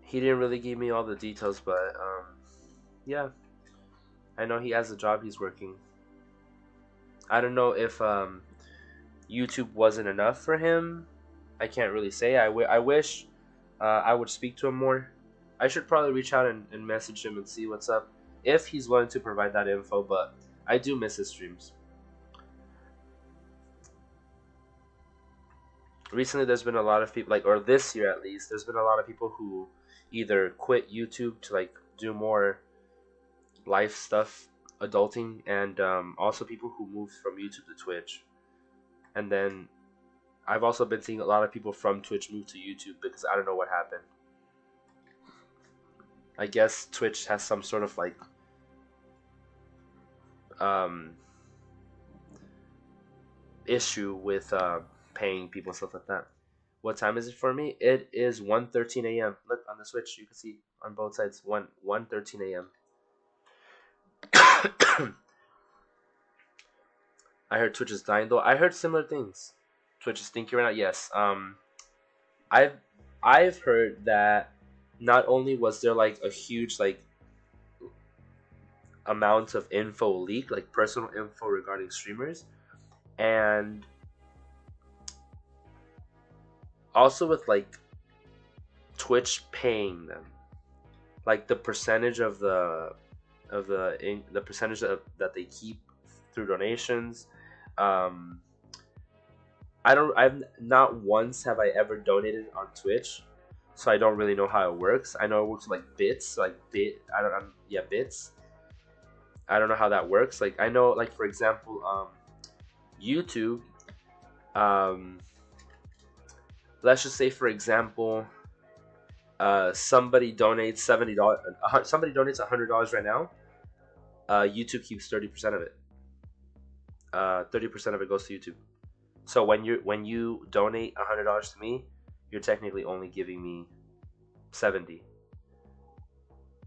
He didn't really give me all the details, but yeah, I know he has a job he's working. I don't know if YouTube wasn't enough for him. I can't really say. I wish I would speak to him more. I should probably reach out and message him and see what's up if he's willing to provide that info. But I do miss his streams. Recently, there's been a lot of people or this year at least, there's been a lot of people who either quit YouTube to like do more life stuff, adulting, and also people who moved from YouTube to Twitch. And then I've also been seeing a lot of people from Twitch move to YouTube because I don't know what happened. I guess Twitch has some sort of like um, issue with paying people and stuff like that. What time is it for me? It is 1:13 a.m. Look on the switch, you can see on both sides 1:13 a.m. I heard Twitch is dying though. I heard similar things. Twitch is thinking right now. Yes. I've I've heard that not only was there like a huge like amount of info leak, like personal info regarding streamers, and also with like Twitch paying them, like the percentage of the percentage that they keep through donations. Um, I've not once have I ever donated on Twitch, so I don't really know how it works. I know it works like bits, like bit. I don't. Yeah, bits. I don't know how that works. Like I know, like for example, YouTube. Um, let's just say, for example, somebody donates $70. Somebody donates $100 right now. YouTube keeps 30% of it. 30% of it goes to YouTube. So when you donate $100 to me, you're technically only giving me 70.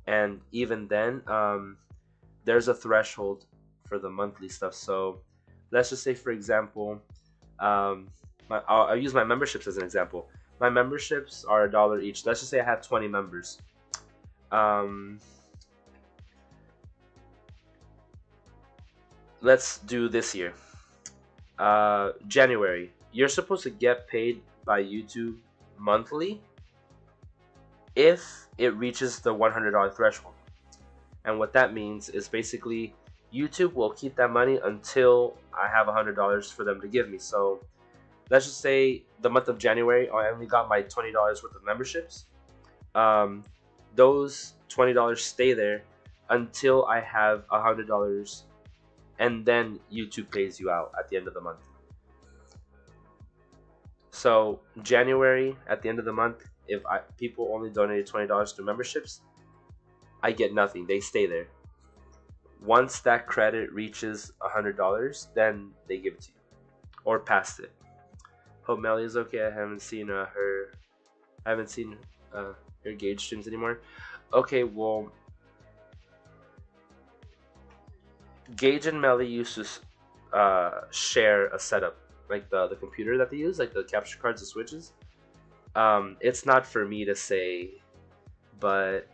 And even then, there's a threshold for the monthly stuff. So let's just say, for example, I'll use my memberships as an example. My memberships are $1 each. Let's just say I have 20 members. Um, let's do this year. January. You're supposed to get paid by YouTube monthly if it reaches the $100 threshold. And what that means is basically YouTube will keep that money until I have $100 for them to give me. So let's just say the month of January, I only got my $20 worth of memberships. Those $20 stay there until I have $100, and then YouTube pays you out at the end of the month. So January, at the end of the month, if people only donated $20 to memberships, I get nothing. They stay there. Once that credit reaches $100, then they give it to you, or past it. Hope Melly is okay. I haven't seen her. I haven't seen her Gauge streams anymore. Okay, well, Gauge and Melly used to share a setup, like the computer that they use, like the capture cards, the switches. It's not for me to say, but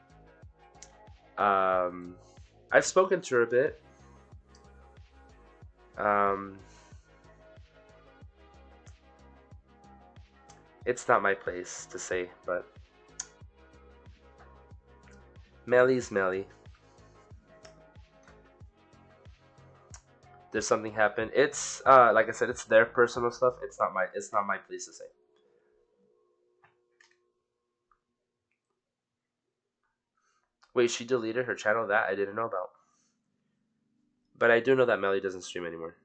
I've spoken to her a bit. It's not my place to say, but Melly's Melly. There's something happened. It's like I said, it's their personal stuff. It's not my place to say. Wait, she deleted her channel? That I didn't know about. But I do know that Melly doesn't stream anymore.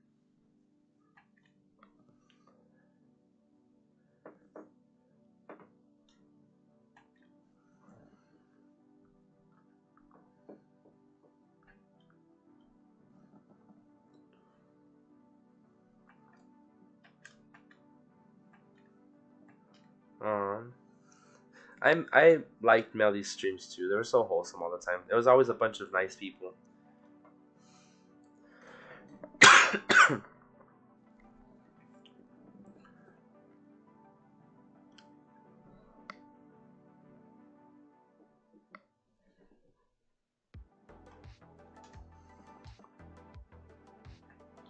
Um, I liked Melly's streams too. They were so wholesome all the time. There was always a bunch of nice people.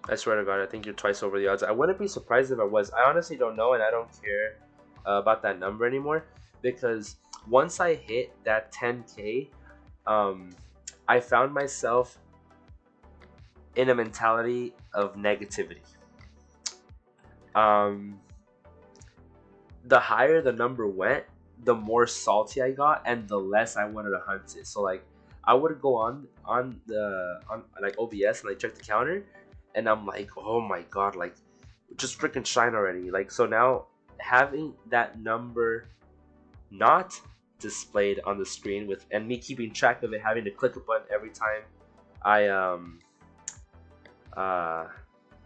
I swear to God, I think you're twice over the odds. I wouldn't be surprised if I was. I honestly don't know, and I don't care about that number anymore, because once I hit that 10K, um, I found myself in a mentality of negativity. Um, the higher the number went, the more salty I got, and the less I wanted to hunt it. So like, I would go on like OBS and like check the counter, and I'm like, oh my god, like just freaking shine already. Like, so now having that number not displayed on the screen with, and me keeping track of it, having to click a button every time I uh,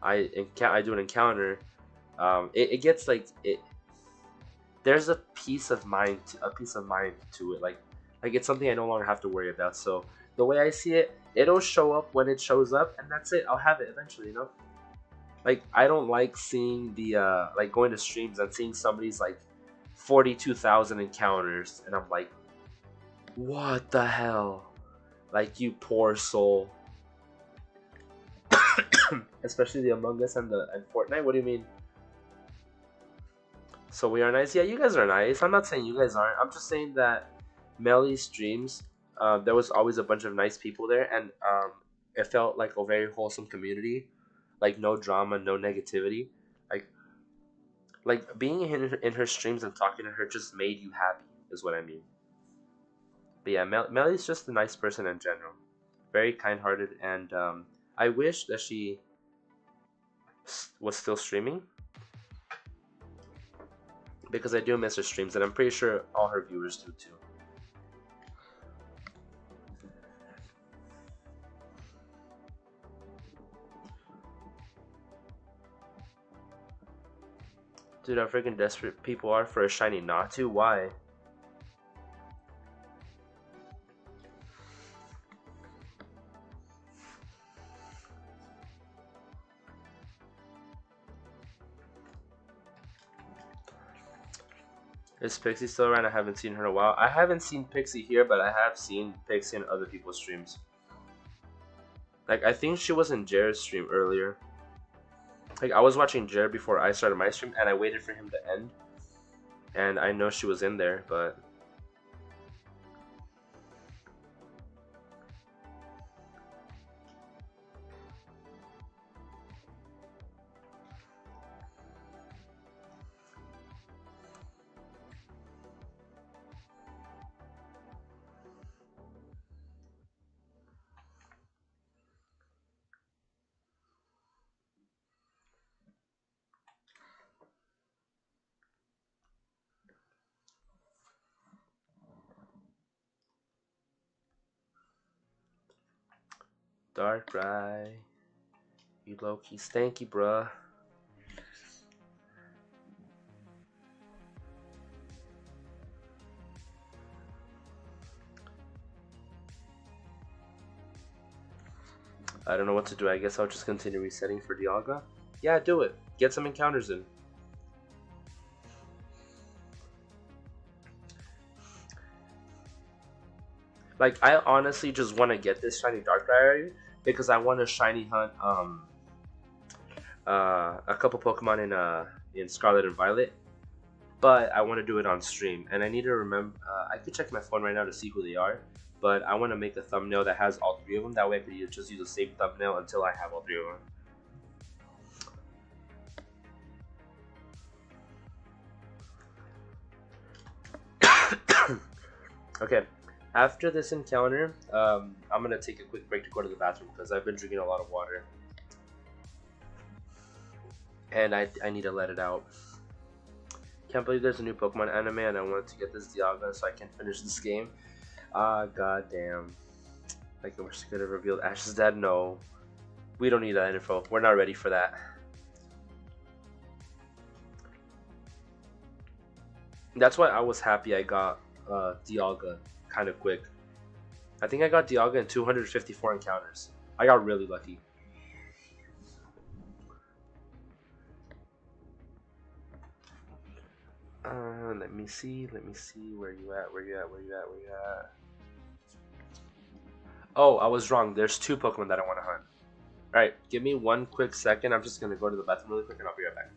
I do an encounter, it gets like it. There's a peace of mind to it. Like it's something I no longer have to worry about. So the way I see it, it'll show up when it shows up, and that's it. I'll have it eventually. Like I don't like seeing the like going to streams and seeing somebody's like 42,000 encounters, and I'm like, what the hell? Like you poor soul. Especially the Among Us and Fortnite. What do you mean? So we are nice. Yeah, you guys are nice. I'm not saying you guys aren't. I'm just saying that Melly streams. There was always a bunch of nice people there, and it felt like a very wholesome community. Like no drama, no negativity. Like being in her streams and talking to her just made you happy. Is what I mean. But yeah, Melly's just a nice person in general. Very kind-hearted, and I wish that she was still streaming because I do miss her streams, and I'm pretty sure all her viewers do too. Dude, how freaking desperate people are for a shiny not to. Why? Is Pixie still around? I haven't seen her in a while. I haven't seen Pixie here, but I have seen Pixie in other people's streams. Like, I think she was in Jared's stream earlier. Like, I was watching Jared before I started my stream, and I waited for him to end. And I know she was in there, but... Darkrai. You low-key stanky, bruh. I don't know what to do. I guess I'll just continue resetting for Dialga. Yeah, do it. Get some encounters in. Like, I honestly just want to get this shiny Darkrai because I want to shiny hunt a couple Pokemon in Scarlet and Violet, but I want to do it on stream, and I need to remember. I could check my phone right now to see who they are, but I want to make a thumbnail that has all three of them. That way, I could just use the same thumbnail until I have all three of them. Okay. After this encounter, I'm gonna take a quick break to go to the bathroom because I've been drinking a lot of water, and I need to let it out. Can't believe there's a new Pokemon anime, and I wanted to get this Dialga so I can finish this game. Ah, goddamn. Like, I wish they could have revealed Ash's dad. No. We don't need that info. We're not ready for that. That's why I was happy I got Dialga kind of quick. I think I got Dialga in 254 encounters. I got really lucky. Let me see. Let me see. Where you at? Where you at? Where you at? Where you at? Oh, I was wrong. There's two Pokemon that I want to hunt. Alright, give me one quick second. I'm just going to go to the bathroom really quick and I'll be right back.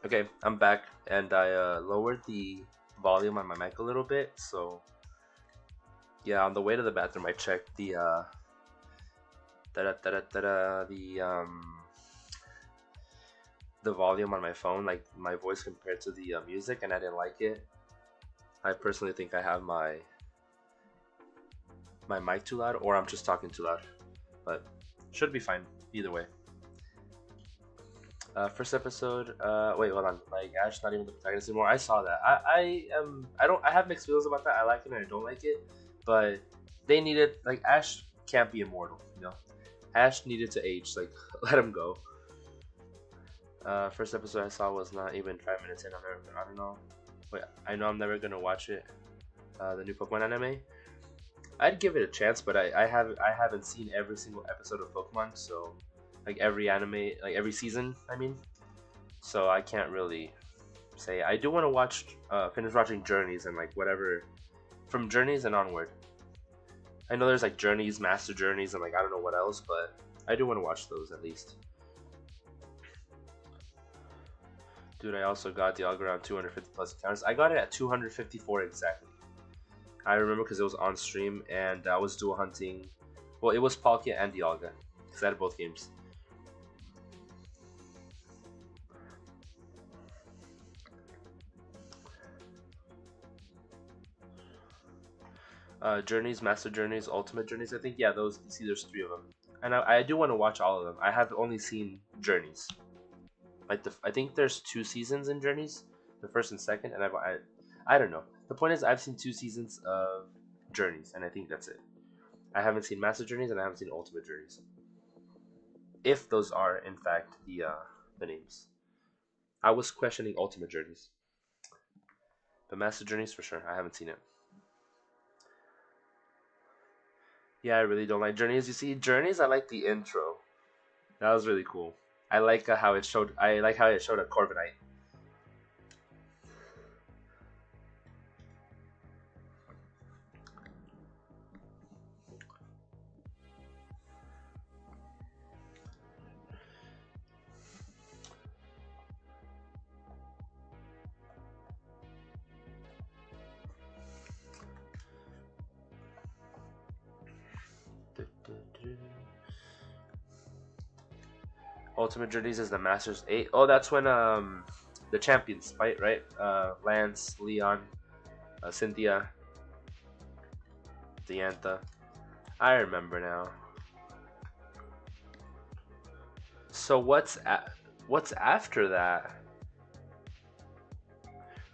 Okay, I'm back, and I lowered the volume on my mic a little bit. So yeah, on the way to the bathroom, I checked the the volume on my phone, like my voice compared to the music, and I didn't like it. I personally think I have my mic too loud, or I'm just talking too loud, but should be fine either way. First episode. Wait, hold on. Like Ash, not even the protagonist anymore. I saw that. I don't. I have mixed feelings about that. I like it and I don't like it, but they needed like Ash can't be immortal. You know, Ash needed to age. Like let him go. First episode I saw was not even 5 minutes in. I don't know. Wait, I know I'm never gonna watch it. The new Pokemon anime. I'd give it a chance, but I haven't seen every single episode of Pokemon, so like every anime, like every season. I mean, so I can't really say. I do want to watch, finish watching Journeys and like whatever from Journeys and onward. I know there's like Journeys, Master Journeys, and like I don't know what else, but I do want to watch those at least. Dude, I also got the around 250 plus encounters. I got it at 254 exactly. I remember because it was on stream and I was dual hunting. Well, it was Palkia and Dialga because I had both games. Journeys, Master Journeys, Ultimate Journeys. I think yeah, those. You see, there's three of them, and I do want to watch all of them. I have only seen Journeys. Like I think there's two seasons in Journeys, the first and second, and I don't know. The point is, I've seen two seasons of Journeys, and I think that's it. I haven't seen Master Journeys, and I haven't seen Ultimate Journeys. If those are in fact the names, I was questioning Ultimate Journeys, but Master Journeys for sure. I haven't seen it. Yeah, I really don't like Journeys. You see, Journeys, I like the intro. That was really cool. I like how it showed. I like how it showed a Corviknight. Ultimate Journeys is the Masters 8. Oh, that's when the champions fight, right? Lance, Leon, Cynthia, Diantha. I remember now. So what's after that?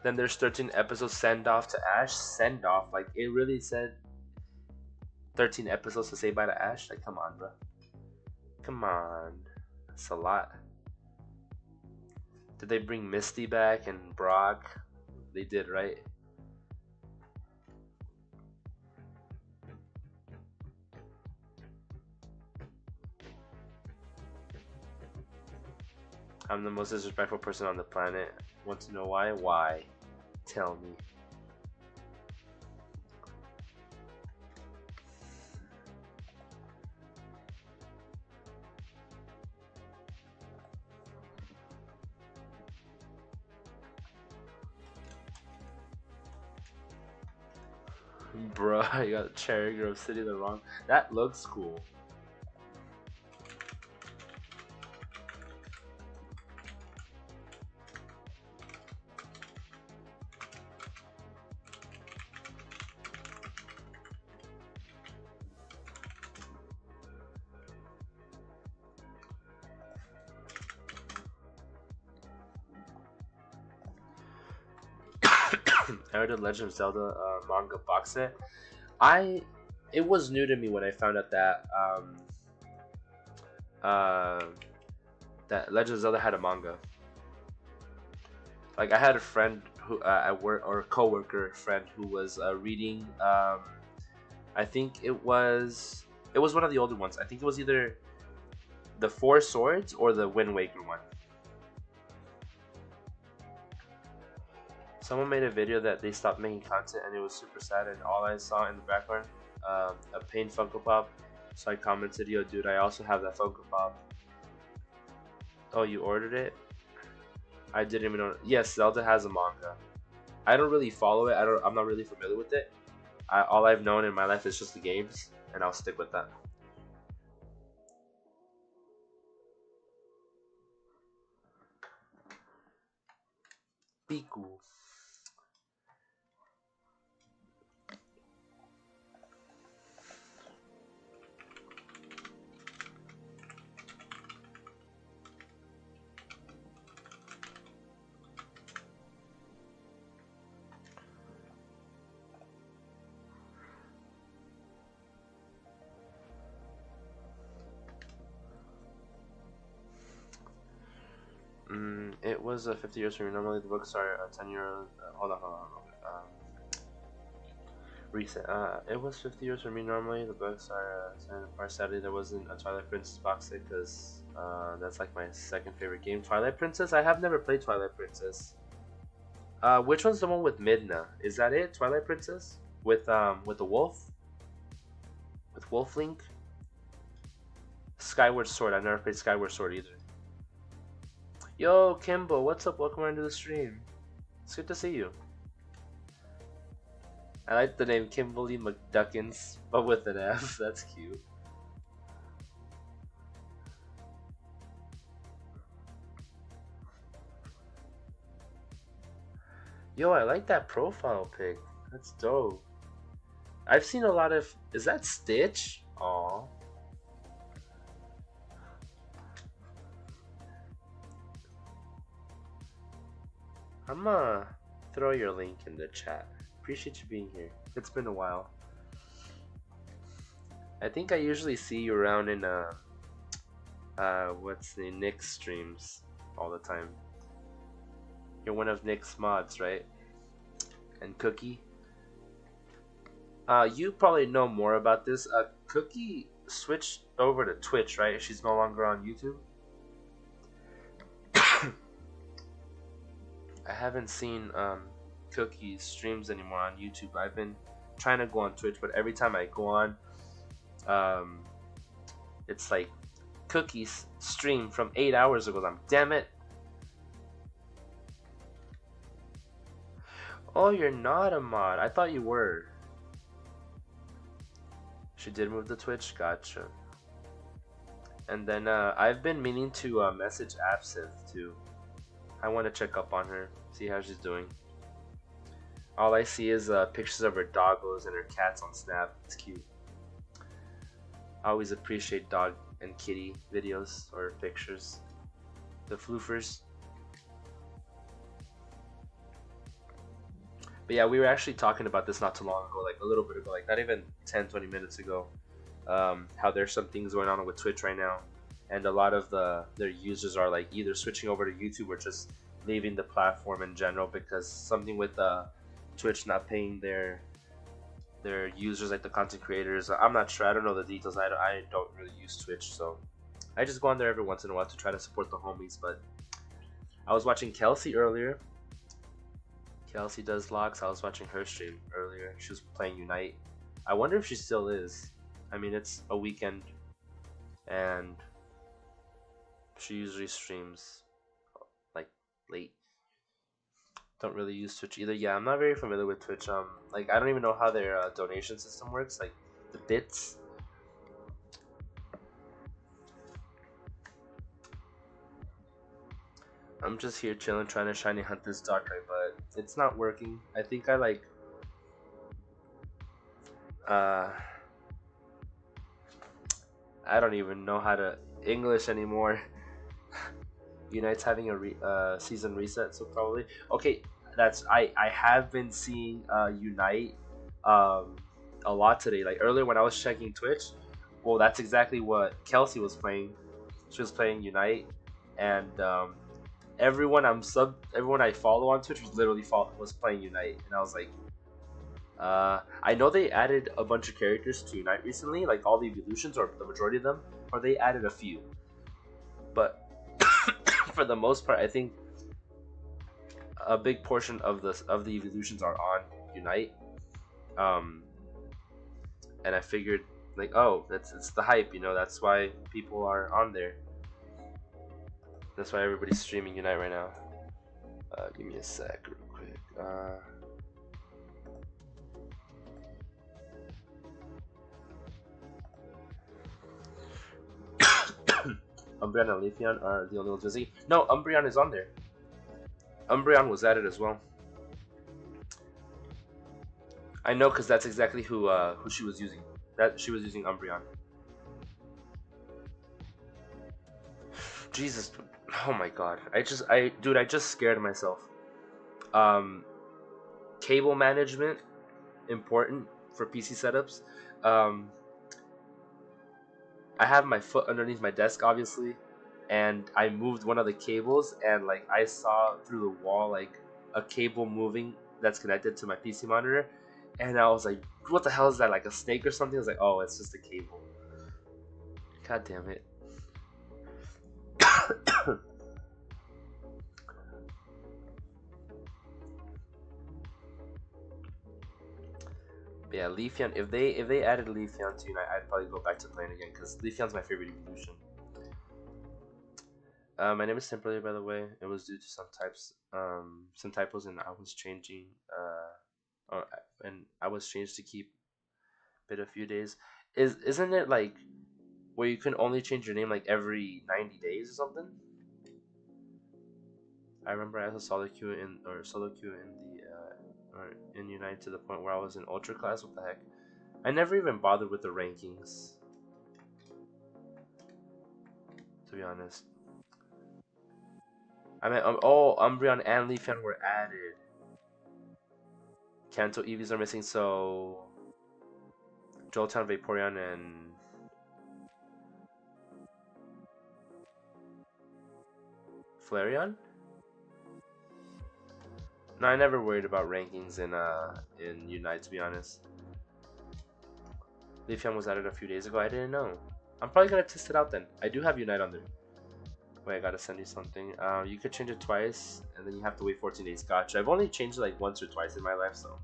Then there's 13 episodes send off to Ash. Send off, like it really said 13 episodes to say bye to Ash. Like come on, bro. Come on. That's a lot. Did they bring Misty back and Brock? They did, right? I'm the most disrespectful person on the planet. Want to know why? Why? Tell me. Bruh, you got Cherry Grove City the wrong. That looks cool. I read the Legend of Zelda manga box set. It was new to me when I found out uh, that Legend of Zelda had a manga. Like I had a friend who at work or a coworker friend who was reading. I think it was one of the older ones. I think it was either the Four Swords or the Wind Waker one. Someone made a video that they stopped making content and it was super sad, and all I saw in the background, a Pain Funko Pop. So I commented, yo dude, I also have that Funko Pop. Oh, you ordered it? I didn't even know. Yes, Zelda has a manga. I don't really follow it. I'm not really familiar with it. All I've known in my life is just the games, and I'll stick with that. Piku. It was 50 years from normally the books are 10 year. Hold on. Reset. It was 50 years for me. Normally, the books are 10 apart. Sadly, there wasn't a Twilight Princess box set because that's like my second favorite game. Twilight Princess. I have never played Twilight Princess. Which one's the one with Midna? Is that it? Twilight Princess with the wolf, with Wolf Link. Skyward Sword. I've never played Skyward Sword either. Yo, Kimbo, what's up? Welcome into the stream. It's good to see you. I like the name Kimberly McDuckins, but with an F. That's cute. Yo, I like that profile pic. That's dope. I've seen a lot of. Is that Stitch? Aw. I'm gonna throw your link in the chat. Appreciate you being here. It's been a while. I think I usually see you around in what's the Nick's streams all the time. You're one of Nick's mods, right? And Cookie. You probably know more about this. Cookie switched over to Twitch, right? She's no longer on YouTube. I haven't seen Cookie's streams anymore on YouTube. I've been trying to go on Twitch, but every time I go on, it's like Cookie's stream from 8 hours ago. I'm damn it. Oh, you're not a mod. I thought you were. She did move to Twitch. Gotcha. And then I've been meaning to message Absinthe too. I want to check up on her, see how she's doing. All I see is pictures of her doggos and her cats on Snap. It's cute. I always appreciate dog and kitty videos or pictures. The floofers. But yeah, we were actually talking about this not too long ago, like a little bit ago, like not even 10-20 minutes ago. How there's some things going on with Twitch right now, and a lot of their users are like either switching over to YouTube or just leaving the platform in general because something with Twitch not paying their users, like the content creators. I'm not sure. I don't know the details. I don't really use Twitch, so I just go on there every once in a while to try to support the homies. But I was watching Kelsey earlier. Kelsey does locks. I was watching her stream earlier. She was playing Unite. I wonder if she still is. I mean, it's a weekend, and she usually streams like late. Don't really use Twitch either. Yeah, I'm not very familiar with Twitch. Like I don't even know how their donation system works. Like the bits. I'm just here chilling, trying to shiny hunt this Darkrai, but it's not working. I think I like. I don't even know how to English anymore. Unite's having a season reset, so probably okay. I have been seeing Unite a lot today. Like earlier when I was checking Twitch, well, that's exactly what Kelsey was playing. She was playing Unite, and everyone I follow on Twitch was literally was playing Unite, and I was like, I know they added a bunch of characters to Unite recently, like all the evolutions or the majority of them, or they added a few, but for the most part, I think a big portion of the evolutions are on Unite. And I figured like, oh, it's the hype, that's why people are on there. That's why everybody's streaming Unite right now. Give me a sec, real quick. Umbreon and Leafeon are the only ones missing. No, Umbreon is on there. Umbreon was added as well. I know, cause that's exactly who she was using. That she was using Umbreon. Jesus, oh my God! Dude, I just scared myself. Um, Cable management important for PC setups. Um, I have my foot underneath my desk, obviously, and I moved one of the cables, and like I saw through the wall like a cable moving that's connected to my PC monitor, and I was like, "What the hell is that? Like a snake or something?" I was like, "Oh, it's just a cable." God damn it! But yeah, Leafeon. If they added Leafeon to Unite, I'd probably go back to playing again because Leafeon's my favorite evolution. My name is Temporary, by the way. It was due to some typos, and I was changing. And I was changed to keep it a few days. Isn't it like where you can only change your name like every 90 days or something? I remember I was a solo queue in the or in Unite to the point where I was in Ultra class. What the heck? I never even bothered with the rankings, to be honest. I mean, Umbreon and Leafeon were added. Kanto EVs are missing, so Jolteon, Vaporeon, and Flareon. No, I never worried about rankings in Unite, to be honest. Leafeon was added a few days ago. I didn't know. I'm probably gonna test it out then. I do have Unite on there. Wait, I gotta send you something. You could change it twice, and then you have to wait 14 days. Gotcha. I've only changed it like once or twice in my life, so.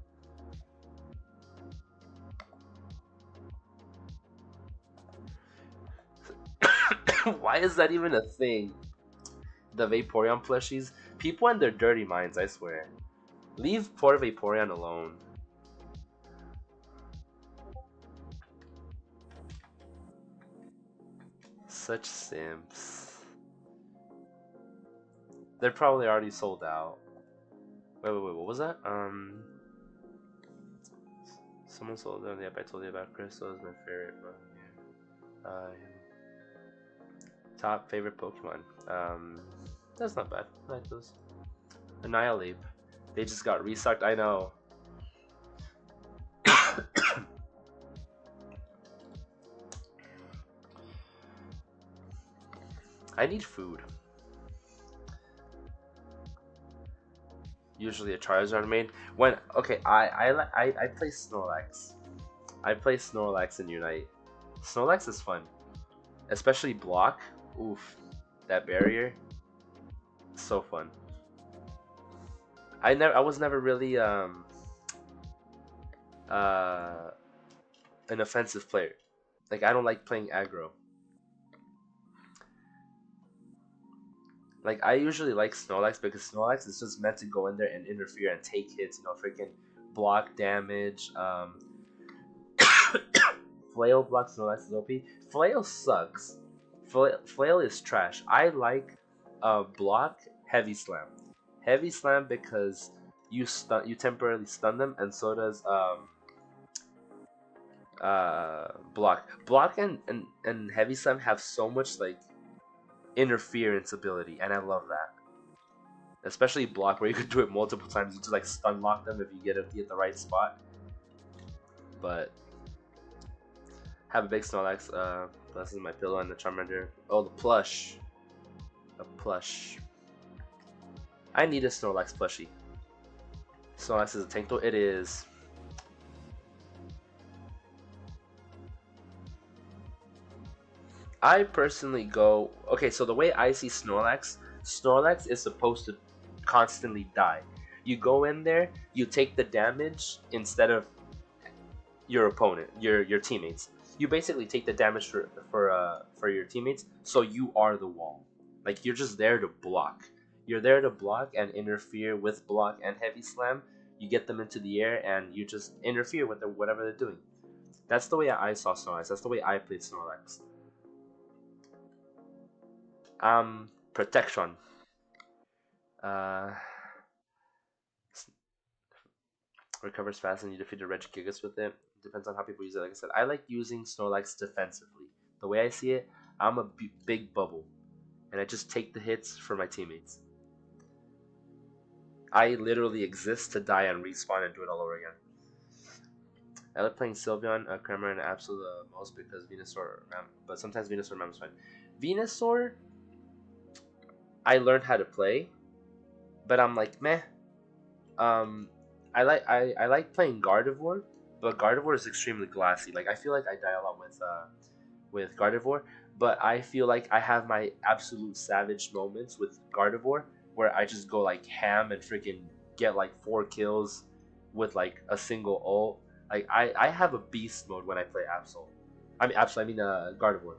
Why is that even a thing? The Vaporeon plushies? People and their dirty minds, I swear. Leave poor Vaporeon alone. Such simps. They're probably already sold out. Wait, what was that? Someone sold out. Yep, I told you about Crystal is my favorite one. Yeah. Top favorite Pokemon. That's not bad. I like those. Annihilate. They just got restocked. I know. I need food. Usually a Charizard main. When okay, I play Snorlax. I play Snorlax in Unite. Snorlax is fun, especially block. Oof, that barrier, so fun. I was never really uh an offensive player. Like I don't like playing aggro. Like I usually like Snorlax because Snorlax is just meant to go in there and interfere and take hits. You know, freaking block damage. Flail blocks Snorlax is OP. Flail sucks. Flail is trash. I like block heavy slam. Heavy slam because you temporarily stun them, and so does block and heavy slam have so much like interference ability, and I love that. Especially block where you can do it multiple times. You just like stun lock them if you get the right spot. But have a big Snorlax. This is my pillow and the Charmander. Oh, the plush. A plush. I need a Snorlax plushie. Snorlax is a tank though. It is. I personally go. Okay, so the way I see Snorlax, Snorlax is supposed to constantly die. You go in there, you take the damage instead of your opponent, your teammates. You basically take the damage for your teammates, so you are the wall. Like you're just there to block. You're there to block and interfere with block and heavy slam. You get them into the air and you just interfere with whatever they're doing. That's the way I saw Snorlax. That's the way I played Snorlax. Protection. Uh, recovers fast and you defeat a Regigigas with it. Depends on how people use it. Like I said, I like using Snorlax defensively. The way I see it, I'm a big bubble, and I just take the hits for my teammates. I literally exist to die and respawn and do it all over again. I like playing Sylveon, Kramer, and Absol the most because Venusaur, but sometimes Venusaur Mam's fine. Venusaur, I learned how to play, but I'm like meh. Um, I like playing Gardevoir, but Gardevoir is extremely glassy. Like I feel like I die a lot with Gardevoir, but I feel like I have my absolute savage moments with Gardevoir where I just go like ham and freaking get like 4 kills with like a single ult. Like I have a beast mode when I play Absol. Gardevoir.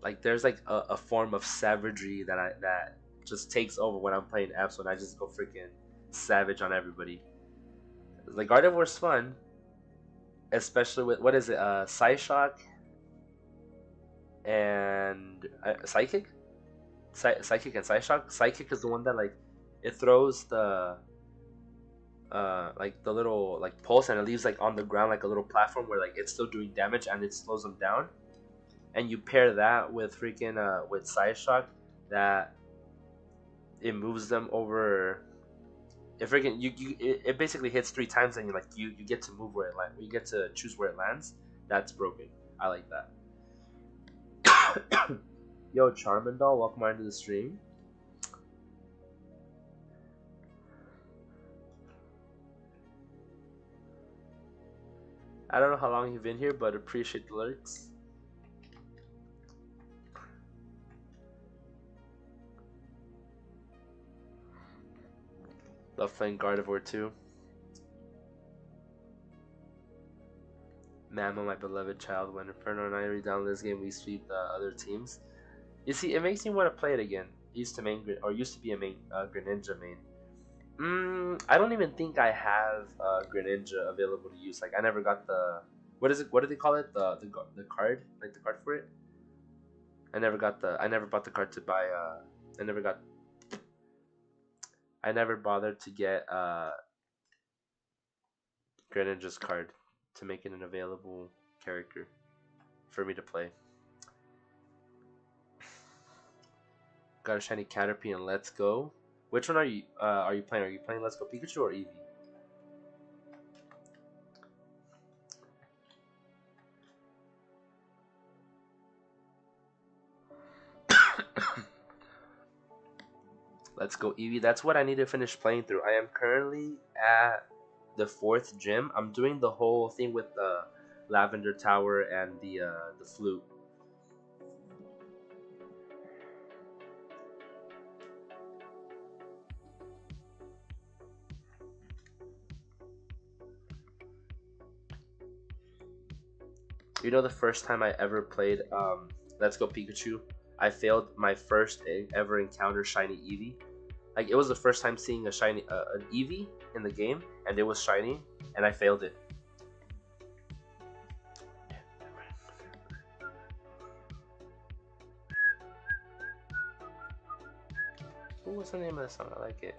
Like there's like a form of savagery that just takes over when I'm playing Absol and I just go freaking savage on everybody. Like Gardevoir's fun, especially with what is it, Psyshock and Psychic, Psychic and Psyshock. Psychic is the one that like it throws the like the little like pulse and it leaves like on the ground like a little platform where like it's still doing damage and it slows them down. And you pair that with freaking with Psyshock that it moves them over. It freaking it basically hits 3 times and you get to move where it lands. You get to choose where it lands. That's broken. I like that. Yo, Charmander, welcome on to the stream. I don't know how long you've been here, but appreciate the lurks. Love playing Gardevoir too. Mama, my beloved child, when Inferno and I redownload this game, we sweep the other teams. You see, it makes me want to play it again. Used to be a main Greninja main. I don't even think I have Greninja available to use. Like I never got the what is it? What do they call it? The card, like the card for it. I never bought the card to buy. I never got. I never bothered to get Greninja's card to make it an available character for me to play. Got a shiny Caterpie and Let's Go. Which one are you playing? Are you playing Let's Go Pikachu or Eevee? Let's Go Eevee. That's what I need to finish playing through. I am currently at the 4th gym. I'm doing the whole thing with the Lavender Tower and the flute. You know, the first time I ever played Let's Go Pikachu, I failed my first ever encounter shiny Eevee. Like it was the first time seeing a shiny an Eevee in the game, and it was shiny, and I failed it. What was the name of the song? I like it.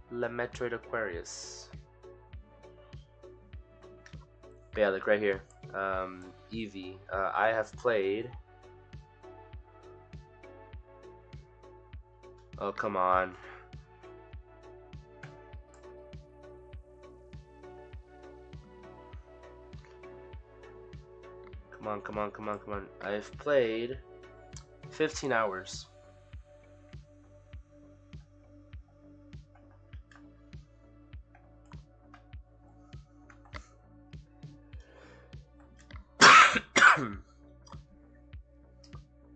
Le Metroid Aquarius. But yeah, look right here. Eevee. I have played. Oh, come on. Come on, come on, come on, come on. I've played 15 hours.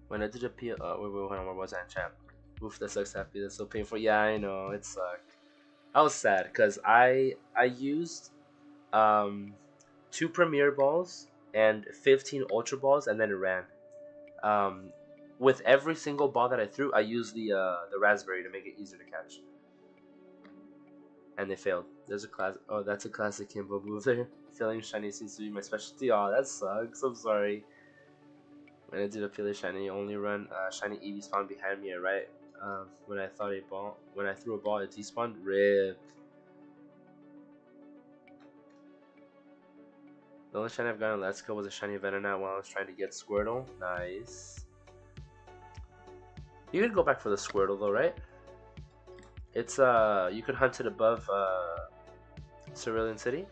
When I did a P, wait, hold on, where was I in chat? Oof, that sucks happy. That's so painful. Yeah, I know, it sucked. I was sad because I used 2 Premier Balls and 15 Ultra Balls, and then it ran. Um, with every single ball that I threw, I used the raspberry to make it easier to catch, and they failed. There's a class. Oh, that's a classic Kimbo move there. Failing shiny seems to be my specialty. Oh, that sucks. I'm sorry. When I did a failure shiny, only run shiny Eevee spawn behind me and right. When I threw a ball, it despawned. Rip. The only shiny I've gotten in Let's Go was a shiny Venonat while I was trying to get Squirtle. Nice. You could go back for the Squirtle though, right? It's you could hunt it above Cerulean City.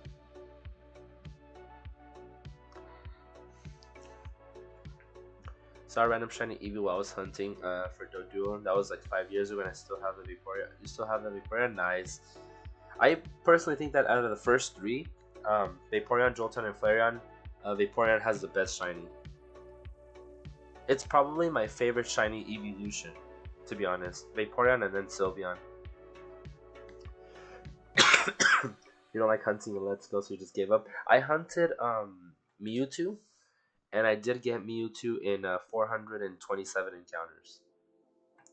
Saw a random shiny Eevee while I was hunting for Doduo. That was like 5 years ago, and I still have the Vaporeon. You still have the Vaporeon? Nice. I personally think that out of the first three, Vaporeon, Jolteon, and Flareon, Vaporeon has the best shiny. It's probably my favorite shiny evolution, to be honest. Vaporeon and then Sylveon. You don't like hunting in Let's Go, so you just gave up. I hunted Mewtwo, and I did get Mewtwo in 427 encounters,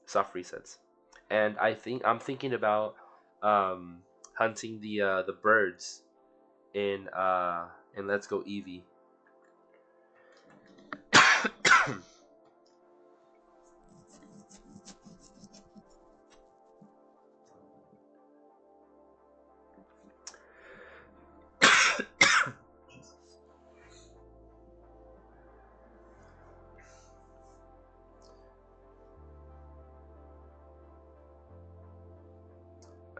soft resets. And I'm thinking about hunting the birds in Let's Go Eevee.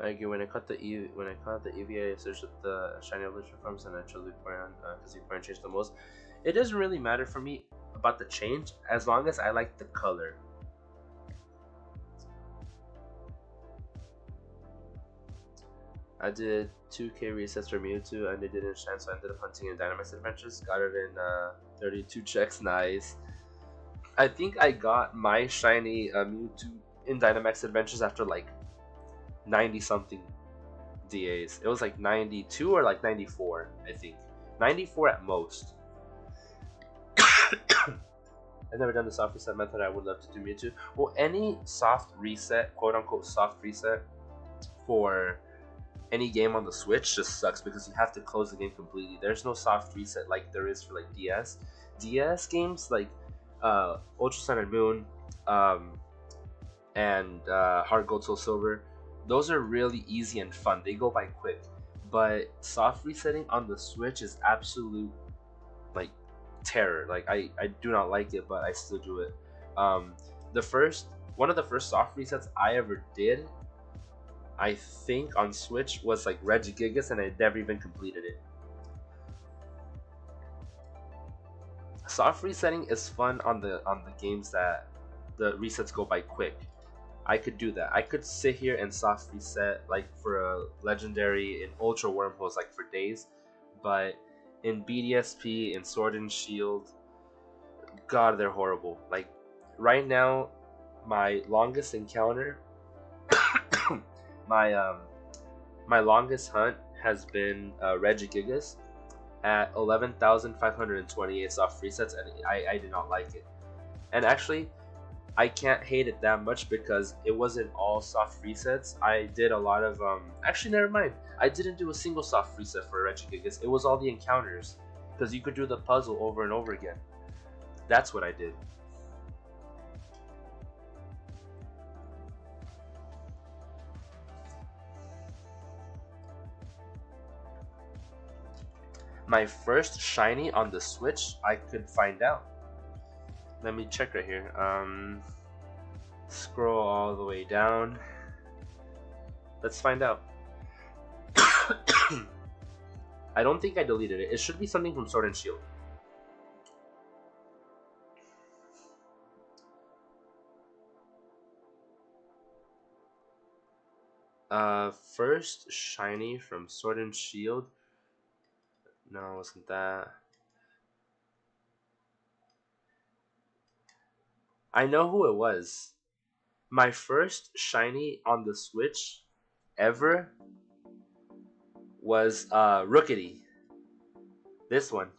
I agree. When I caught the EVA, I searched the shiny evolution forms and I chose Vaporeon because Vaporeon changed the most. It doesn't really matter for me about the change as long as I like the color. I did 2K resets for Mewtwo and they didn't shine, so I ended up hunting in Dynamax Adventures. Got it in 32 checks. Nice. I think I got my shiny Mewtwo in Dynamax Adventures after like 90 something DAs. It was like 92 or like 94, I think. 94 at most. I've never done the soft reset method. I would love to do Mewtwo. Well, any soft reset, quote unquote soft reset for any game on the Switch just sucks because you have to close the game completely. There's no soft reset like there is for like DS. DS games like Ultra Sun and Moon and Heart Gold Soul Silver, those are really easy and fun. They go by quick. But soft resetting on the Switch is absolute like terror. Like I do not like it, but I still do it. One of the first soft resets I ever did, I think on Switch, was like Regigigas, and I never even completed it. Soft resetting is fun on the games that the resets go by quick. I could do that. I could sit here and soft reset like for a legendary in Ultra Wormholes like for days, but in BDSP and Sword and Shield, God, they're horrible. Like right now, my longest encounter, my my longest hunt has been Regigigas at 11,528 soft resets, and I did not like it. And actually, I can't hate it that much because it wasn't all soft resets. I did a lot of actually never mind. I didn't do a single soft reset for Regigigas. It was all the encounters because you could do the puzzle over and over again. That's what I did. My first shiny on the Switch, I could find out. Let me check right here. Scroll all the way down. Let's find out. I don't think I deleted it. It should be something from Sword and Shield. First shiny from Sword and Shield. No, it wasn't that. I know who it was. My first shiny on the Switch ever was Rookity. This one.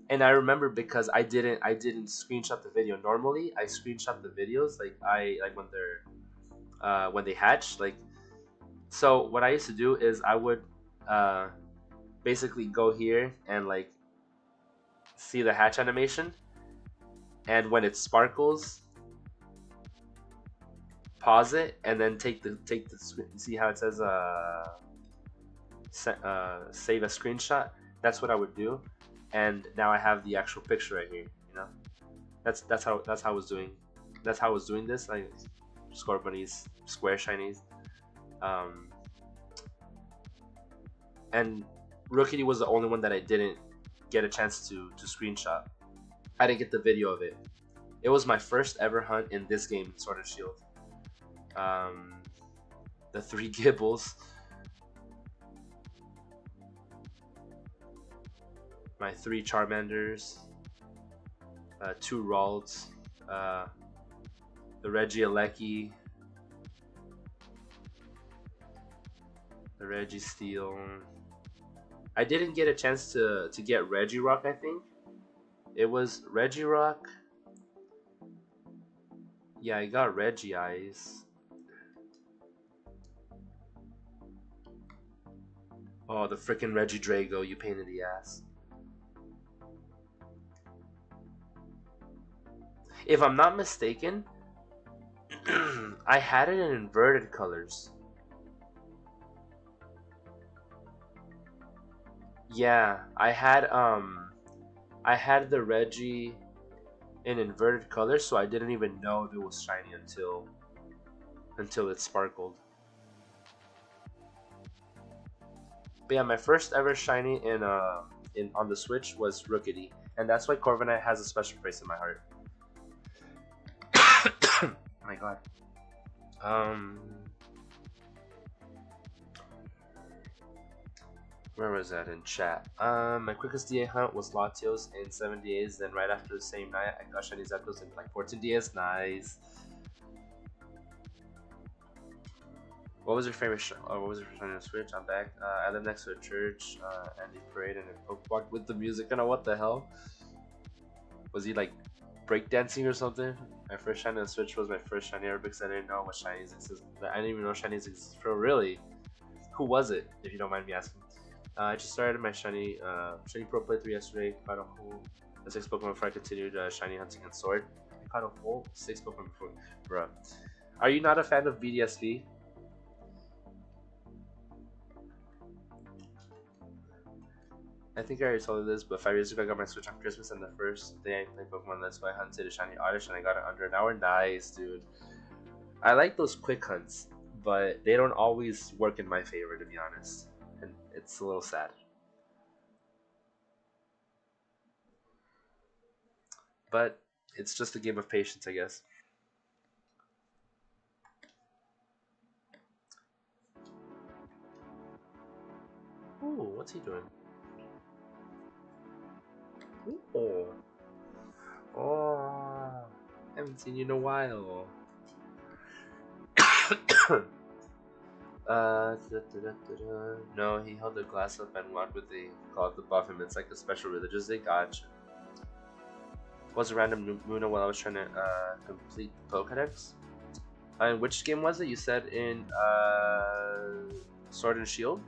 And I remember because I didn't screenshot the video. Normally I screenshot the videos like I like when they hatch. Like, so what I used to do is I would uh basically go here and like see the hatch animation, and when it sparkles, pause it, and then take the see how it says save a screenshot. That's what I would do, and now I have the actual picture right here. You know, that's how I was doing. That's how I was doing this. Like score bunnies, square shinies, um, and Rookie was the only one that I didn't get a chance to screenshot. I didn't get the video of it. It was my first ever hunt in this game, Sword and Shield. Um, the 3 Gibbles, my 3 Charmanders, 2 Ralds, uh, the Regieleki, the Registeel. I didn't get a chance to get Regirock, I think. It was Regirock. Yeah, I got Reggie-Eyes. Oh, the freaking Regidrago, you pain in the ass. If I'm not mistaken, I had it in inverted colors. Yeah, I had the Reggie in inverted colors, so I didn't even know if it was shiny until it sparkled. But yeah, my first ever shiny in on the Switch was Rookity, and that's why Corviknight has a special place in my heart. Oh my god. Where was that in chat? My quickest DA hunt was Latios in 7 days. Then right after the same night, I got shiny Zapdos in like 14 days. Nice. What was your favorite? What was your favorite on the Switch? I'm back. I live next to a church, and they parade and walked with the music. And what the hell? Was he like breakdancing or something? My first shiny on the Switch was my first shiny ever because I didn't know what shinies exist. I didn't even know shinies exist. For really? Who was it? If you don't mind me asking. I just started my shiny Pro playthrough yesterday. Caught a whole 6 Pokemon before I continued shiny hunting and sword. I caught a whole 6 Pokemon before, bruh. Are you not a fan of BDSV? I think I already told you this, but 5 years ago I got my Switch on Christmas, and the first day I played Pokemon Let's Go, I hunted a shiny Oddish, and I got it under an hour. Nice, dude. I like those quick hunts, but they don't always work in my favor, to be honest. And it's a little sad. But it's just a game of patience, I guess. Ooh, what's he doing? Ooh. Oh, I haven't seen you in a while. No, he held the glass up and walked with the call it the buff him. It's like a special religious day. Gotcha. Was a random Muna while I was trying to complete the Pokedex. And which game was it? You said in Sword and Shield?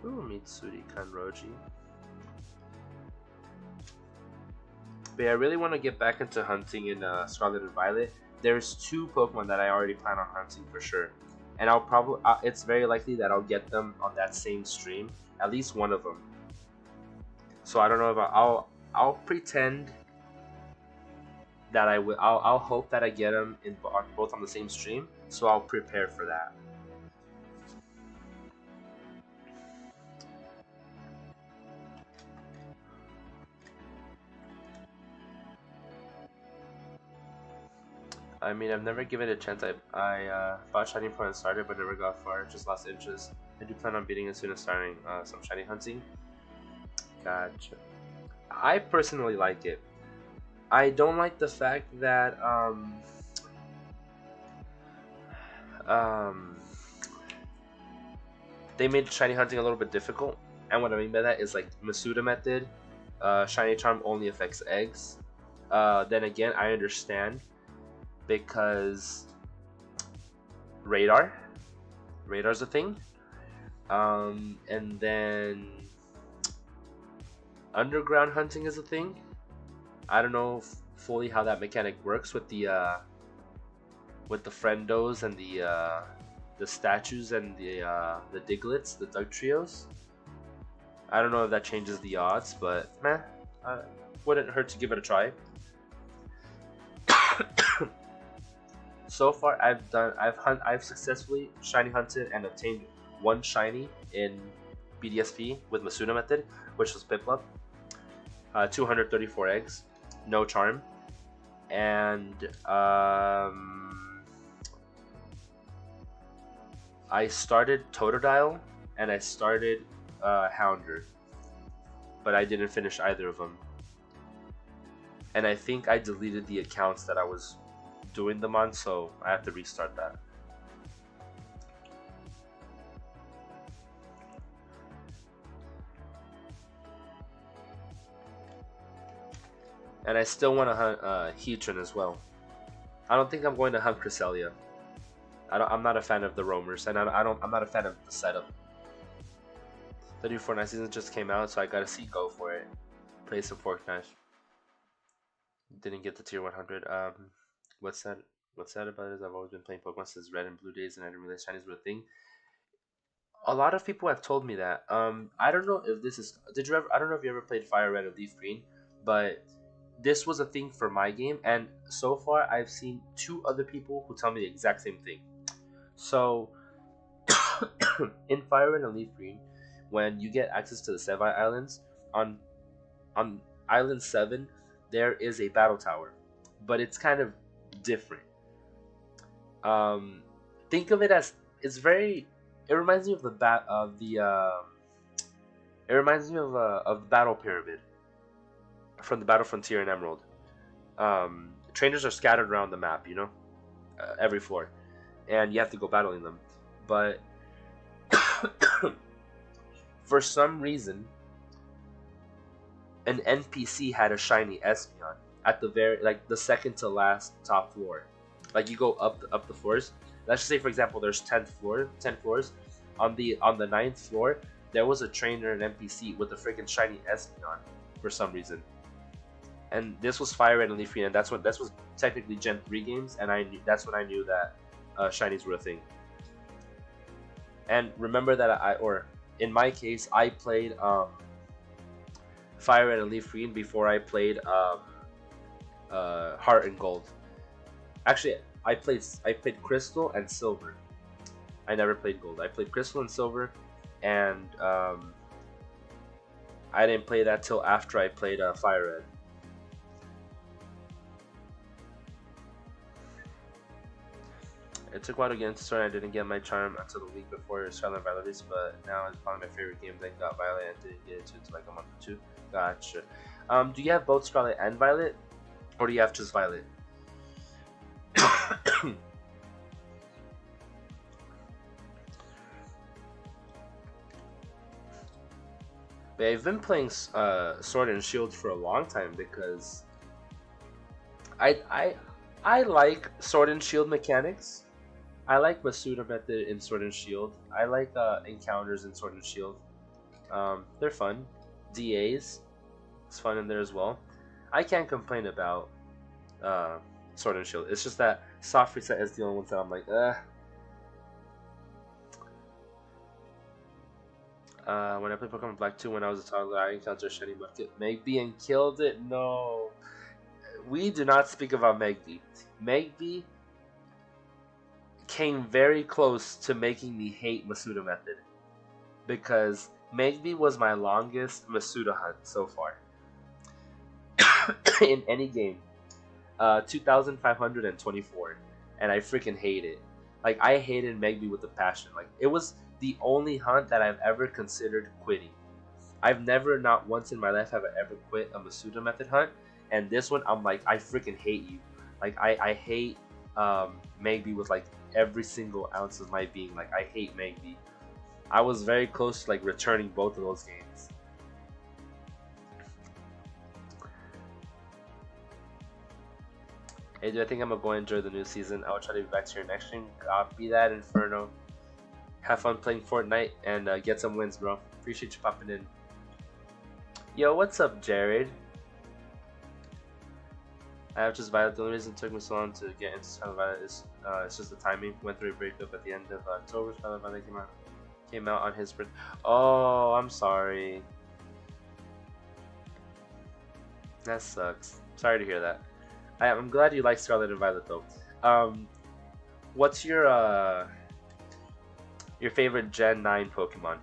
Ooh, Mitsuri Kanroji. But yeah, I really want to get back into hunting in Scarlet and Violet. There's 2 Pokemon that I already plan on hunting for sure, and I'll probably it's very likely that I'll get them on that same stream, at least one of them. So I don't know if I'll pretend that I will. I'll hope that I get them in both on the same stream. So I'll prepare for that. I mean, I've never given it a chance. I bought Shiny Point and started, but never got far. Just lost interest. I do plan on beating it soon as starting some shiny hunting. Gotcha. I personally like it. I don't like the fact that um they made shiny hunting a little bit difficult. And what I mean by that is like Masuda method, shiny charm only affects eggs. Then again, I understand because radar, radar's a thing. And then underground hunting is a thing. I don't know fully how that mechanic works with the friendos and the statues and the diglets, the Dug Trios. I don't know if that changes the odds, but meh, wouldn't hurt to give it a try. So far, I've successfully shiny hunted and obtained one shiny in BDSP with Masuda method, which was Piplup. 234 eggs, no charm, and I started Totodile and I started Hounder, but I didn't finish either of them. And I think I deleted the accounts that I was doing them on, so I have to restart that. And I still want to hunt Heatran as well. I don't think I'm going to hunt Cresselia. I'm not a fan of the roamers, and I'm not a fan of the setup. 34 Night Season just came out, so I gotta go for it. Play some Fortnite. Didn't get the tier 100. What's that? What's sad about it is I've always been playing Pokemon since Red and Blue days, and I didn't realize Shinies were a thing. A lot of people have told me that. I don't know if this is. Did you ever? I don't know if you ever played Fire Red or Leaf Green, but this was a thing for my game, and so far I've seen 2 other people who tell me the exact same thing. So, in Fire Red and Leaf Green, when you get access to the Sevii Islands, on Island 7, there is a battle tower, but it's kind of different. Think of it as it's very. It reminds me of It reminds me of the Battle Pyramid from the Battle Frontier in Emerald. Trainers are scattered around the map, every floor, and you have to go battling them. But for some reason, an NPC had a shiny Espeon at the second to last top floor. Like you go up the floors. Let's just say, for example, there's 10 floors. On the 9th floor, there was a trainer and NPC with a freaking shiny Espeon for some reason. And this was Fire Red and Leaf Green, and that was technically Gen 3 games, and that's when I knew that shinies were a thing. And remember that in my case, I played Fire Red and Leaf Green before I played Heart and Gold. Actually, I played Crystal and Silver. I never played Gold. I played Crystal and Silver, and I didn't play that till after I played Fire Red. It took a while to get into Sword. I didn't get my charm until the week before Scarlet and Violet release, but now it's probably my favorite game. Then got Violet and didn't get into it until like a month or 2. Gotcha. Do you have both Scarlet and Violet, or do you have just Violet? But I've been playing Sword and Shield for a long time because I like Sword and Shield mechanics. I like Masuda method in Sword and Shield. I like encounters in Sword and Shield. They're fun. DAs, it's fun in there as well. I can't complain about Sword and Shield. It's just that soft reset is the only one that I'm like, when I played Pokemon Black 2 when I was a toddler, I encountered Shiny Bucket Megby and killed it. No. We do not speak about Megby. Megby came very close to making me hate Masuda method, because Megby was my longest Masuda hunt so far in any game. 2,524, and I freaking hate it. Like, I hated Megby with a passion. Like, it was the only hunt that I've ever considered quitting. I've never, not once in my life, have I ever quit a Masuda method hunt. And this one, I'm like, I freaking hate you. Like, I hate Magby with like every single ounce of my being. Like, I hate Magby. I was very close to like returning both of those games. Hey, do I think I'm gonna go enjoy the new season? I'll try to be back to your next stream. Copy that, Inferno. Have fun playing Fortnite and get some wins, bro. Appreciate you popping in. Yo, what's up, Jared? I have just Violet. The only reason it took me so long to get into Scarlet Violet is it's just the timing. Went through a breakup at the end of October. Scarlet Violet came out on his birthday. Oh, I'm sorry. That sucks. Sorry to hear that. I'm glad you like Scarlet and Violet though. What's your favorite Gen 9 Pokemon?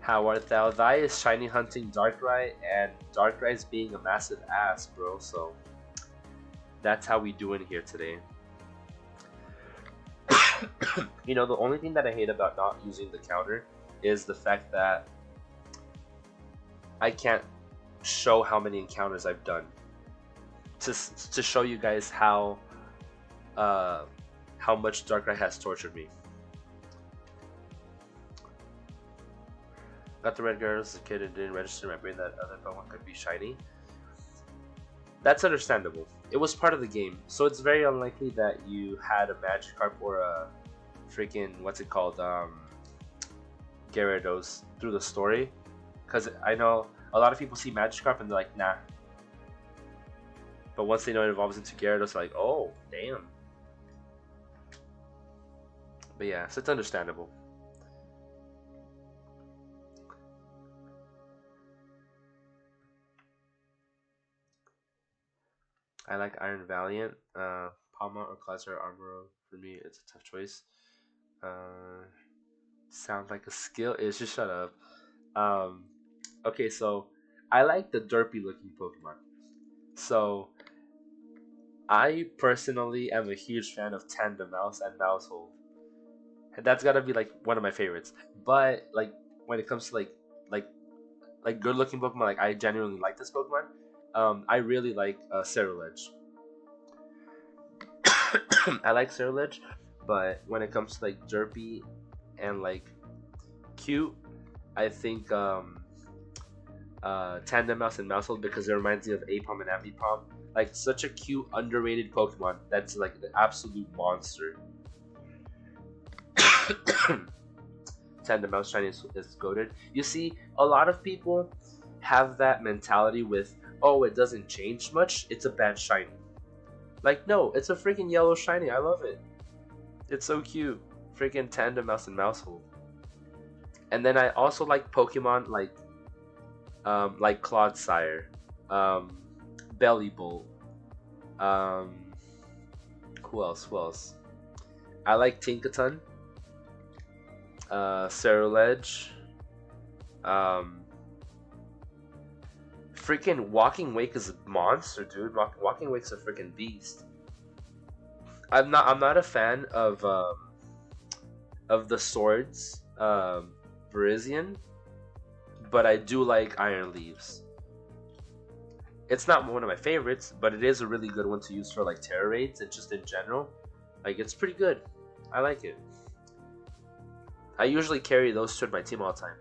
How art thou? Thy is shiny hunting Darkrai, and Darkrai's being a massive ass, bro. So that's how we doing here today. You know, the only thing that I hate about not using the counter is the fact that I can't show how many encounters I've done to show you guys how much Darkrai has tortured me. Got the red girls as a kid and didn't register my brain that other Pokemon could be shiny. That's understandable. It was part of the game, so it's very unlikely that you had a Magikarp or a freaking what's it called, Gyarados through the story. Because I know a lot of people see Magikarp and they're like, nah. But once they know it evolves into Gyarados, they're like, oh, damn. But yeah, so it's understandable. I like Iron Valiant, Palma or Classic Armor. For me, it's a tough choice. Sounds like a skill. It's just shut up. Okay, so I like the derpy looking Pokemon. So I personally am a huge fan of Tandemaus and Mousehold. And that's gotta be like one of my favorites. But like when it comes to like good looking Pokemon, like I genuinely like this Pokemon. I really like Cerulege. I like Cerulege, but when it comes to like derpy and like cute, I think Tandemaus and Mousehold, because it reminds me of Apom and Ambipom. Like such a cute, underrated Pokemon that's like the absolute monster. Tandemaus shiny is goated. You see, a lot of people have that mentality with, oh, it doesn't change much, it's a bad shiny. Like, no, it's a freaking yellow shiny. I love it. It's so cute. Freaking Tandemaus and Mousehold. And then I also like Pokemon like Clodsire, Bellibolt. Who else? I like Tinkaton. Cerulege. Freaking Walking Wake is a monster, dude. Walking Wake's a freaking beast. I'm not a fan of the swords, Virizion, but I do like Iron Leaves. It's not one of my favorites, but it is a really good one to use for like terror raids and just in general. Like, it's pretty good. I like it. I usually carry those two in my team all the time.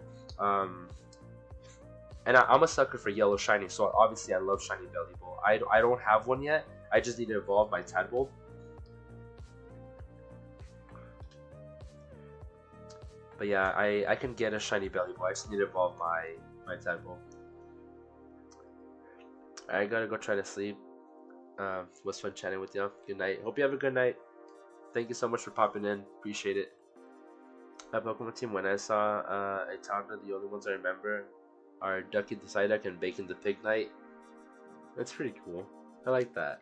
And I'm a sucker for yellow shiny, so obviously I love shiny Bellibolt. I don't have one yet. I just need to evolve my Tadbolt. But yeah, I can get a shiny Bellibolt. I just need to evolve my Tadbolt. I gotta go try to sleep. Was fun chatting with you. Good night. Hope you have a good night. Thank you so much for popping in. Appreciate it. My Pokemon team, when I saw a Tauntaun, the only ones I remember are Ducky the Psyduck and Bacon the Pig Knight. That's pretty cool. I like that.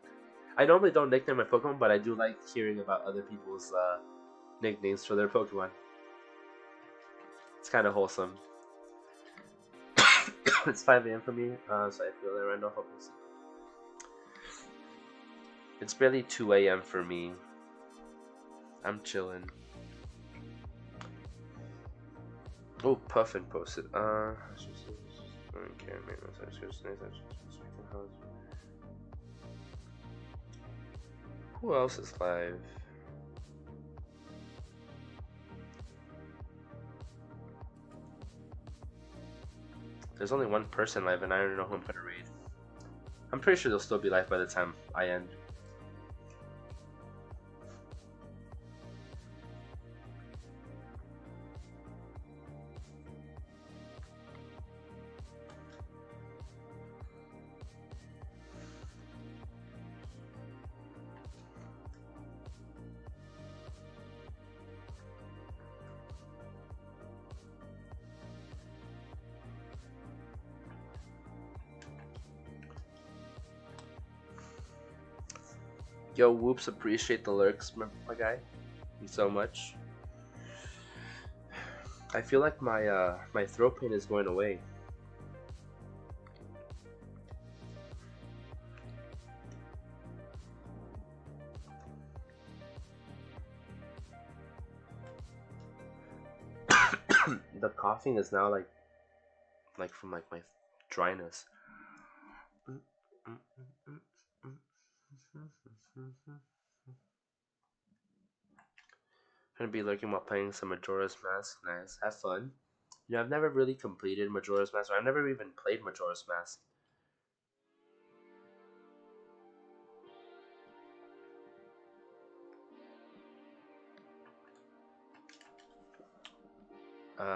I normally don't nickname my Pokemon, but I do like hearing about other people's nicknames for their Pokemon. It's kind of wholesome. It's 5 a.m. for me, so I feel it right now. It's barely 2 a.m. for me. I'm chilling. Oh, Puffin posted. Who else is live? There's only one person live, and I don't know who I'm gonna raid. I'm pretty sure they'll still be live by the time I end. Yo, Whoops, appreciate the lurks, my guy. Thank you so much. I feel like my throat pain is going away. The coughing is now like from like my dryness. Gonna be lurking while playing some Majora's Mask. Nice, have fun. You know, I've never really completed Majora's Mask. Or I've never even played Majora's Mask.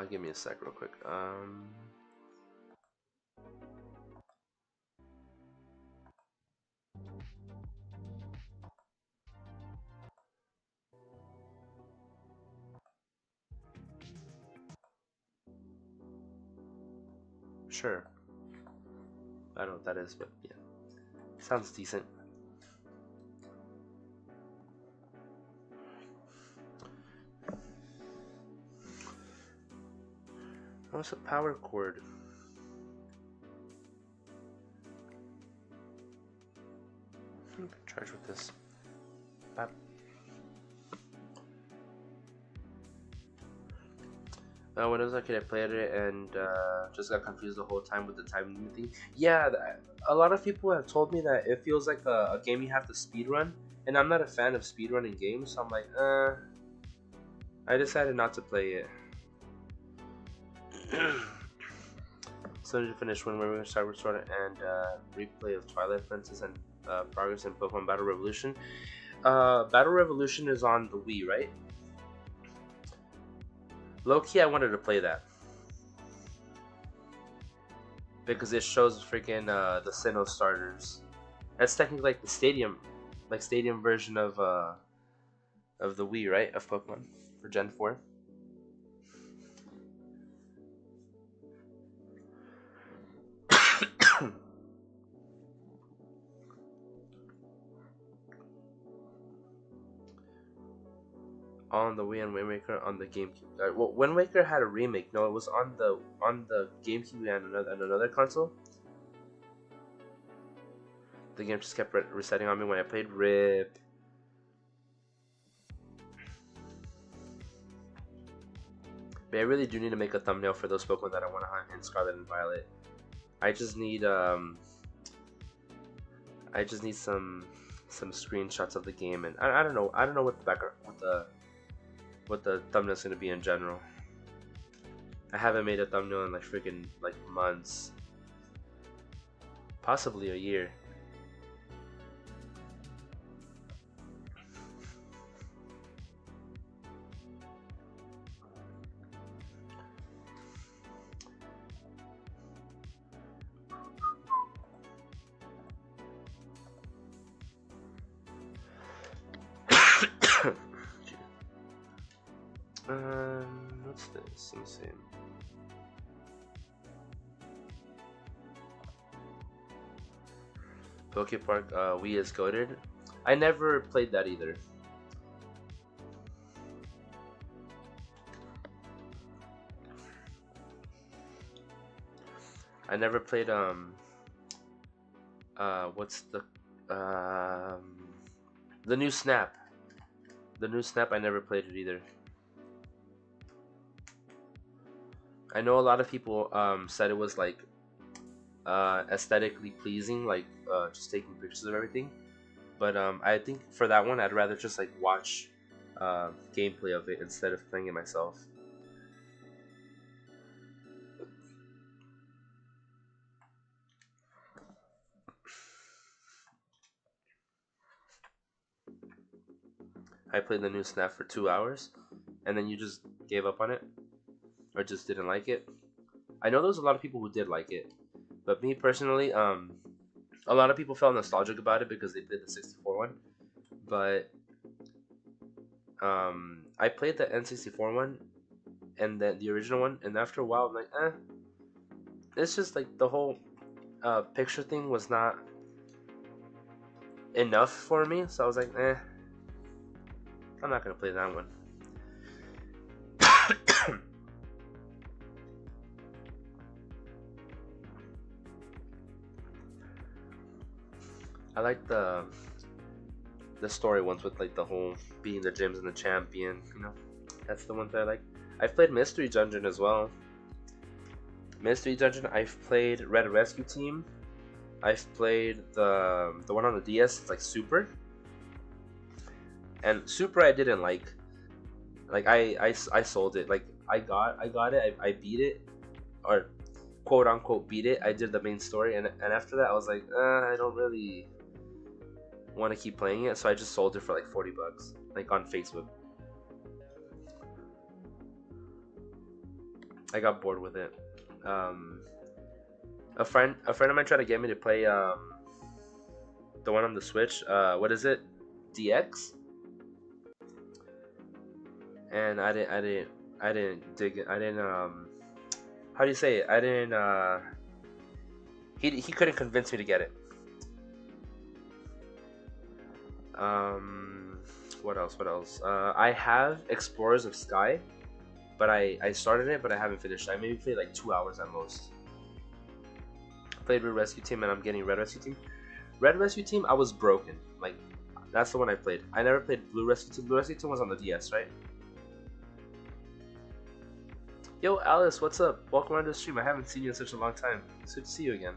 Give me a sec, real quick. Sure. I don't know what that is, but yeah, sounds decent. What's a power cord? I'm gonna charge with this. When I was a kid, I played it and just got confused the whole time with the time limit thing. Yeah, a lot of people have told me that it feels like a game you have to speedrun, and I'm not a fan of speedrunning games, so I'm like, I decided not to play it. So to finish when we're going to start Restore and replay of Twilight Princess and progress in Pokemon Battle Revolution. Battle Revolution is on the Wii, right? Low-key, I wanted to play that because it shows freaking the Sinnoh starters. That's technically like the stadium version of the Wii, right? Of Pokemon for Gen 4. On the Wii and Wind Waker on the GameCube. Well, Wind Waker had a remake. No, it was on the GameCube and another console. The game just kept resetting on me when I played. RIP. But I really do need to make a thumbnail for those Pokemon that I want to hunt in Scarlet and Violet. I just need some screenshots of the game, and I don't know what the background what the thumbnail's gonna be in general. I haven't made a thumbnail in like freaking like months, possibly a year. What's this? Let me see. Pokepark Wii is goated. I never played that either. I never played what's the new Snap. The new Snap, I never played it either. I know a lot of people said it was like aesthetically pleasing, like just taking pictures of everything. But I think for that one, I'd rather just like watch gameplay of it instead of playing it myself. I played the new Snap for 2 hours, and then you just gave up on it, or just didn't like it. I know there's a lot of people who did like it, but me personally, a lot of people felt nostalgic about it because they did the 64 one. But I played the N64 one and then the original one, and after a while, I'm like, it's just like the whole picture thing was not enough for me. So I was like, I'm not gonna play that one. I like the story ones with like the whole being the gyms and the champion. You know, that's the ones that I like. I've played Mystery Dungeon as well. Mystery Dungeon. I've played Red Rescue Team. I've played the one on the DS. It's like Super. And Super I didn't like. Like I sold it. Like I got it. I beat it, or quote unquote beat it. I did the main story, and after that I was like, I don't really want to keep playing it, so I just sold it for like $40, like on Facebook. I got bored with it. Um, a friend of mine tried to get me to play the one on the Switch. What is it? DX. And I didn't dig it. I didn't how do you say it? I didn't he couldn't convince me to get it. Um, what else? What else? I have Explorers of Sky, but I started it, but I haven't finished. I maybe played like 2 hours at most. Played Red Rescue Team, and I'm getting Red Rescue Team. Red Rescue Team, I was broken. Like, that's the one I played. I never played Blue Rescue Team. Blue Rescue Team was on the DS, right? Yo, Alice, what's up? Welcome on the stream. I haven't seen you in such a long time. It's good to see you again.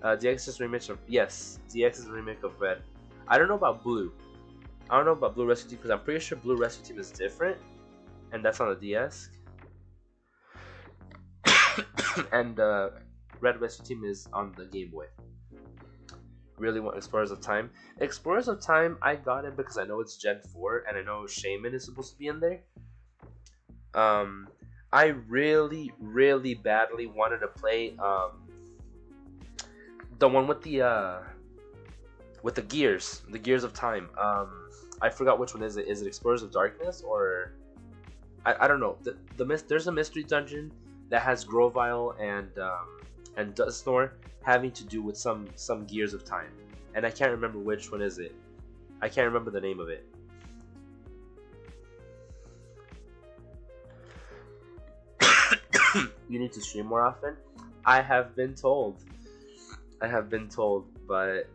DX is a remake of... Yes, DX is a remake of Red. I don't know about Blue. I don't know about Blue Rescue Team because I'm pretty sure Blue Rescue Team is different, and that's on the DS. And Red Rescue Team is on the Game Boy. Really want Explorers of Time. Explorers of Time, I got it because I know it's Gen 4, and I know Shaman is supposed to be in there. I really, really badly wanted to play the one with the gears of time. I forgot which one is it. Is it Explorers of Darkness, or I don't know. There's a mystery dungeon that has Grovyle and Dusknoir having to do with some gears of time, and I can't remember which one is it. I can't remember the name of it. You need to stream more often. I have been told, but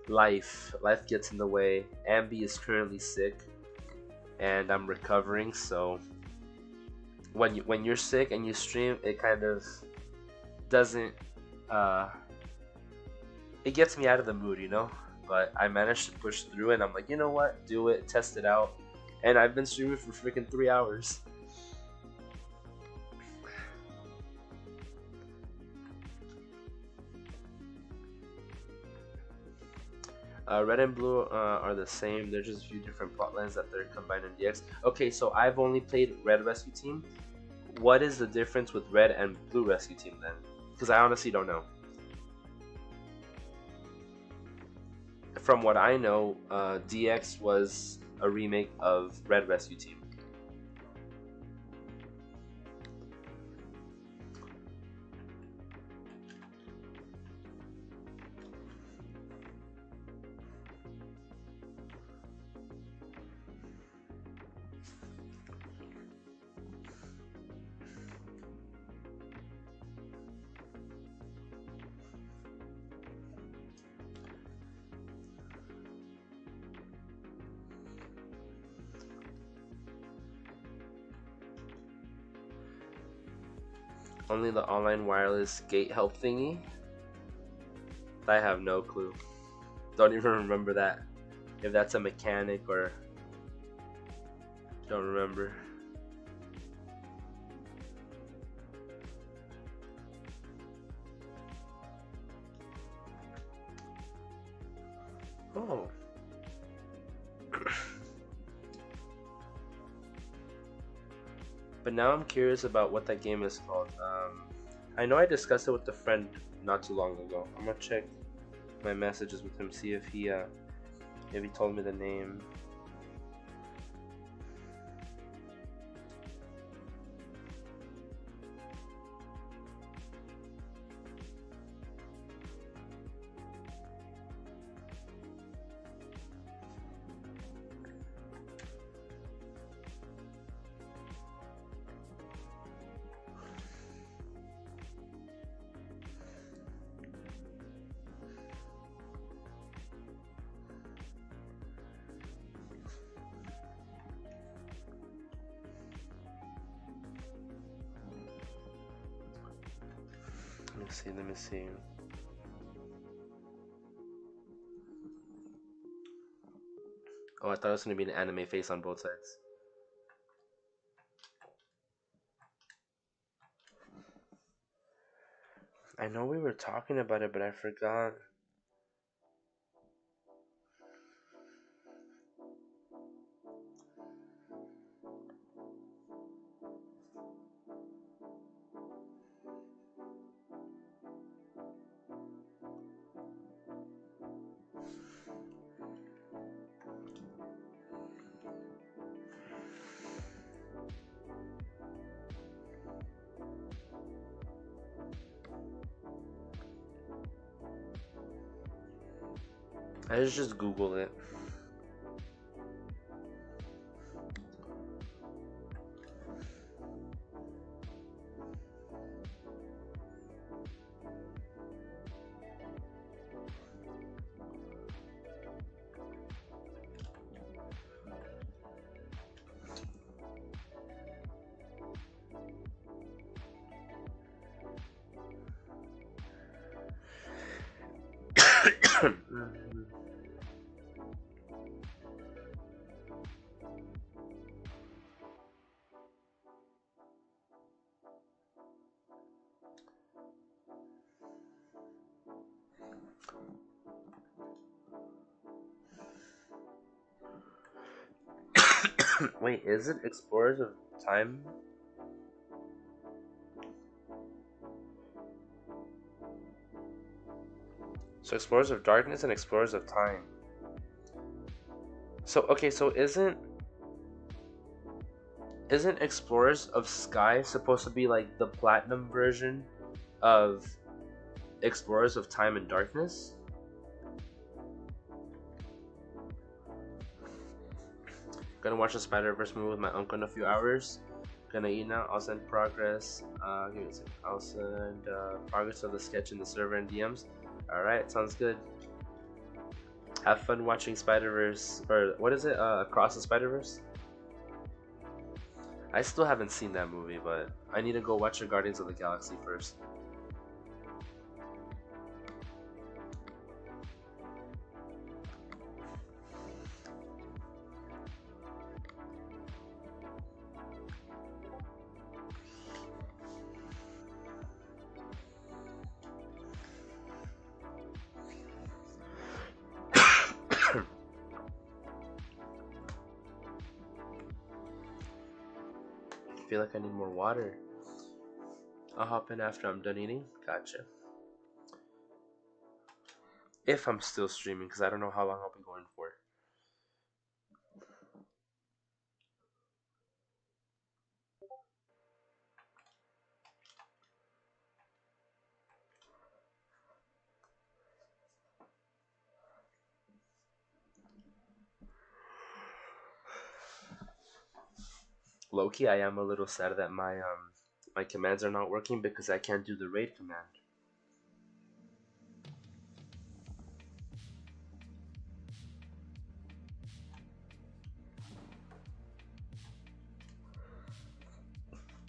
life gets in the way. Ambi is currently sick, and I'm recovering. So when you're sick and you stream, it kind of doesn't. It gets me out of the mood, you know. But I managed to push through, and I'm like, you know what? Do it, test it out, and I've been streaming for freaking 3 hours. Red and Blue are the same. They're just a few different plot lines that they're combined in DX. Okay, so I've only played Red Rescue Team. What is the difference with Red and Blue Rescue Team then? Because I honestly don't know. From what I know, DX was a remake of Red Rescue Team. Only the online wireless gate help thingy? I have no clue. Don't even remember that. If that's a mechanic or... Don't remember. Oh. But now I'm curious about what that game is called. I know I discussed it with a friend not too long ago. I'm gonna check my messages with him, see if he told me the name. Let me see. Oh, I thought it was gonna be an anime face on both sides. I know we were talking about it, but I forgot. I just Google it. Wait, is it Explorers of Time? So Explorers of Darkness and Explorers of Time. So okay, so isn't Explorers of Sky supposed to be like the platinum version of Explorers of Time and Darkness? Gonna watch the Spider-Verse movie with my uncle in a few hours. Gonna eat now. I'll send progress. Give me a second. I'll send progress of the sketch in the server and DMs. Alright, sounds good. Have fun watching Spider-Verse, or what is it? Across the Spider-Verse? I still haven't seen that movie, but I need to go watch the Guardians of the Galaxy first. I feel like I need more water. I'll hop in after I'm done eating. Gotcha. If I'm still streaming, because I don't know how long I'll be going for. Loki, I am a little sad that my commands are not working because I can't do the raid command.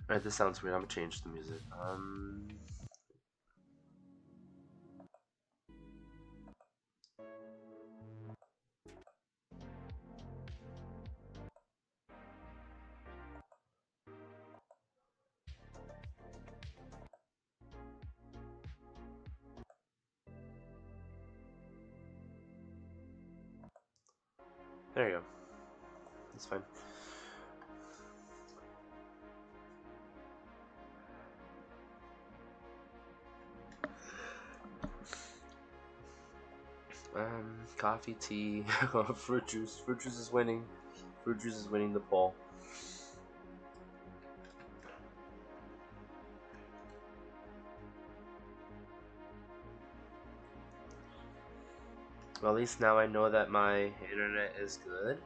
Alright, this sounds weird. I'm gonna change the music. There you go. That's fine. Coffee, tea, fruit juice. Fruit juice is winning. Fruit juice is winning the poll. Well, at least now I know that my internet is good.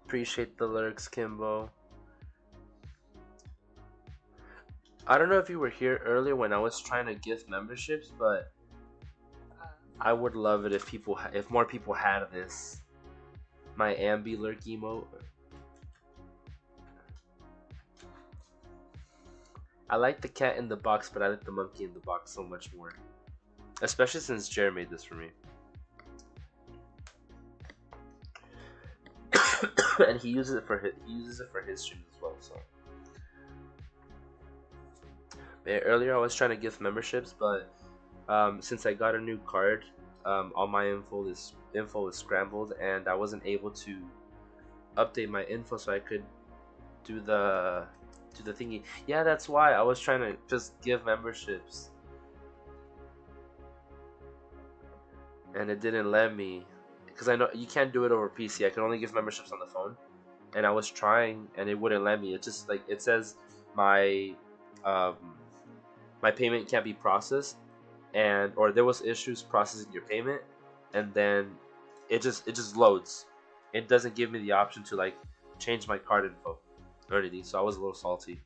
Appreciate the lyrics, Kimbo. I don't know if you were here earlier when I was trying to gift memberships, but I would love it if more people had this. My Ambi lurk emote. I like the cat in the box, but I like the monkey in the box so much more. Especially since Jared made this for me. And he uses it for his streams as well. So yeah, earlier I was trying to gift memberships, but since I got a new card, all my info is scrambled, and I wasn't able to update my info so I could do the thingy. Yeah, that's why I was trying to just give memberships, and it didn't let me, because I know you can't do it over PC. I can only give memberships on the phone, and I was trying, and it wouldn't let me. It just like it says my my payment can't be processed, and or there was issues processing your payment, and then it just loads. It doesn't give me the option to like change my card info or anything. So I was a little salty.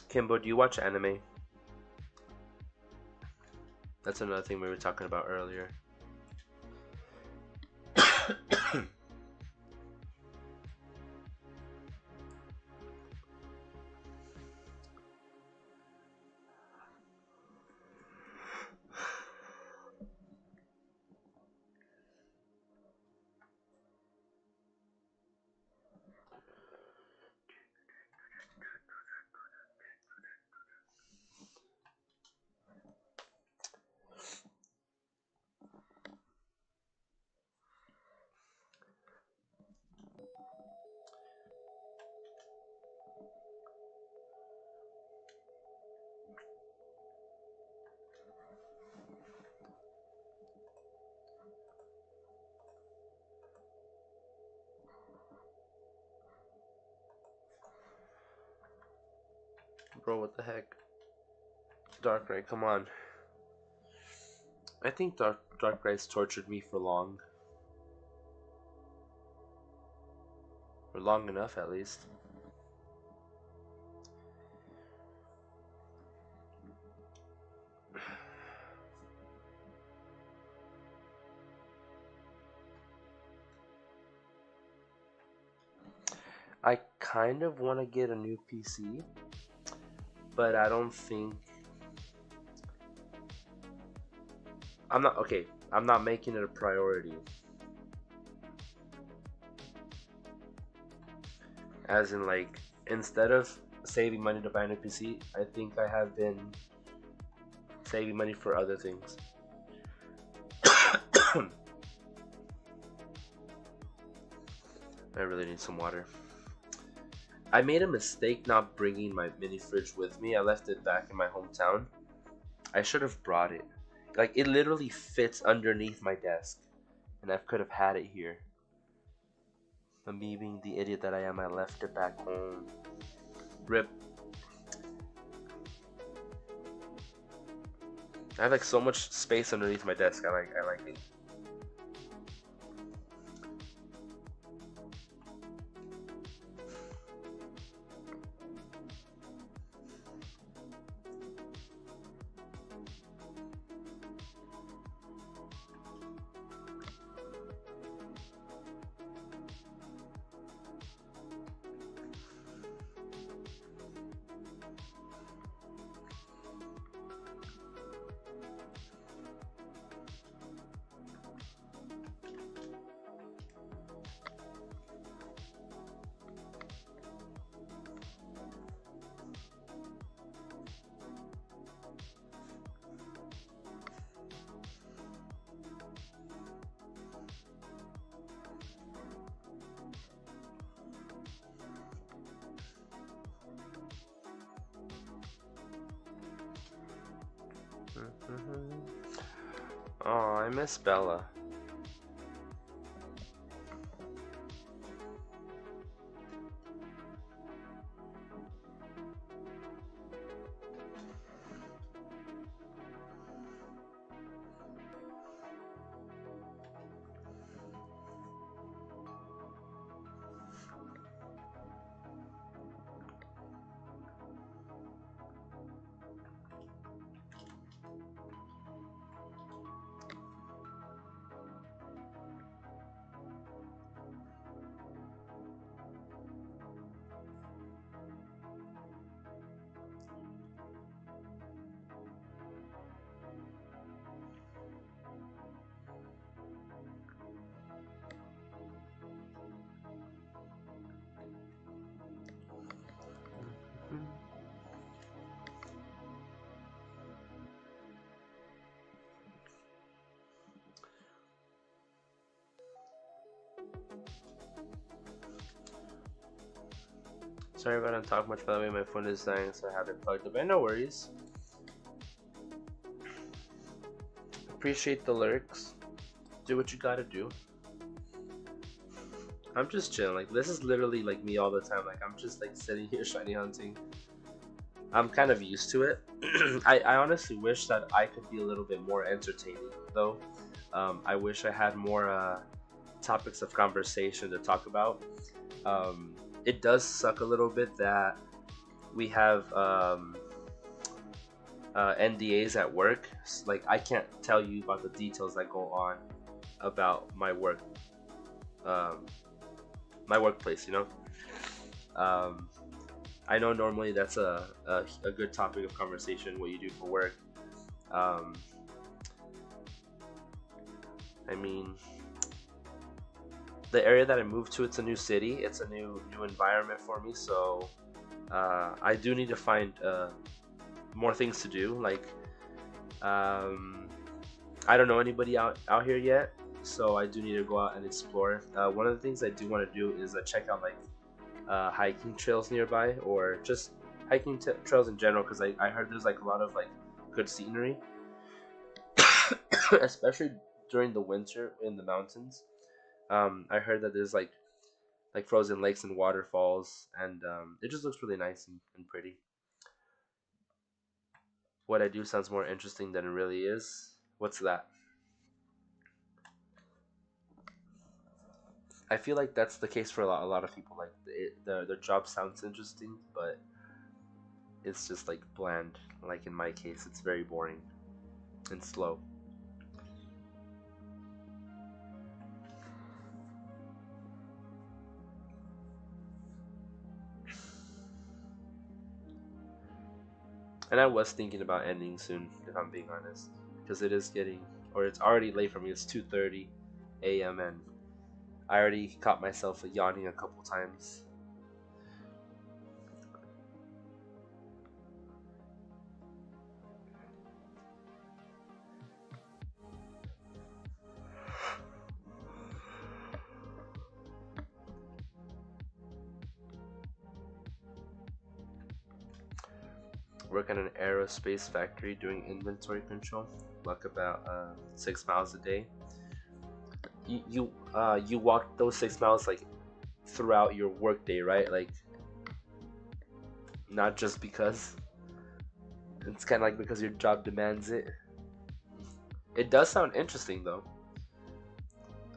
Kimbo, do you watch anime? That's another thing we were talking about earlier. Bro, what the heck? Darkrai, come on. I think Darkrai's tortured me for long. For long enough, at least. I kind of want to get a new PC, but I don't think I'm not okay. I'm not making it a priority. As in, like, instead of saving money to buy a new PC, I think I have been saving money for other things. I really need some water. I made a mistake not bringing my mini fridge with me. I left it back in my hometown. I should have brought it. Like, it literally fits underneath my desk, and I could have had it here. But me being the idiot that I am, I left it back home. Rip. I have like so much space underneath my desk. I like it. Oh, I miss Bella. Sorry if I don't talk much, by the way, my phone is dying, so I have it plugged up. And no worries. Appreciate the lurks. Do what you gotta do. I'm just chilling. Like, this is literally like me all the time. Like, I'm just like sitting here shiny hunting. I'm kind of used to it. I honestly wish that I could be a little bit more entertaining, though. I wish I had more topics of conversation to talk about. It does suck a little bit that we have NDAs at work. Like, I can't tell you about the details that go on about um, my workplace. You know, I know normally that's a good topic of conversation, what you do for work. Um, I mean, the area that I moved to, it's a new city, it's a new environment for me, so I do need to find more things to do. Like, um, I don't know anybody out here yet, so I do need to go out and explore. One of the things I do want to do is check out like hiking trails nearby, or just hiking trails in general, because I heard there's like a lot of like good scenery, especially during the winter in the mountains. I heard that there's like frozen lakes and waterfalls, and it just looks really nice and pretty. What I do sounds more interesting than it really is. What's that? I feel like that's the case for a lot of people. Like, their job sounds interesting, but it's just like bland. Like in my case, it's very boring and slow. And I was thinking about ending soon, if I'm being honest, because it is getting or it's already late for me. It's 2:30 a.m. and I already caught myself yawning a couple times. Work at an aerospace factory doing inventory control. Walk about 6 miles a day. You walk those 6 miles like throughout your workday, right? Like not just because it's kind of like because your job demands it. It does sound interesting though.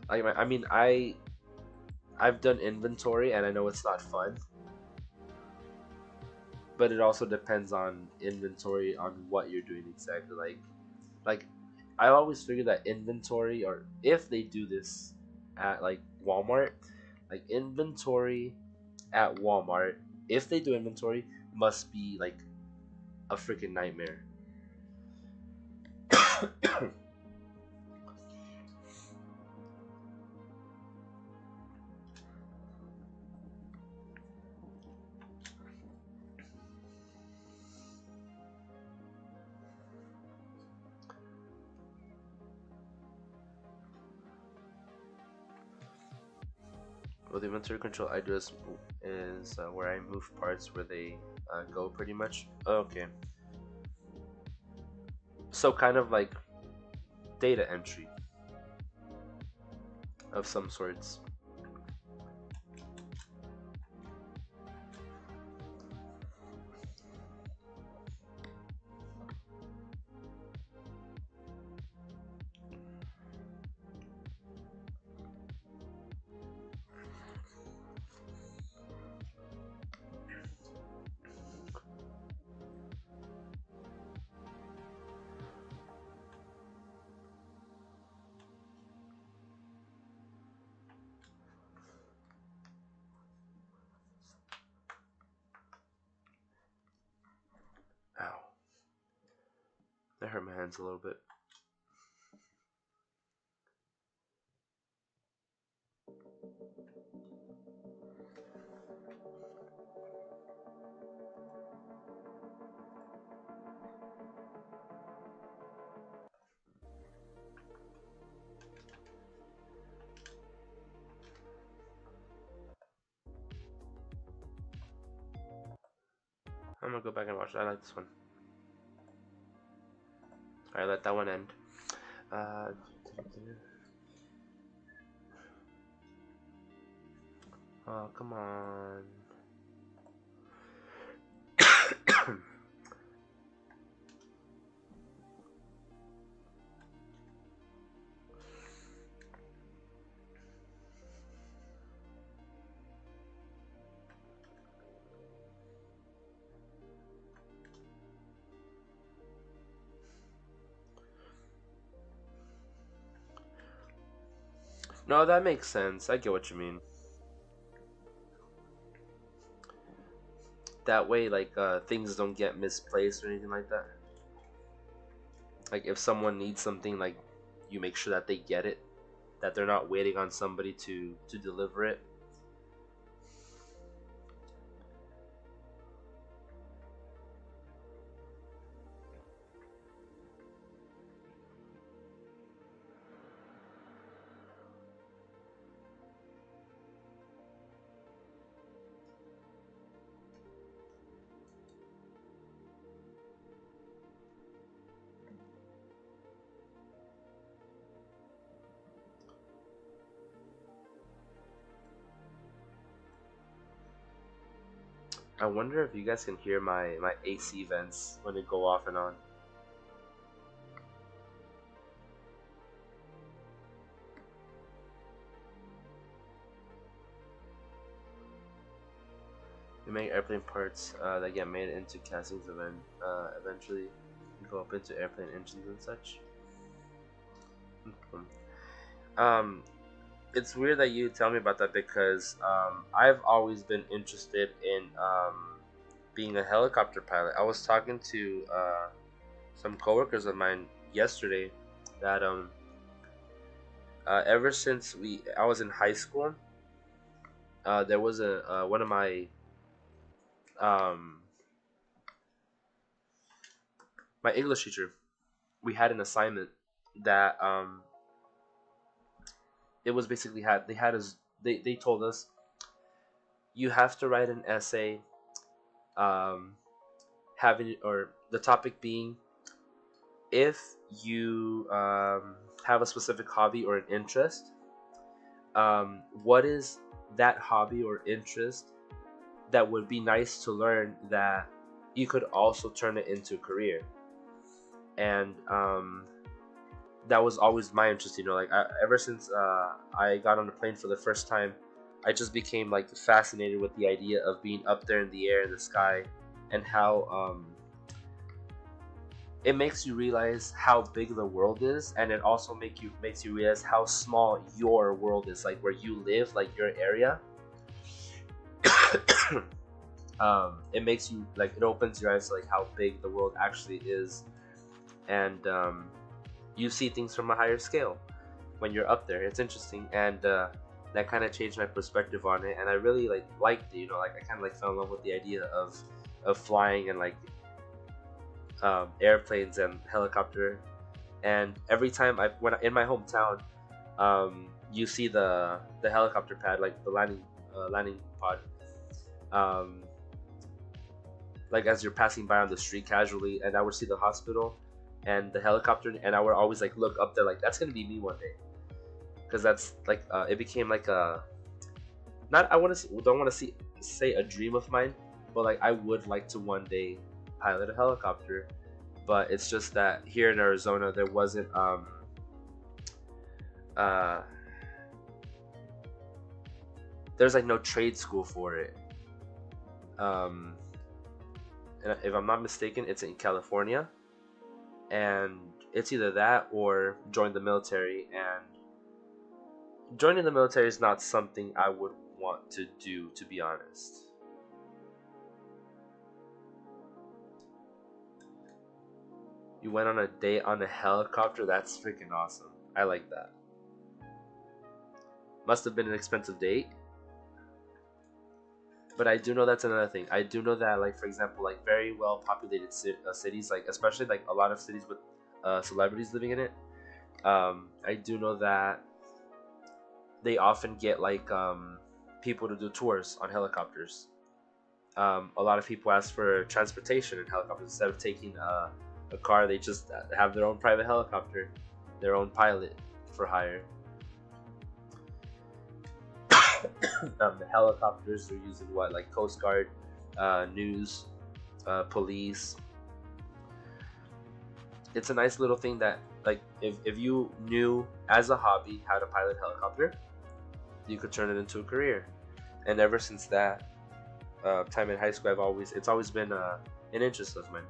I mean, I've done inventory and I know it's not fun, but it also depends on inventory on what you're doing exactly. Like I always figure that inventory, or if they do this at like Walmart, like inventory at Walmart, if they do inventory, must be like a freaking nightmare. With inventory control, I do is where I move parts where they go pretty much. Okay, so kind of like data entry of some sorts. Ow, that hurt my hands a little bit. I'm gonna go back and watch it. I like this one. Alright, let that one end. Uh, oh, come on. No, that makes sense. I get what you mean. That way, like, things don't get misplaced or anything like that. Like, if someone needs something, like, you make sure that they get it, that they're not waiting on somebody to deliver it. I wonder if you guys can hear my AC vents when they go off and on. We make airplane parts that get made into castings eventually go up into airplane engines and such. um, it's weird that you tell me about that because I've always been interested in being a helicopter pilot. I was talking to some coworkers of mine yesterday, that ever since I was in high school, there was a one of um my English teacher. We had an assignment that it was basically had they had us they told us you have to write an essay, um having or the topic being, if you have a specific hobby or an interest, what is that hobby or interest that would be nice to learn that you could also turn it into a career. And that was always my interest, like ever since I got on a plane for the first time, I just became like fascinated with the idea of being up there in the air, in the sky, and how it makes you realize how big the world is, and it also makes you realize how small your world is, like where you live, like your area. It makes you like, it opens your eyes to like how big the world actually is, and you see things from a higher scale when you're up there. It's interesting, and that kind of changed my perspective on it, and I really liked it. Like I kind of like fell in love with the idea of flying and like airplanes and helicopter. And every time when in my hometown, you see the helicopter pad, like the landing pod, um, like as you're passing by on the street casually, and I would see the hospital and the helicopter, and I would always like look up there, like that's gonna be me one day, because that's like it became like a, not, I want to don't want to say a dream of mine, but like I would like to one day pilot a helicopter. But it's just that here in Arizona there wasn't uh there's like no trade school for it. um and if I'm not mistaken, it's in California, and it's either that or join the military. And joining the military is not something I would want to do, to be honest. You went on a date on a helicopter? That's freaking awesome. I like that. Must have been an expensive date. But I do know that's another thing. I do know that, like, for example, like very well populated cities, like especially like a lot of cities with celebrities living in it. I do know that they often get like people to do tours on helicopters. A lot of people ask for transportation in helicopters instead of taking a car. They just have their own private helicopter, their own pilot for hire. The helicopters are using what, like Coast Guard, news, police. It's a nice little thing that, like, if you knew as a hobby how to pilot helicopter, you could turn it into a career. And ever since that time in high school, it's always been an interest of mine.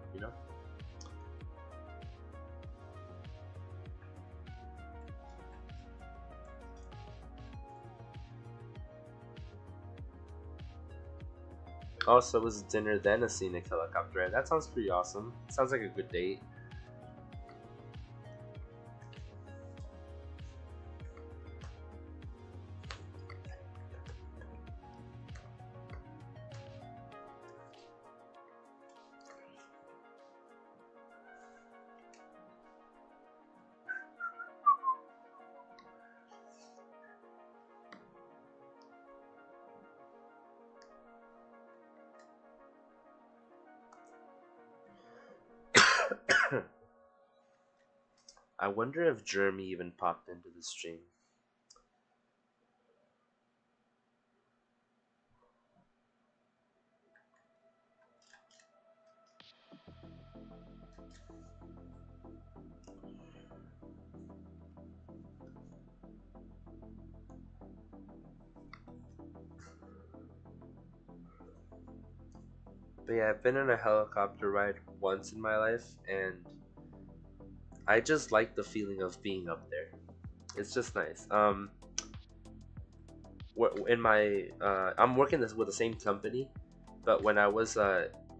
Also, it was dinner then a scenic helicopter ride. That sounds pretty awesome. Sounds like a good date. I wonder if Jeremy even popped into the stream. But yeah, I've been on a helicopter ride once in my life, and I just like the feeling of being up there. It's just nice. In my I'm working this with the same company, but when I was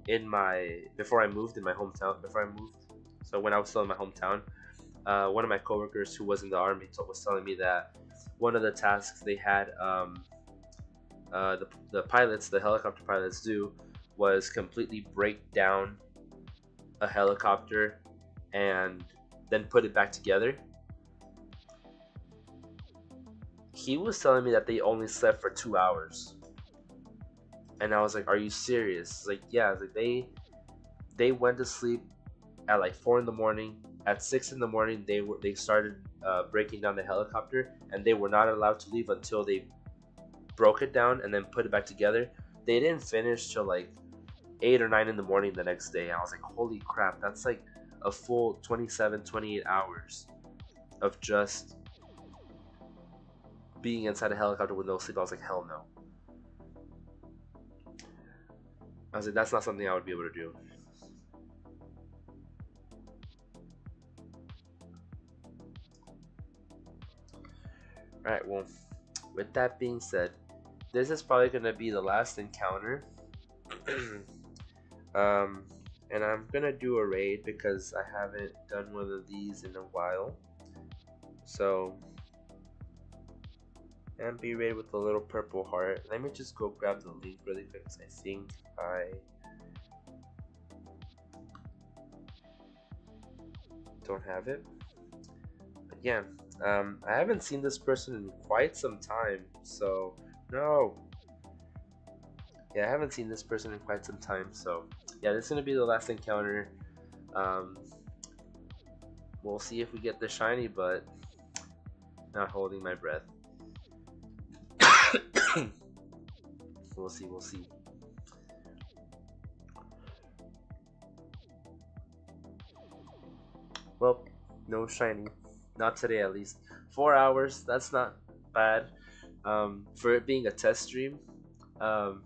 in my before I moved in my hometown, so when I was still in my hometown, one of my coworkers who was in the army was telling me that one of the tasks they had the pilots, the helicopter pilots, do was completely break down a helicopter and then put it back together. He was telling me that they only slept for 2 hours, and I was like, "Are you serious?" Like, yeah, like they went to sleep at like 4 in the morning. At 6 in the morning, they started breaking down the helicopter, and they were not allowed to leave until they broke it down and then put it back together. They didn't finish till like 8 or 9 in the morning the next day. I was like, holy crap, that's like a full 27, 28 hours of just being inside a helicopter with no sleep. I was like, hell no. I was like, that's not something I would be able to do. Alright, well, with that being said, this is probably going to be the last encounter. um, and I'm going to do a raid because I haven't done one of these in a while. So, and be raid with a little purple heart. Let me just go grab the link really quick because I think I don't have it. But yeah, I haven't seen this person in quite some time, so no. Yeah, I haven't seen this person in quite some time, so yeah, this is gonna be the last encounter. Um, we'll see if we get the shiny, but not holding my breath. We'll see, we'll see. Well, no shiny. Not today, at least. 4 hours, that's not bad. For it being a test stream. Um,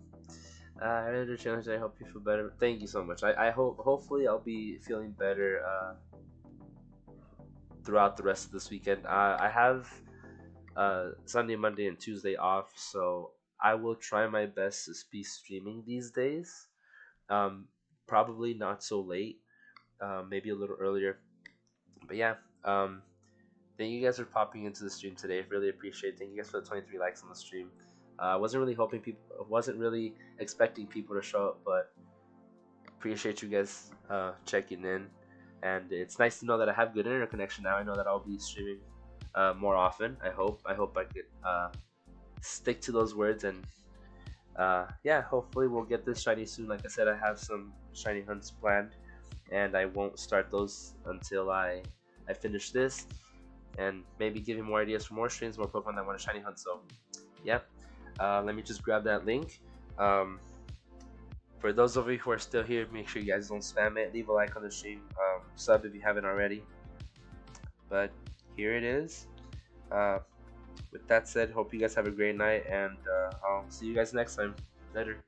I read your challenge. I hope you feel better. Thank you so much. I hope, hopefully, I'll be feeling better throughout the rest of this weekend. I have Sunday, Monday, and Tuesday off, so I will try my best to be streaming these days. Um, Probably not so late, maybe a little earlier. But yeah, thank you guys for popping into the stream today. Really appreciate it. Thank you guys for the 23 likes on the stream. I wasn't really hoping people, wasn't really expecting people to show up, but appreciate you guys checking in. And it's nice to know that I have good internet connection now. I know that I'll be streaming more often. I hope. I hope I could stick to those words, and yeah, hopefully we'll get this shiny soon. Like I said, I have some shiny hunts planned, and I won't start those until I finish this, and maybe give you more ideas for more streams, more Pokemon that want to shiny hunt. So yeah, let me just grab that link. For those of you who are still here, make sure you guys don't spam it. Leave a like on the stream. Sub if you haven't already. But here it is. With that said, hope you guys have a great night, and I'll see you guys next time. Later.